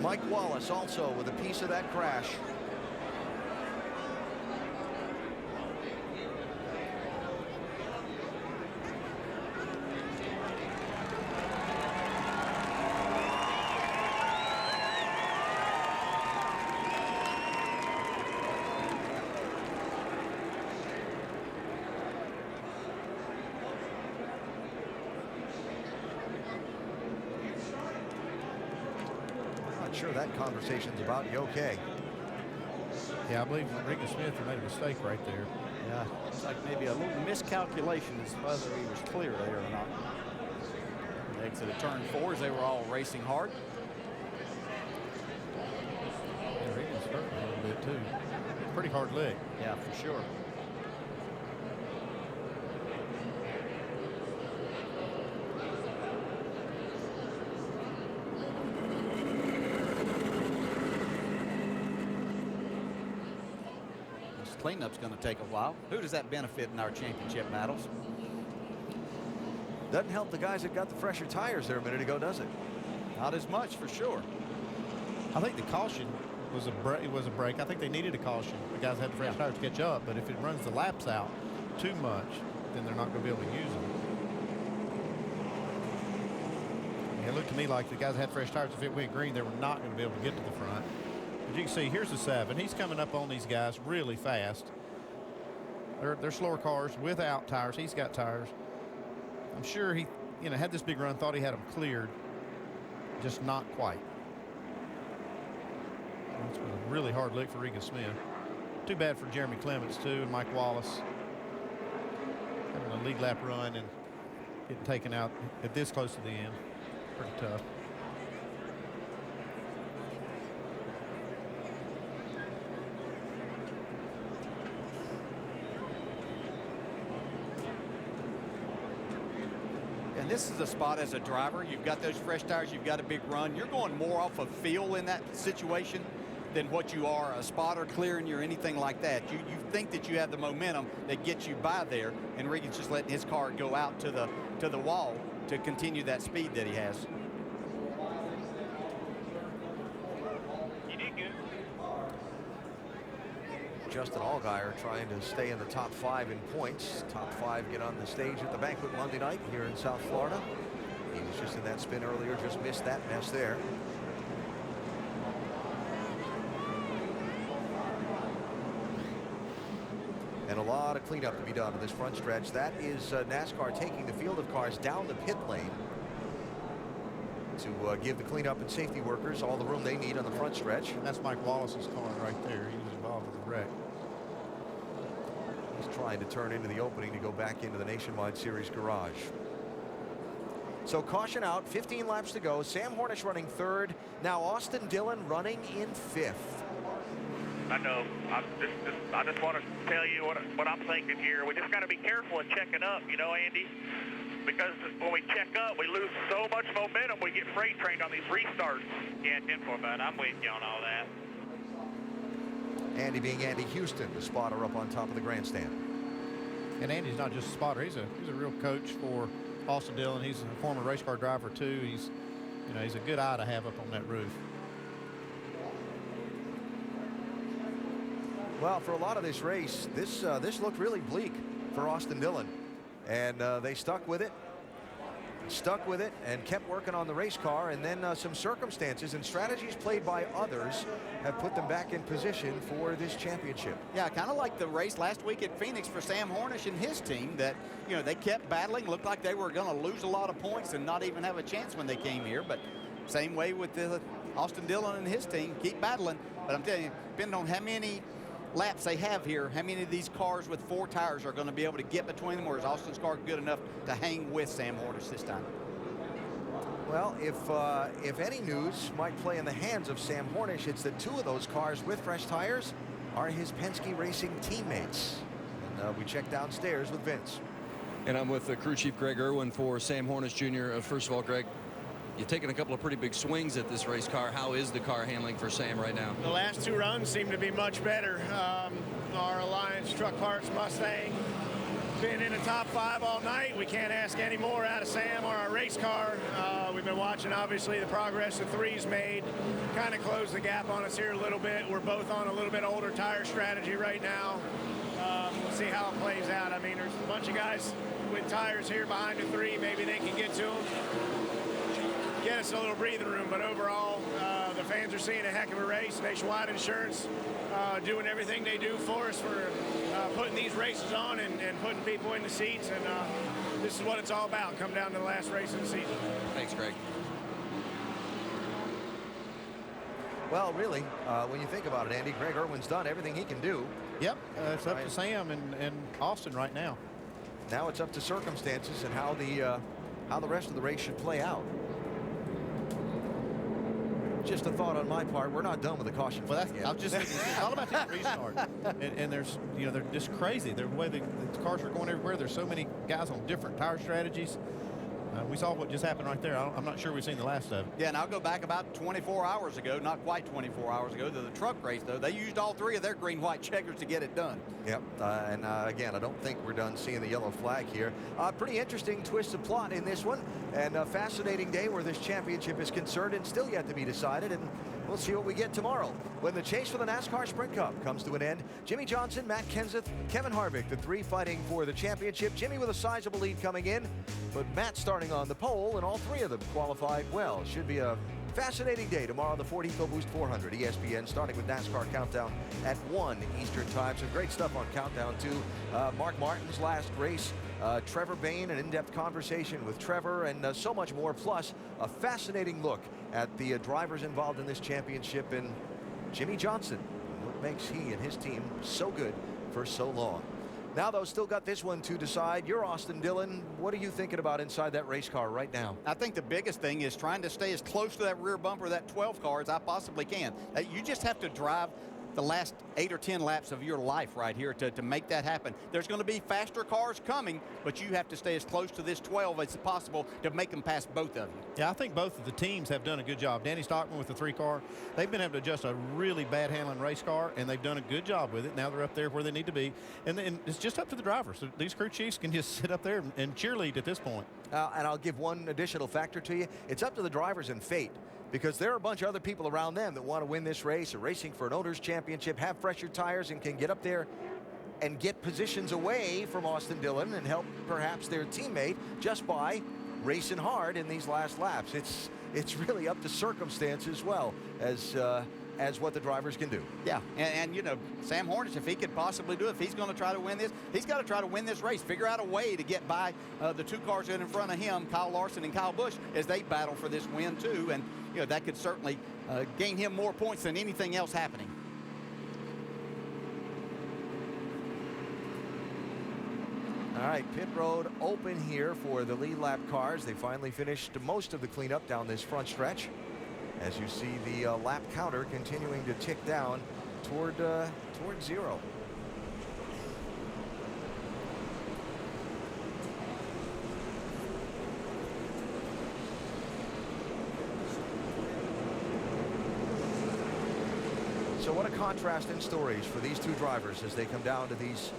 Mike Wallace also with a piece of that crash. Sure that conversation's about you okay. Yeah, I believe Regan Smith made a mistake right there. Yeah, it's like maybe a little miscalculation as to whether he was clear there or not. The exit of turn 4 as they were all racing hard. Yeah, Regan's hurt a little bit too. Pretty hard leg. Yeah, for sure. Cleanup's going to take a while. Who does that benefit in our championship battles? Doesn't help the guys that got the fresher tires there a minute ago, does it? Not as much, for sure. I think the caution was a break. I think they needed a caution. The guys had the fresh tires to catch up, but if it runs the laps out too much, then they're not going to be able to use them. It looked to me like the guys that had fresh tires, if it went green, they were not going to be able to get to the front. As you can see, here's the 7. He's coming up on these guys really fast. They're slower cars without tires. He's got tires. I'm sure he, had this big run, thought he had them cleared. Just not quite. It's been a really hard lick for Regan Smith. Too bad for Jeremy Clements, too, and Mike Wallace. Having a lead lap run and getting taken out at this close to the end. Pretty tough. This is a spot as a driver. You've got those fresh tires. You've got a big run. You're going more off of feel in that situation than what you are a spotter clearing you or anything like that. You think that you have the momentum that gets you by there, and Regan's just letting his car go out to the wall to continue that speed that he has. You did good. Justin Allgaier trying to stay in the top 5 in points. Top 5 get on the stage at the banquet Monday night here in South Florida. He was just in that spin earlier, just missed that mess there. And a lot of cleanup to be done in this front stretch. That is NASCAR taking the field of cars down the pit lane to give the cleanup and safety workers all the room they need on the front stretch. And that's Mike Wallace's car right there. He was involved with the wreck. He's trying to turn into the opening to go back into the Nationwide Series garage. So caution out, 15 laps to go. Sam Hornish running 3rd. Now Austin Dillon running in 5th. I know. I just want to tell you what I'm thinking here. We just got to be careful of checking up, you know, Andy, because when we check up, we lose so much momentum. We get freight trained on these restarts. Yeah, 10-4, bud. I'm with you on all that. Andy being Andy Houston, the spotter up on top of the grandstand. And Andy's not just a spotter. He's a real coach for Austin Dillon. He's a former race car driver too. He's a good eye to have up on that roof. Well, for a lot of this race, this looked really bleak for Austin Dillon, and they stuck with it, and kept working on the race car, and then some circumstances and strategies played by others have put them back in position for this championship. Yeah, kind of like the race last week at Phoenix for Sam Hornish and his team, that, you know, they kept battling, looked like they were going to lose a lot of points and not even have a chance when they came here. But same way with Austin Dillon and his team, keep battling. But I'm telling you, depending on how many laps they have here, how many of these cars with 4 tires are going to be able to get between them, or is Austin's car good enough to hang with Sam Hornish this time? Well, if any news might play in the hands of Sam Hornish, it's that 2 of those cars with fresh tires are his Penske Racing teammates. And we check downstairs with Vince. And I'm with crew chief Greg Irwin for Sam Hornish Jr. First of all, Greg, you've taken a couple of pretty big swings at this race car. How is the car handling for Sam right now? The last 2 runs seem to be much better. Our Alliance Truck Parts Mustang been in the top 5 all night. We can't ask any more out of Sam or our race car. We've been watching, obviously, the progress the 3's made. Kind of closed the gap on us here a little bit. We're both on a little bit older tire strategy right now. We'll see how it plays out. I mean, there's a bunch of guys with tires here behind the 3. Maybe they can get to them, get us a little breathing room. But overall, the fans are seeing a heck of a race. Nationwide Insurance doing everything they do for us for putting these races on and putting people in the seats. And this is what it's all about. Come down to the last race of the season. Thanks, Greg. Well, really, when you think about it, Andy, Greg Irwin's done everything he can do. Yep, it's up to Sam and Austin right now. Now it's up to circumstances and how the rest of the race should play out. Just a thought on my part, we're not done with the caution flag yet. I was just thinking, it's all about that restart. And there's, you know, they're just crazy. The way the cars are going everywhere. There's so many guys on different tire strategies. We saw what just happened right there. I'm not sure we've seen the last of it. Yeah, and I'll go back about 24 hours ago, not quite 24 hours ago, to the truck race, though. They used all 3 of their green-white checkers to get it done. Yep, and again, I don't think we're done seeing the yellow flag here. Pretty interesting twist of plot in this one, and a fascinating day where this championship is concerned and still yet to be decided, and we'll see what we get tomorrow when the chase for the NASCAR Sprint Cup comes to an end. Jimmy Johnson, Matt Kenseth, Kevin Harvick, the 3 fighting for the championship. Jimmy with a sizable lead coming in, but Matt starting on the pole, and all 3 of them qualified well. Should be a fascinating day tomorrow, the Ford EcoBoost 400, ESPN, starting with NASCAR Countdown at 1 Eastern Time. Some great stuff on Countdown, too. Mark Martin's last race, Trevor Bayne, an in-depth conversation with Trevor, and so much more, plus a fascinating look at the drivers involved in this championship, and Jimmy Johnson, what makes he and his team so good for so long. Now, though, still got this one to decide. You're Austin Dillon. What are you thinking about inside that race car right now? I think the biggest thing is trying to stay as close to that rear bumper of that 12 car as I possibly can. You just have to drive the last 8 or 10 laps of your life right here to make that happen. There's going to be faster cars coming, but you have to stay as close to this 12 as possible to make them pass both of you. Yeah, I think both of the teams have done a good job. Danny Stockman with the 3 car, they've been able to adjust a really bad handling race car, and they've done a good job with it. Now they're up there where they need to be, and it's just up to the drivers. So these crew chiefs can just sit up there and cheerlead at this point. And I'll give one additional factor to you. It's up to the drivers and fate, because there are a bunch of other people around them that want to win this race, are racing for an owner's championship, have fresher tires, and can get up there and get positions away from Austin Dillon and help perhaps their teammate just by racing hard in these last laps. It's really up to circumstance as well as what the drivers can do. Yeah, and you know, Sam Hornish, if he could possibly do it, if he's going to try to win this, he's got to try to win this race, figure out a way to get by the 2 cars in front of him, Kyle Larson and Kyle Busch, as they battle for this win too. And you know, that could certainly gain him more points than anything else happening. All right, pit road open here for the lead lap cars. They finally finished most of the cleanup down this front stretch. As you see the lap counter continuing to tick down toward zero. So what a contrast in stories for these two drivers as they come down to these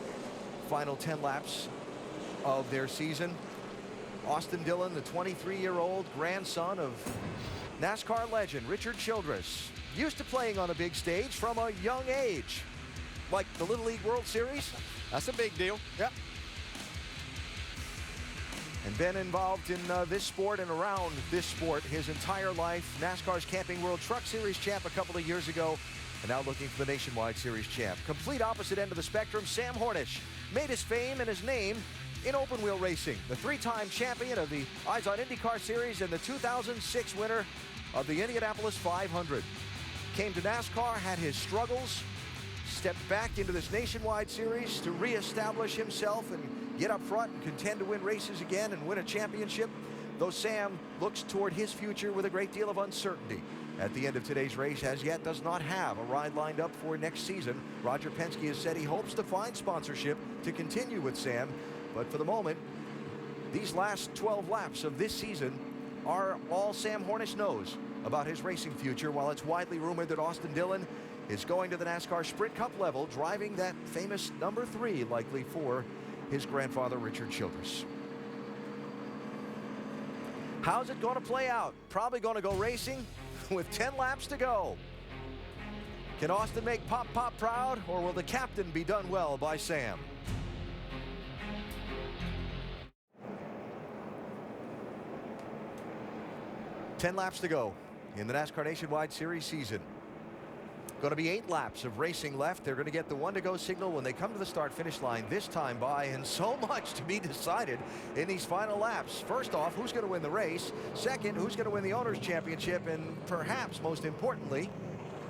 final 10 laps of their season. Austin Dillon, the 23-year-old grandson of NASCAR legend Richard Childress, used to playing on a big stage from a young age, like the Little League World Series. That's a big deal. Yep. And been involved in this sport and around this sport his entire life. NASCAR's Camping World Truck Series champ a couple of years ago, and now looking for the Nationwide Series champ. Complete opposite end of the spectrum, Sam Hornish made his fame and his name in open wheel racing. The three-time champion of the Eyes on IndyCar Series and the 2006 winner of the Indianapolis 500. Came to NASCAR, had his struggles, stepped back into this Nationwide Series to reestablish himself and get up front and contend to win races again and win a championship. Though Sam looks toward his future with a great deal of uncertainty. At the end of today's race, as yet does not have a ride lined up for next season. Roger Penske has said he hopes to find sponsorship to continue with Sam, but for the moment, these last 12 laps of this season are all Sam Hornish knows about his racing future, while it's widely rumored that Austin Dillon is going to the NASCAR Sprint Cup level, driving that famous number 3, likely for his grandfather, Richard Childress. How's it going to play out? Probably going to go racing with 10 laps to go. Can Austin make Pop Pop proud, or will the captain be done well by Sam? Ten laps to go in the NASCAR Nationwide Series season. Going to be 8 laps of racing left. They're going to get the 1 to go signal when they come to the start-finish line this time by, and so much to be decided in these final laps. First off, who's going to win the race? Second, who's going to win the Owners' Championship? And perhaps most importantly,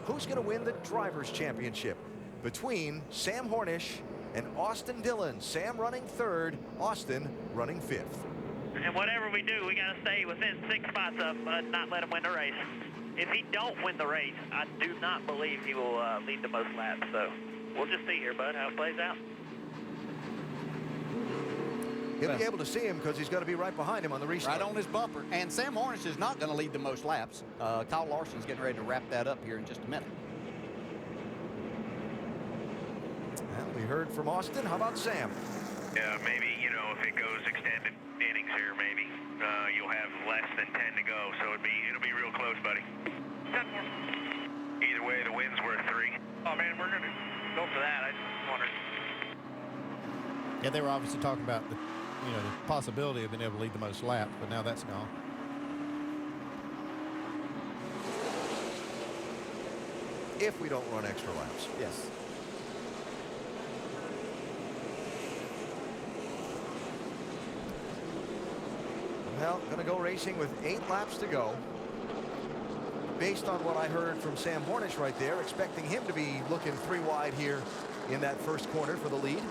who's going to win the Drivers' Championship? Between Sam Hornish and Austin Dillon. Sam running 3rd, Austin running 5th. And whatever we do, we got to stay within 6 spots of not let him win the race. If he don't win the race, I do not believe he will lead the most laps. So we'll just see here, bud, how it plays out. He'll be able to see him because he's going to be right behind him on the restart. Right on his bumper. And Sam Hornish is not going to lead the most laps. Kyle Larson's getting ready to wrap that up here in just a minute. Well, we heard from Austin. How about Sam? Yeah, maybe, you know, if it goes extended innings here, maybe you'll have less than 10 to go, so it'll be real close, buddy. 10 more. Either way, the win's worth 3. Oh, man, we're going to go for that. I just wondered. Yeah, they were obviously talking about the possibility of being able to lead the most laps, but now that's gone. If we don't run extra laps. Yes. Well, going to go racing with 8 laps to go. Based on what I heard from Sam Hornish right there, expecting him to be looking 3 wide here in that first corner for the lead.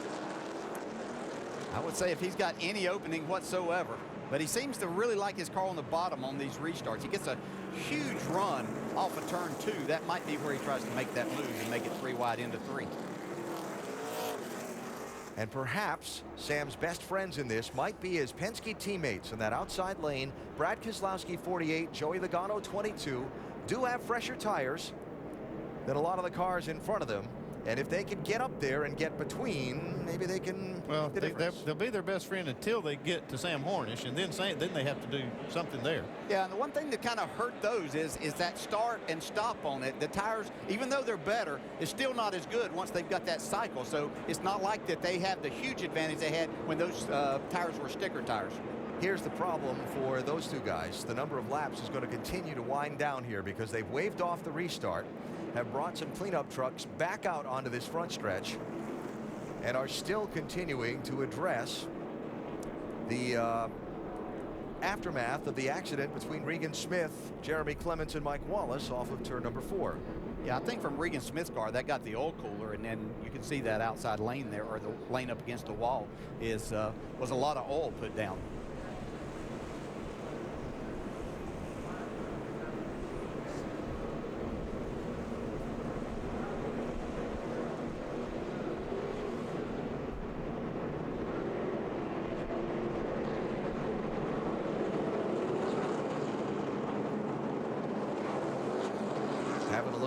I would say if he's got any opening whatsoever, but he seems to really like his car on the bottom on these restarts. He gets a huge run off of turn 2. That might be where he tries to make that move and make it 3 wide into 3. And perhaps Sam's best friends in this might be his Penske teammates in that outside lane. Brad Keselowski, 48, Joey Logano, 22, do have fresher tires than a lot of the cars in front of them. And if they can get up there and get between, maybe they can. Well, they'll be their best friend until they get to Sam Hornish, and then they have to do something there. Yeah, and the one thing that kind of hurt those is that start and stop on it. The tires, even though they're better, is still not as good once they've got that cycle. So it's not like that they have the huge advantage they had when those tires were sticker tires. Here's the problem for those two guys. The number of laps is going to continue to wind down here because they've waved off the restart, have brought some cleanup trucks back out onto this front stretch, and are still continuing to address the aftermath of the accident between Regan Smith, Jeremy Clements, and Mike Wallace off of turn number 4. Yeah, I think from Regan Smith's car, that got the oil cooler, and then you can see that outside lane there, or the lane up against the wall, was a lot of oil put down.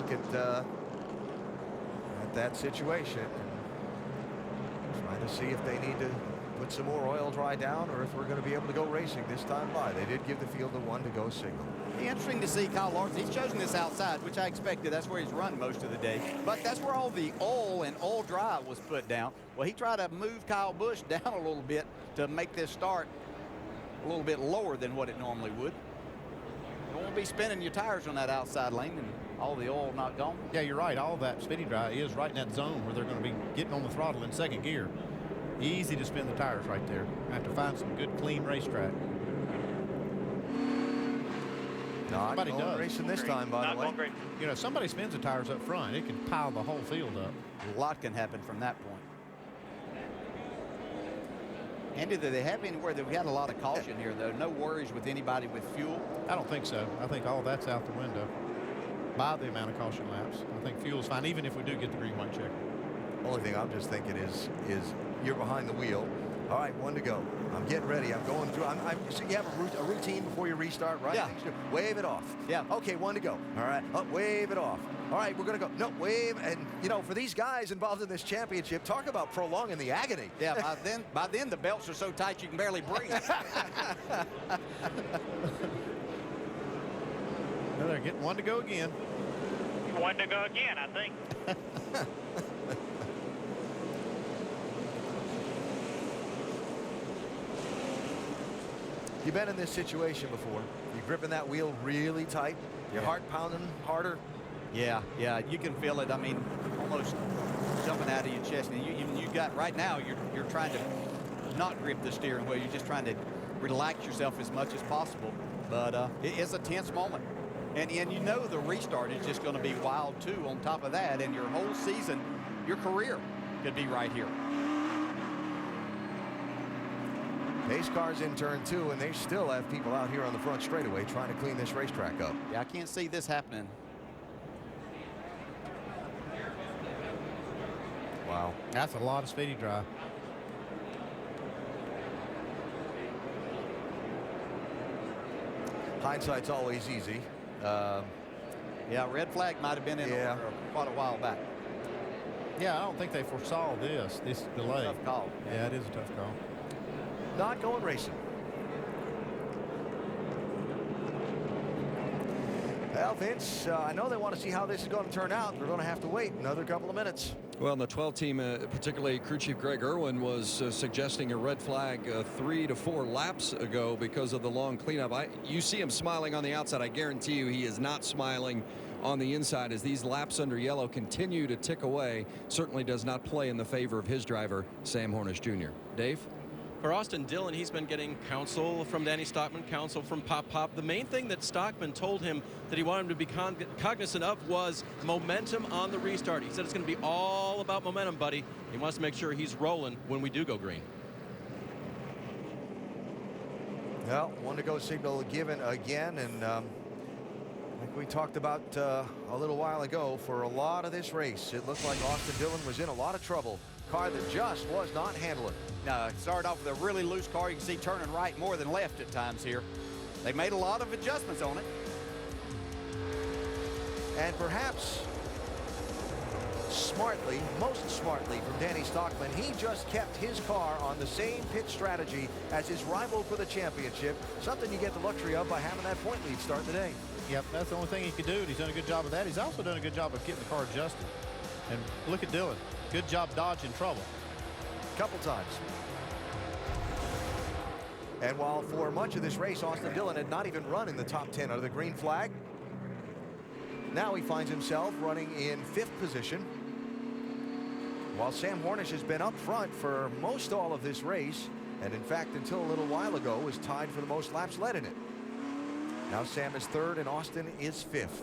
look at that situation, trying to see if they need to put some more oil dry down or if we're going to be able to go racing this time by. They did give the field a 1-to-go signal. Interesting to see Kyle Larson. He's chosen this outside, which I expected. That's where he's run most of the day. But that's where all the oil and oil dry was put down. Well, he tried to move Kyle Busch down a little bit to make this start a little bit lower than what it normally would. You don't want to be spinning your tires on that outside lane and all the oil not gone. Yeah, you're right. All that speedy dry is right in that zone where they're going to be getting on the throttle in second gear. Easy to spin the tires right there. Have to find some good, clean racetrack. Not going racing this time, by the way. Great. You know, if somebody spins the tires up front, it can pile the whole field up. A lot can happen from that point. Andy, do they have anywhere that we had a lot of caution here, though? No worries with anybody with fuel? I don't think so. I think all that's out the window by the amount of caution laps. I think fuel's fine, even if we do get the green, white checker. Only thing I'm just thinking is you're behind the wheel. All right, 1 to go. I'm getting ready. I'm going through. So you have a routine before you restart, right? Yeah. Wave it off. Yeah. Okay, 1 to go. All right. Wave it off. All right, we're going to go. No, wave. And, you know, for these guys involved in this championship, talk about prolonging the agony. Yeah, by then the belts are so tight you can barely breathe. Well, they're getting 1 to go again. 1 to go again, I think. You've been in this situation before. You're gripping that wheel really tight. Your heart pounding harder. Yeah, you can feel it. I mean, almost jumping out of your chest. And you got right now. You're trying to not grip the steering wheel. You're just trying to relax yourself as much as possible. But it's a tense moment, and you know the restart is just going to be wild too. On top of that, and your whole season, your career could be right here. Pace cars in turn 2, and they still have people out here on the front straightaway trying to clean this racetrack up. Yeah, I can't see this happening. Wow. That's a lot of speedy dry. Hindsight's always easy. Yeah, red flag might have been in order quite a while back. Yeah, I don't think they foresaw this delay. Tough call. Yeah, it is a tough call. Not going racing. Well, Vince, I know they want to see how this is going to turn out. They're going to have to wait another couple of minutes. Well, the 12 team, particularly crew chief Greg Irwin, was suggesting a red flag 3 to 4 laps ago because of the long cleanup. You see him smiling on the outside. I guarantee you he is not smiling on the inside as these laps under yellow continue to tick away. Certainly does not play in the favor of his driver, Sam Hornish Jr. Dave? For Austin Dillon, he's been getting counsel from Danny Stockman, counsel from Pop. The main thing that Stockman told him that he wanted him to be cognizant of was momentum on the restart. He said it's going to be all about momentum, buddy. He wants to make sure he's rolling when we do go green. Well, 1 to go signal given again, and like we talked about a little while ago, for a lot of this race, it looked like Austin Dillon was in a lot of trouble. Car that just was not handling. No, it started off with a really loose car. You can see turning right more than left at times here. They made a lot of adjustments on it. And perhaps smartly, most smartly from Danny Stockman, he just kept his car on the same pit strategy as his rival for the championship, something you get the luxury of by having that point lead start the day. Yep, that's the only thing he could do, and he's done a good job of that. He's also done a good job of getting the car adjusted. And look at Dillon. Good job dodging trouble. Couple times. And while for much of this race, Austin Dillon had not even run in the top 10 under the green flag, now he finds himself running in 5th position, while Sam Hornish has been up front for most all of this race, and in fact, until a little while ago, was tied for the most laps led in it. Now Sam is 3rd and Austin is 5th.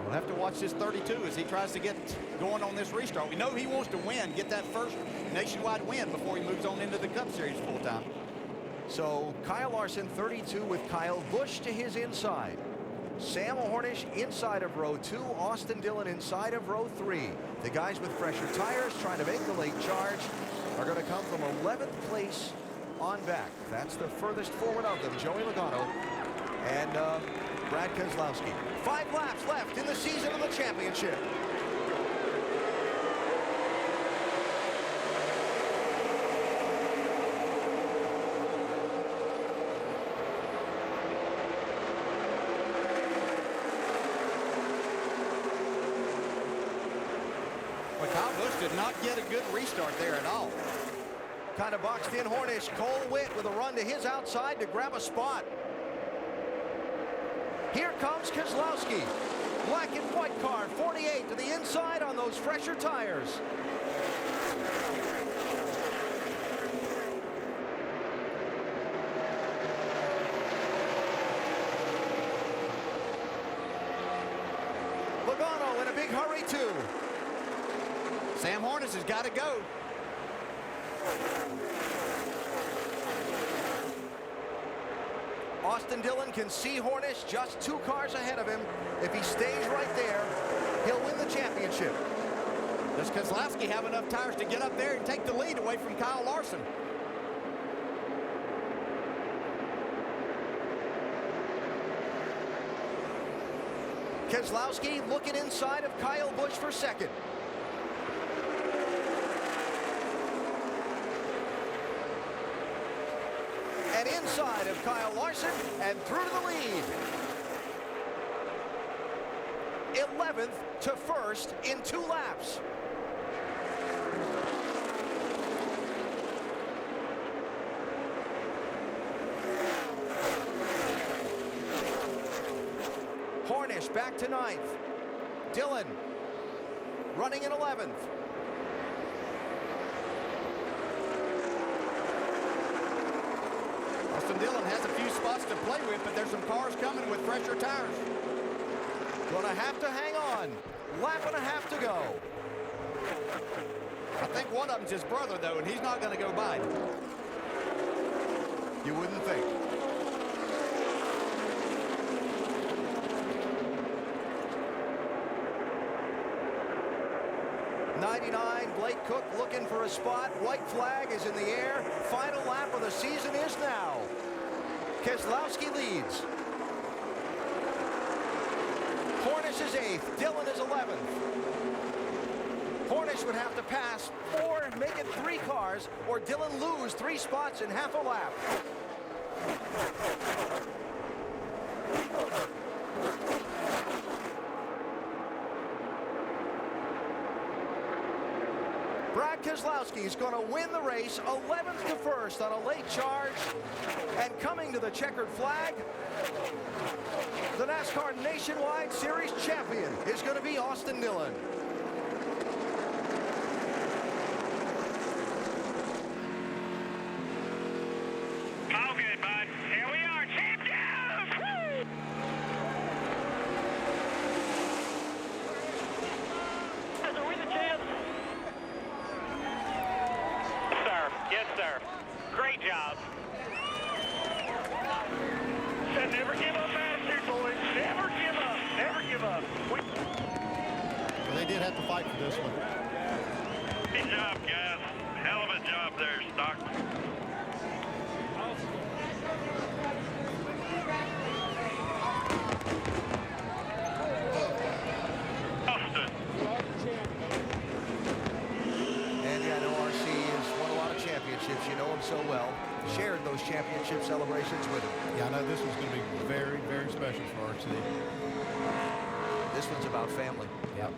We'll have to watch this 32 as he tries to get going on this restart. We know he wants to win, get that first nationwide win before he moves on into the Cup Series full time. So Kyle Larson 32 with Kyle Busch to his inside. Sam Hornish inside of row 2, Austin Dillon inside of row 3. The guys with fresher tires trying to make the late charge are going to come from 11th place on back. That's the furthest forward of them, Joey Logano. And Brad Keselowski. 5 laps left in the season of the championship. Well, Kyle Busch did not get a good restart there at all. Kind of boxed in Hornish. Cole Witt with a run to his outside to grab a spot. Here comes Keselowski. Black and white car, 48 to the inside on those fresher tires. Logano in a big hurry too. Sam Hornish has got to go. Austin Dillon can see Hornish just 2 cars ahead of him. If he stays right there, he'll win the championship. Does Keselowski have enough tires to get up there and take the lead away from Kyle Larson? Keselowski looking inside of Kyle Busch for second. And inside of Kyle Larson and through to the lead. 11th to 1st in 2 laps. Hornish back to 9th. Dillon running in 11th. Austin Dillon has a few spots to play with, but there's some cars coming with fresher tires. Gonna have to hang on. Lap and a half to go. I think one of them's his brother, though, and he's not going to go by. You wouldn't think. '99, Blake Cook looking for a spot. White flag is in the air. Final lap of the season is now. Keselowski leads. Hornish is 8th. Dillon is 11th. Hornish would have to pass 4, make it 3 cars, or Dillon lose 3 spots in half a lap. Brad Keselowski is going to win the race 11th to 1st on a late charge. And coming to the checkered flag, the NASCAR Nationwide Series champion is going to be Austin Dillon. All good, bud. Here we are, champions! Woo! Are we the champs? Sir, yes, sir. Great job. And never give up attitude, boys. Never give up. Never give up. Well, they did have to fight for this one. Good job, guys. Hell of a job there, Stockman. Austin. And I know RC has won a lot of championships. You know him so well. Shared those championship celebrations with him. Yeah, I know this one's going to be very, very special for RC. This one's about family. Yep.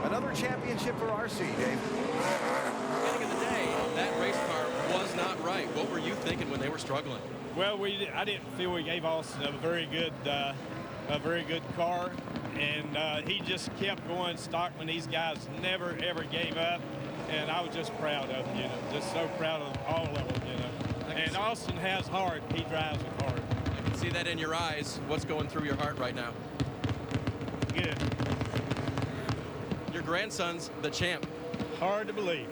Another championship for RC, Dave. Beginning of the day, that race car was not right. What were you thinking when they were struggling? Well, I didn't feel we gave Austin a very good car, and he just kept going. Stockman, these guys never ever gave up, and I was just proud of them. You know, just so proud of all of them. You know, and Austin has heart. He drives with heart. I can see that in your eyes. What's going through your heart right now? Good. Your grandson's the champ. Hard to believe.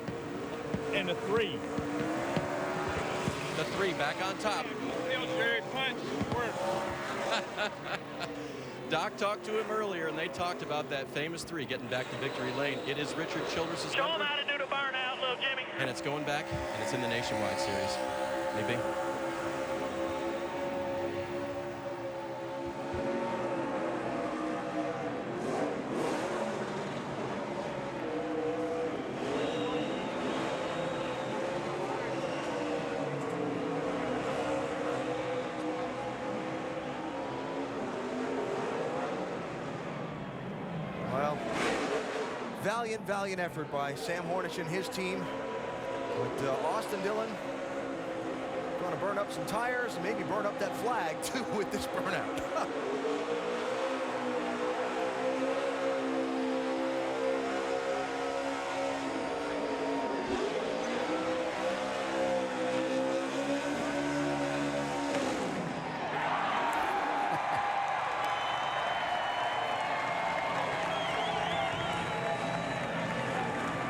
And the 3. The 3 back on top. Feels very punch. Doc talked to him earlier, and they talked about that famous 3 getting back to victory lane. It is Richard Childress' Show him number. how to do the burnout, little Jimmy. And it's going back, and it's in the Nationwide Series. Maybe. Well, valiant effort by Sam Hornish and his team. But Austin Dillon going to burn up some tires and maybe burn up that flag too with this burnout.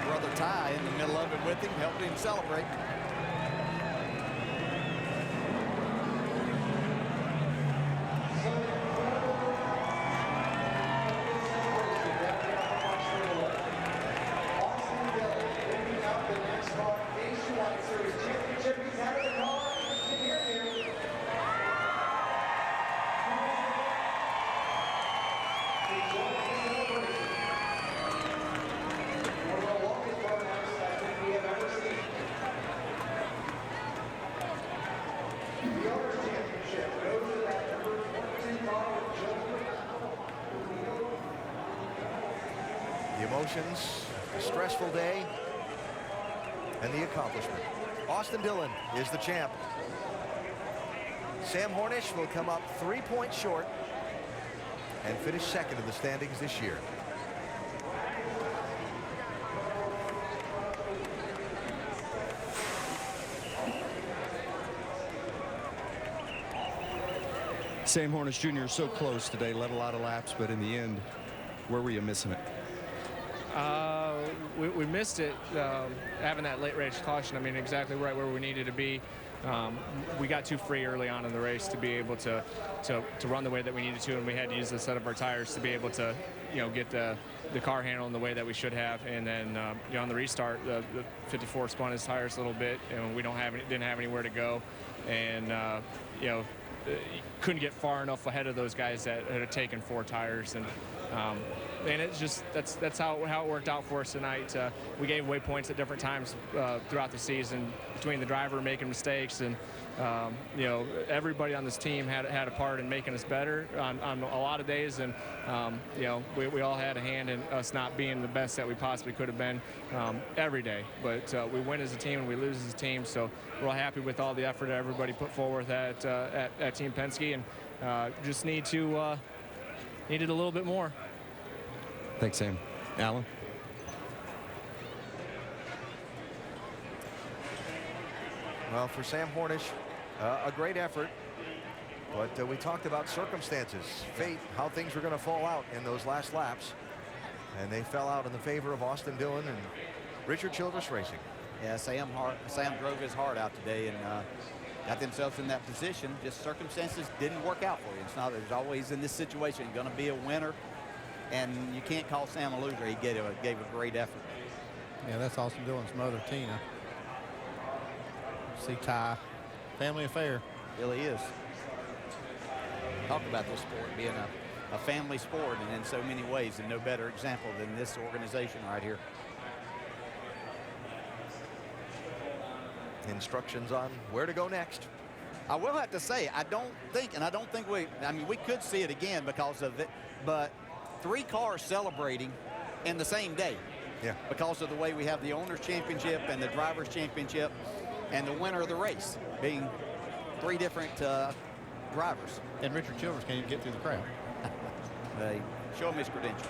Brother Ty in the middle of it with him, helping him celebrate. The emotions, a stressful day, and the accomplishment. Austin Dillon is the champ. Sam Hornish will come up 3 points short and finish second in the standings this year. Sam Hornish Jr. so close today, led a lot of laps, but in the end, where were you missing it? We missed it, having that late race caution. I mean, exactly right where we needed to be. We got too free early on in the race to be able to run the way that we needed to, and we had to use the set of our tires to be able to, get the car handling the way that we should have. And then, on the restart, the 54 spun his tires a little bit, and we didn't have anywhere to go, and couldn't get far enough ahead of those guys that had taken 4 tires. And it's just that's how it worked out for us tonight. We gave away points at different times throughout the season between the driver making mistakes and everybody on this team had a part in making us better on a lot of days, and we all had a hand in us not being the best that we possibly could have been every day. But we win as a team and we lose as a team, so we're all happy with all the effort that everybody put forward at Team Penske, and just needed a little bit more. Thanks, Sam. Alan? Well, for Sam Hornish, a great effort. But we talked about circumstances, fate, how things were going to fall out in those last laps. And they fell out in the favor of Austin Dillon and Richard Childress Racing. Yeah, Sam drove his heart out today and got themselves in that position. Just circumstances didn't work out for you. It's not, there's always in this situation going to be a winner. And you can't call Sam a loser. He gave a great effort. Yeah, that's Austin Dillon's mother, Tina. See Ty. Family affair. Really is. Talk about this sport being a family sport, and in so many ways, and no better example than this organization right here. Instructions on where to go next. I will have to say, I don't think we could see it again because of it, but 3 cars celebrating in the same day. Yeah. Because of the way we have the Owners' Championship and the Drivers' Championship and the winner of the race being 3 different drivers. And Richard Childress can't even get through the crowd. They show him his credential.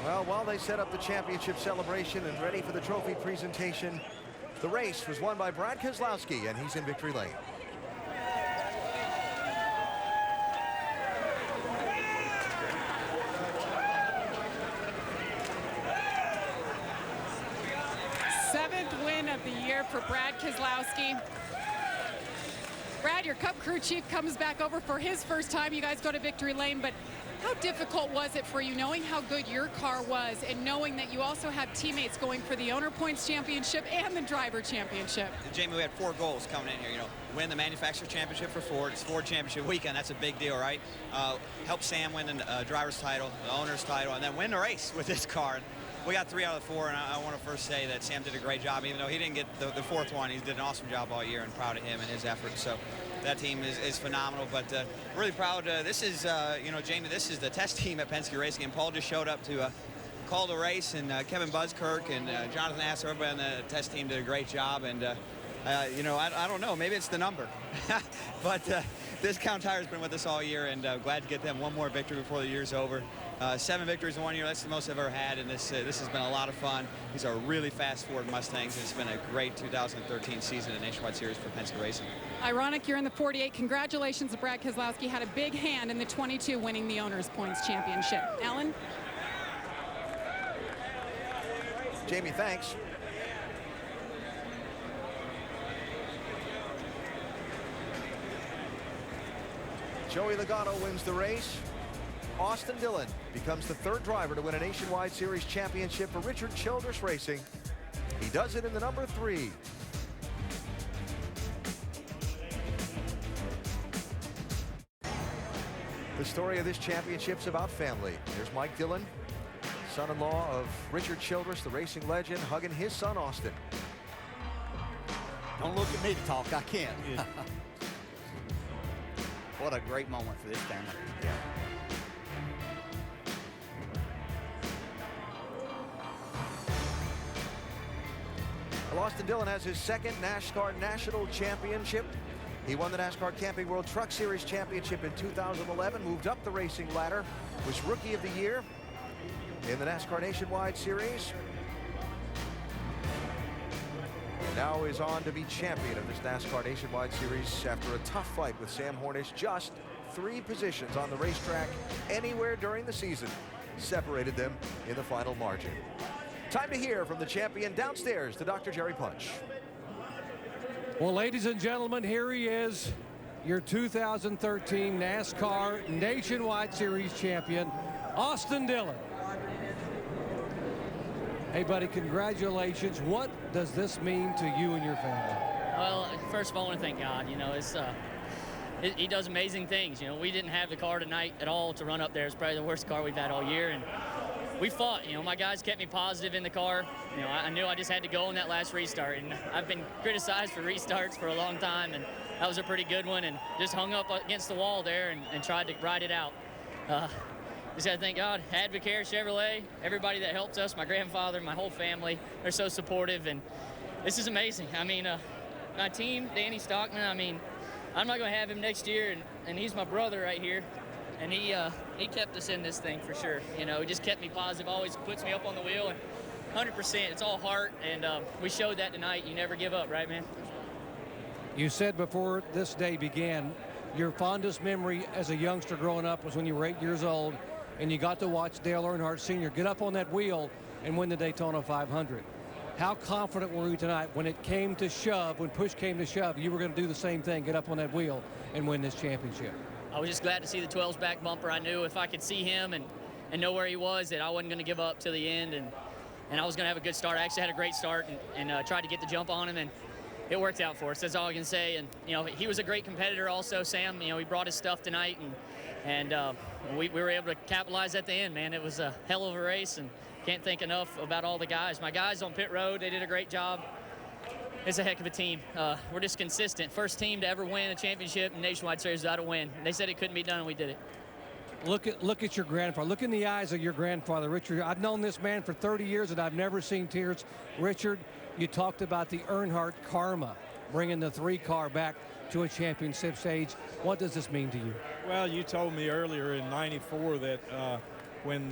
Well, while they set up the championship celebration and ready for the trophy presentation, the race was won by Brad Keselowski, and he's in victory lane. of the year for Brad Keselowski. Brad, your Cup crew chief, comes back over for his first time. You guys go to victory lane, but how difficult was it for you knowing how good your car was and knowing that you also have teammates going for the Owner Points Championship and the Driver Championship? Jamie, we had 4 goals coming in here. You know, win the Manufacturer Championship for Ford. It's Ford Championship weekend. That's a big deal, right? Help Sam win the driver's title, the owner's title, and then win the race with this car. We got 3 out of the 4, and I want to first say that Sam did a great job. Even though he didn't get the 4th one, he did an awesome job all year, and proud of him and his efforts. So that team is phenomenal, but really proud. This is, you know, Jamie, this is the test team at Penske Racing, and Paul just showed up to call the race, and Kevin Buzzkirk and Jonathan Asser, everybody on the test team did a great job, and you know, I don't know, maybe it's the number, but Discount Tire's been with us all year, and glad to get them one more victory before the year's over. 7 victories in 1 year, that's the most I've ever had, and this has been a lot of fun. These are really fast Ford Mustangs, and it's been a great 2013 season in Nationwide Series for Penske Racing. Ironic, you're in the 48. Congratulations to Brad Keselowski. Had a big hand in the 22, winning the Owners Points Championship. Alan? Jamie, thanks. Joey Logano wins the race. Austin Dillon becomes the 3rd driver to win a Nationwide Series championship for Richard Childress Racing. He does it in the number 3. The story of this championship's about family. Here's Mike Dillon, son-in-law of Richard Childress, the racing legend, hugging his son Austin. Don't look at me to talk, I can't. What a great moment for this family. Yeah. Well, Austin Dillon has his 2nd NASCAR National Championship. He won the NASCAR Camping World Truck Series Championship in 2011, moved up the racing ladder, was Rookie of the Year in the NASCAR Nationwide Series. Now is on to be champion of this NASCAR Nationwide Series after a tough fight with Sam Hornish. Just 3 positions on the racetrack anywhere during the season separated them in the final margin. Time to hear from the champion. Downstairs to Dr. Jerry Punch. Well, ladies and gentlemen, here he is, your 2013 NASCAR Nationwide Series champion, Austin Dillon. Hey, buddy, congratulations. What does this mean to you and your family? Well, first of all, I want to thank God. You know, he does amazing things. You know, we didn't have the car tonight at all to run up there. It's probably the worst car we've had all year, and we fought. You know, my guys kept me positive in the car. You know, I knew I just had to go on that last restart, and I've been criticized for restarts for a long time, and that was a pretty good one, and just hung up against the wall there and tried to ride it out. Just got to thank God, Advocare, Chevrolet, everybody that helped us, my grandfather, my whole family. They're so supportive, and this is amazing. I mean, my team, Danny Stockman, I mean, I'm not going to have him next year, and he's my brother right here, and he kept us in this thing for sure. You know, he just kept me positive, always puts me up on the wheel, and 100%, it's all heart, and we showed that tonight. You never give up, right, man? You said before this day began, your fondest memory as a youngster growing up was when you were 8 years old, and you got to watch Dale Earnhardt Sr. get up on that wheel and win the Daytona 500. How confident were you tonight when it came to shove, when push came to shove, you were going to do the same thing, get up on that wheel and win this championship? I was just glad to see the 12's back bumper. I knew if I could see him and know where he was, that I wasn't going to give up to the end, and I was going to have a good start. I actually had a great start and tried to get the jump on him, and it worked out for us. That's all I can say. And, you know, he was a great competitor also, Sam. You know, he brought his stuff tonight, and we were able to capitalize at the end, man. It was a hell of a race, and can't thank enough about all the guys. My guys on pit road, they did a great job. It's a heck of a team. We're just consistent. First team to ever win a championship in Nationwide Series without a win. They said it couldn't be done, and we did it. Look at your grandfather. Look in the eyes of your grandfather, Richard. I've known this man for 30 years, and I've never seen tears. Richard, you talked about the Earnhardt karma, bringing the 3-car back to a championship stage. What does this mean to you? Well, you told me earlier in '94 that when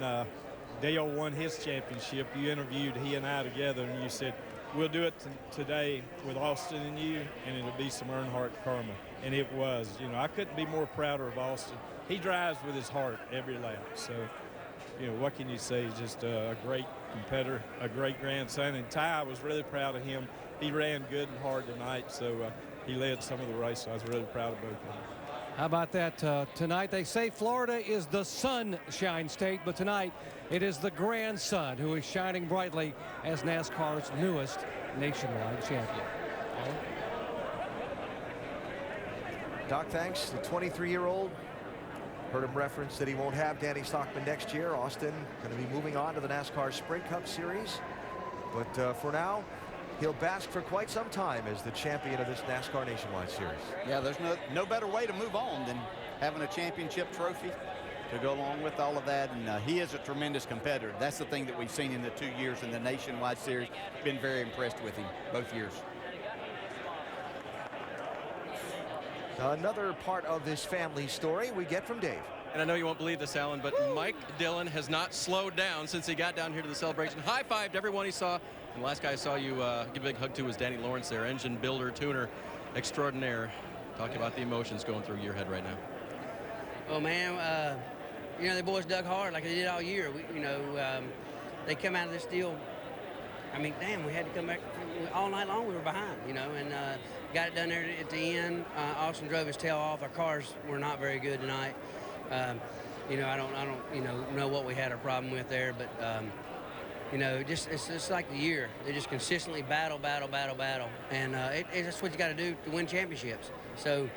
Dale won his championship, you interviewed he and I together, and you said, we'll do it today with Austin and you, and it'll be some Earnhardt karma. And it was. You know, I couldn't be more prouder of Austin. He drives with his heart every lap. So, you know, what can you say? Just a great competitor, a great grandson. And Ty was really proud of him he ran good and hard tonight, so he led some of the race. So I was really proud of both of them. How about that tonight? They say Florida is the sunshine state, but tonight it is the grandson who is shining brightly as NASCAR's newest nationwide champion. Doc, thanks. The 23-year-old. Heard him reference that he won't have Danny Stockman next year. Austin going to be moving on to the NASCAR Sprint Cup Series. But for now, he'll bask for quite some time as the champion of this NASCAR Nationwide Series. Yeah, there's no better way to move on than having a championship trophy to go along with all of that. And he is a tremendous competitor. That's the thing that we've seen in the 2 years in the Nationwide Series. Been very impressed with him both years. Another part of this family story we get from Dave. And I know you won't believe this, Alan, but Mike Dillon has not slowed down since he got down here to the celebration. High-fived everyone he saw. And the last guy I saw you give a big hug to was Danny Lawrence there, engine builder, tuner extraordinaire. Talk about the emotions going through your head right now. Well, man, you know, the boys dug hard like they did all year. They come out of this deal. I mean, damn, we had to come back all night long. We were behind, you know, and got it done there at the end. Austin drove his tail off. Our cars were not very good tonight. You know, I don't know what we had a problem with there, but you know, it's just like the year. They just consistently battle, and that's what you got to do to win championships. So,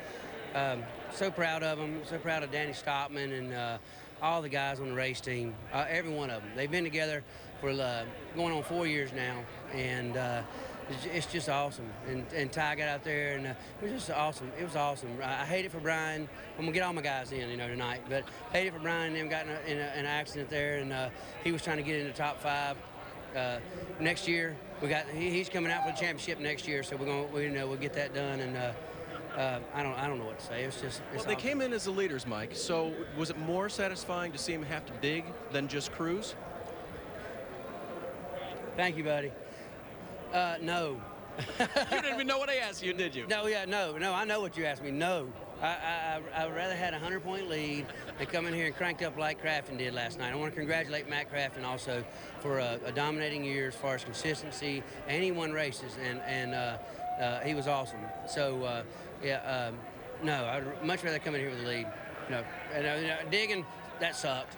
so proud of them. So proud of Danny Stockman and all the guys on the race team. Every one of them. They've been together for going on 4 years now, and it's just awesome. And Ty got out there, and it was just awesome. It was awesome. I hate it for Brian. I'm gonna get all my guys in, you know, tonight. But hate it for Brian. Them got in an accident there, and he was trying to get in the top 5. Next year, he's coming out for the championship next year, so we'll get that done. And I don't know what to say. It's just well, awesome. they came in as the leaders, Mike. So was it more satisfying to see him have to dig than just cruise? Thank you, buddy. No. You didn't even know what I asked you, did you? No, yeah, no. I know what you asked me. No. I would rather had a 100-point lead and come in here and cranked up like Crafton did last night. I want to congratulate Matt Crafton also for a dominating year as far as consistency, and he won races, and he was awesome. So, no, I'd much rather come in here with the lead. No, digging, that sucked.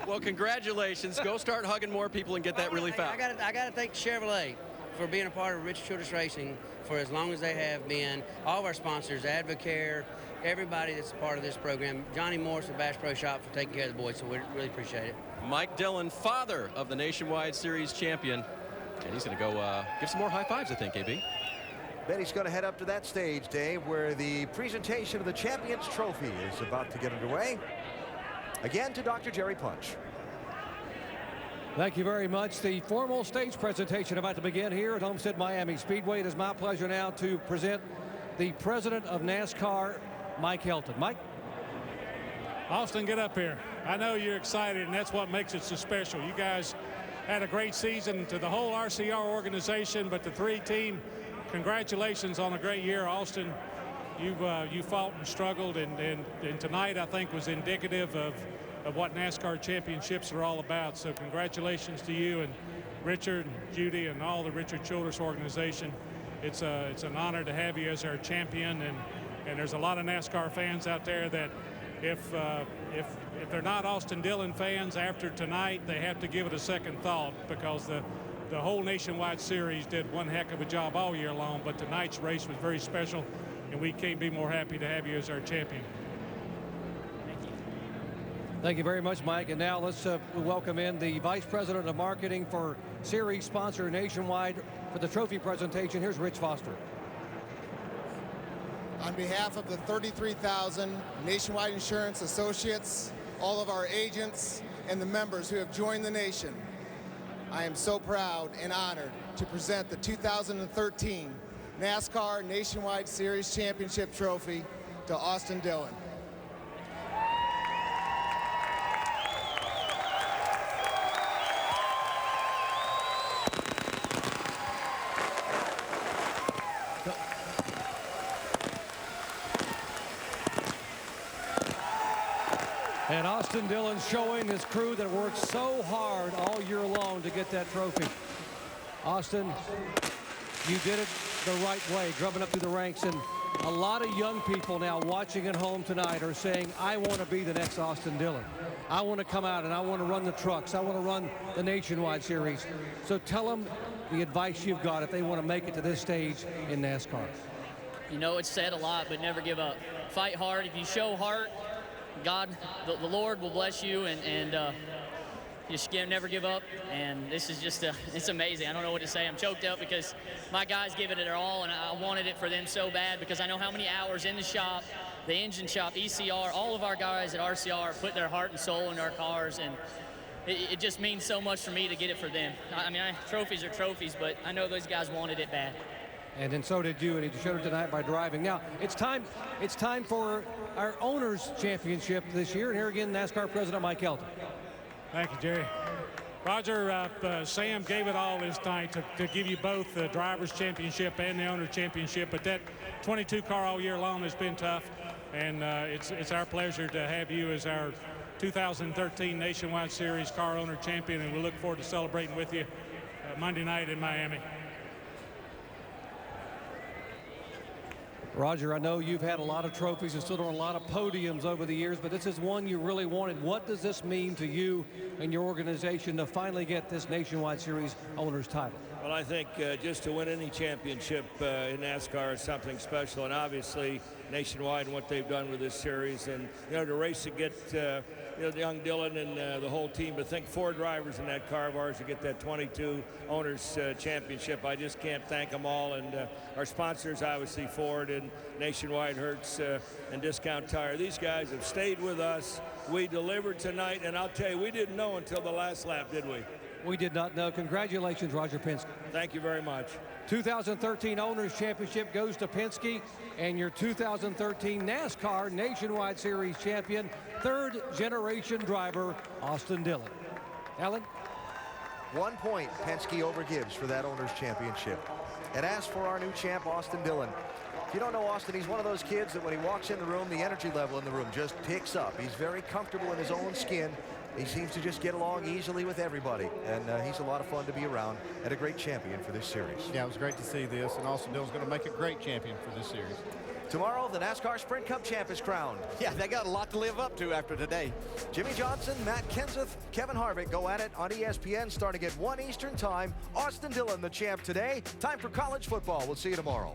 Well, congratulations. Go start hugging more people and get that really fast. I got to thank Chevrolet for being a part of Richard Childress Racing for as long as they have been. All of our sponsors, Advocare, everybody that's a part of this program. Johnny Morris of Bass Pro Shop for taking care of the boys, so we really appreciate it. Mike Dillon, father of the Nationwide Series champion. And he's going to go give some more high fives, I think, AB. Betty's going to head up to that stage, Dave, where the presentation of the Champions Trophy is about to get underway. Again to Dr. Jerry Punch. Thank you very much. The formal stage presentation about to begin here at Homestead Miami Speedway. It is my pleasure now to present the president of NASCAR, Mike Helton. Mike? Austin, get up here. I know you're excited, and that's what makes it so special. You guys had a great season, to the whole RCR organization, but the 3-team, congratulations on a great year. Austin, you fought and struggled, and tonight I think was indicative of what NASCAR championships are all about. So congratulations to you and Richard and Judy and all the Richard Childress organization. It's an honor to have you as our champion, and there's a lot of NASCAR fans out there that if they're not Austin Dillon fans after tonight, they have to give it a second thought, because the whole Nationwide Series did one heck of a job all year long, but tonight's race was very special, and we can't be more happy to have you as our champion. Thank you very much, Mike. And now let's welcome in the Vice President of Marketing for Series sponsor Nationwide for the trophy presentation. Here's Rich Foster. On behalf of the 33,000 Nationwide Insurance Associates, all of our agents, and the members who have joined the nation, I am so proud and honored to present the 2013 NASCAR Nationwide Series Championship Trophy to Austin Dillon. And Austin Dillon showing his crew that worked so hard all year long to get that trophy. Austin, you did it the right way, grubbing up through the ranks, and a lot of young people now watching at home tonight are saying, I want to be the next Austin Dillon. I want to come out and I want to run the trucks. I want to run the Nationwide Series. So tell them the advice you've got if they want to make it to this stage in NASCAR. You know, it's said a lot, but never give up. Fight hard. If you show heart, God, the Lord will bless you, and you just never give up. And this is just, it's amazing. I don't know what to say. I'm choked up because my guys give it their all, and I wanted it for them so bad because I know how many hours in the shop, the engine shop, ECR, all of our guys at RCR put their heart and soul in our cars, and it just means so much for me to get it for them. I mean, trophies are trophies, but I know those guys wanted it bad. And then so did you, and you showed it tonight by driving. Now, it's time for our Owners Championship this year, and here again, NASCAR President Mike Helton. Thank you, Jerry. Roger, Sam gave it all this night to give you both the Drivers' Championship and the Owners' Championship, but that 22 car all year long has been tough, and it's our pleasure to have you as our 2013 Nationwide Series Car Owner Champion, and we look forward to celebrating with you Monday night in Miami. Roger, I know you've had a lot of trophies and stood on a lot of podiums over the years, but this is one you really wanted. What does this mean to you and your organization to finally get this Nationwide Series Owners title? Well, I think just to win any championship in NASCAR is something special, and obviously Nationwide and what they've done with this series, and to race to get young Dillon and the whole team, to think 4 drivers in that car of ours to get that 22 Owners Championship. I just can't thank them all, and our sponsors, obviously Ford and Nationwide, Hertz, and Discount Tire. These guys have stayed with us. We delivered tonight, and I'll tell you, we didn't know until the last lap, did we? We did not know. Congratulations, Roger Penske. Thank you very much. 2013 Owners Championship goes to Penske, and your 2013 NASCAR Nationwide Series champion, 3rd generation driver, Austin Dillon. Alan? 1 point Penske overgives for that Owners Championship. And as for our new champ, Austin Dillon, if you don't know Austin, he's one of those kids that when he walks in the room, the energy level in the room just picks up. He's very comfortable in his own skin. He seems to just get along easily with everybody, and he's a lot of fun to be around and a great champion for this series. Yeah, it was great to see this, and Austin Dillon's going to make a great champion for this series. Tomorrow, the NASCAR Sprint Cup champ is crowned. Yeah, they got a lot to live up to after today. Jimmy Johnson, Matt Kenseth, Kevin Harvick go at it on ESPN starting at 1 Eastern time. Austin Dillon, the champ today. Time for college football. We'll see you tomorrow.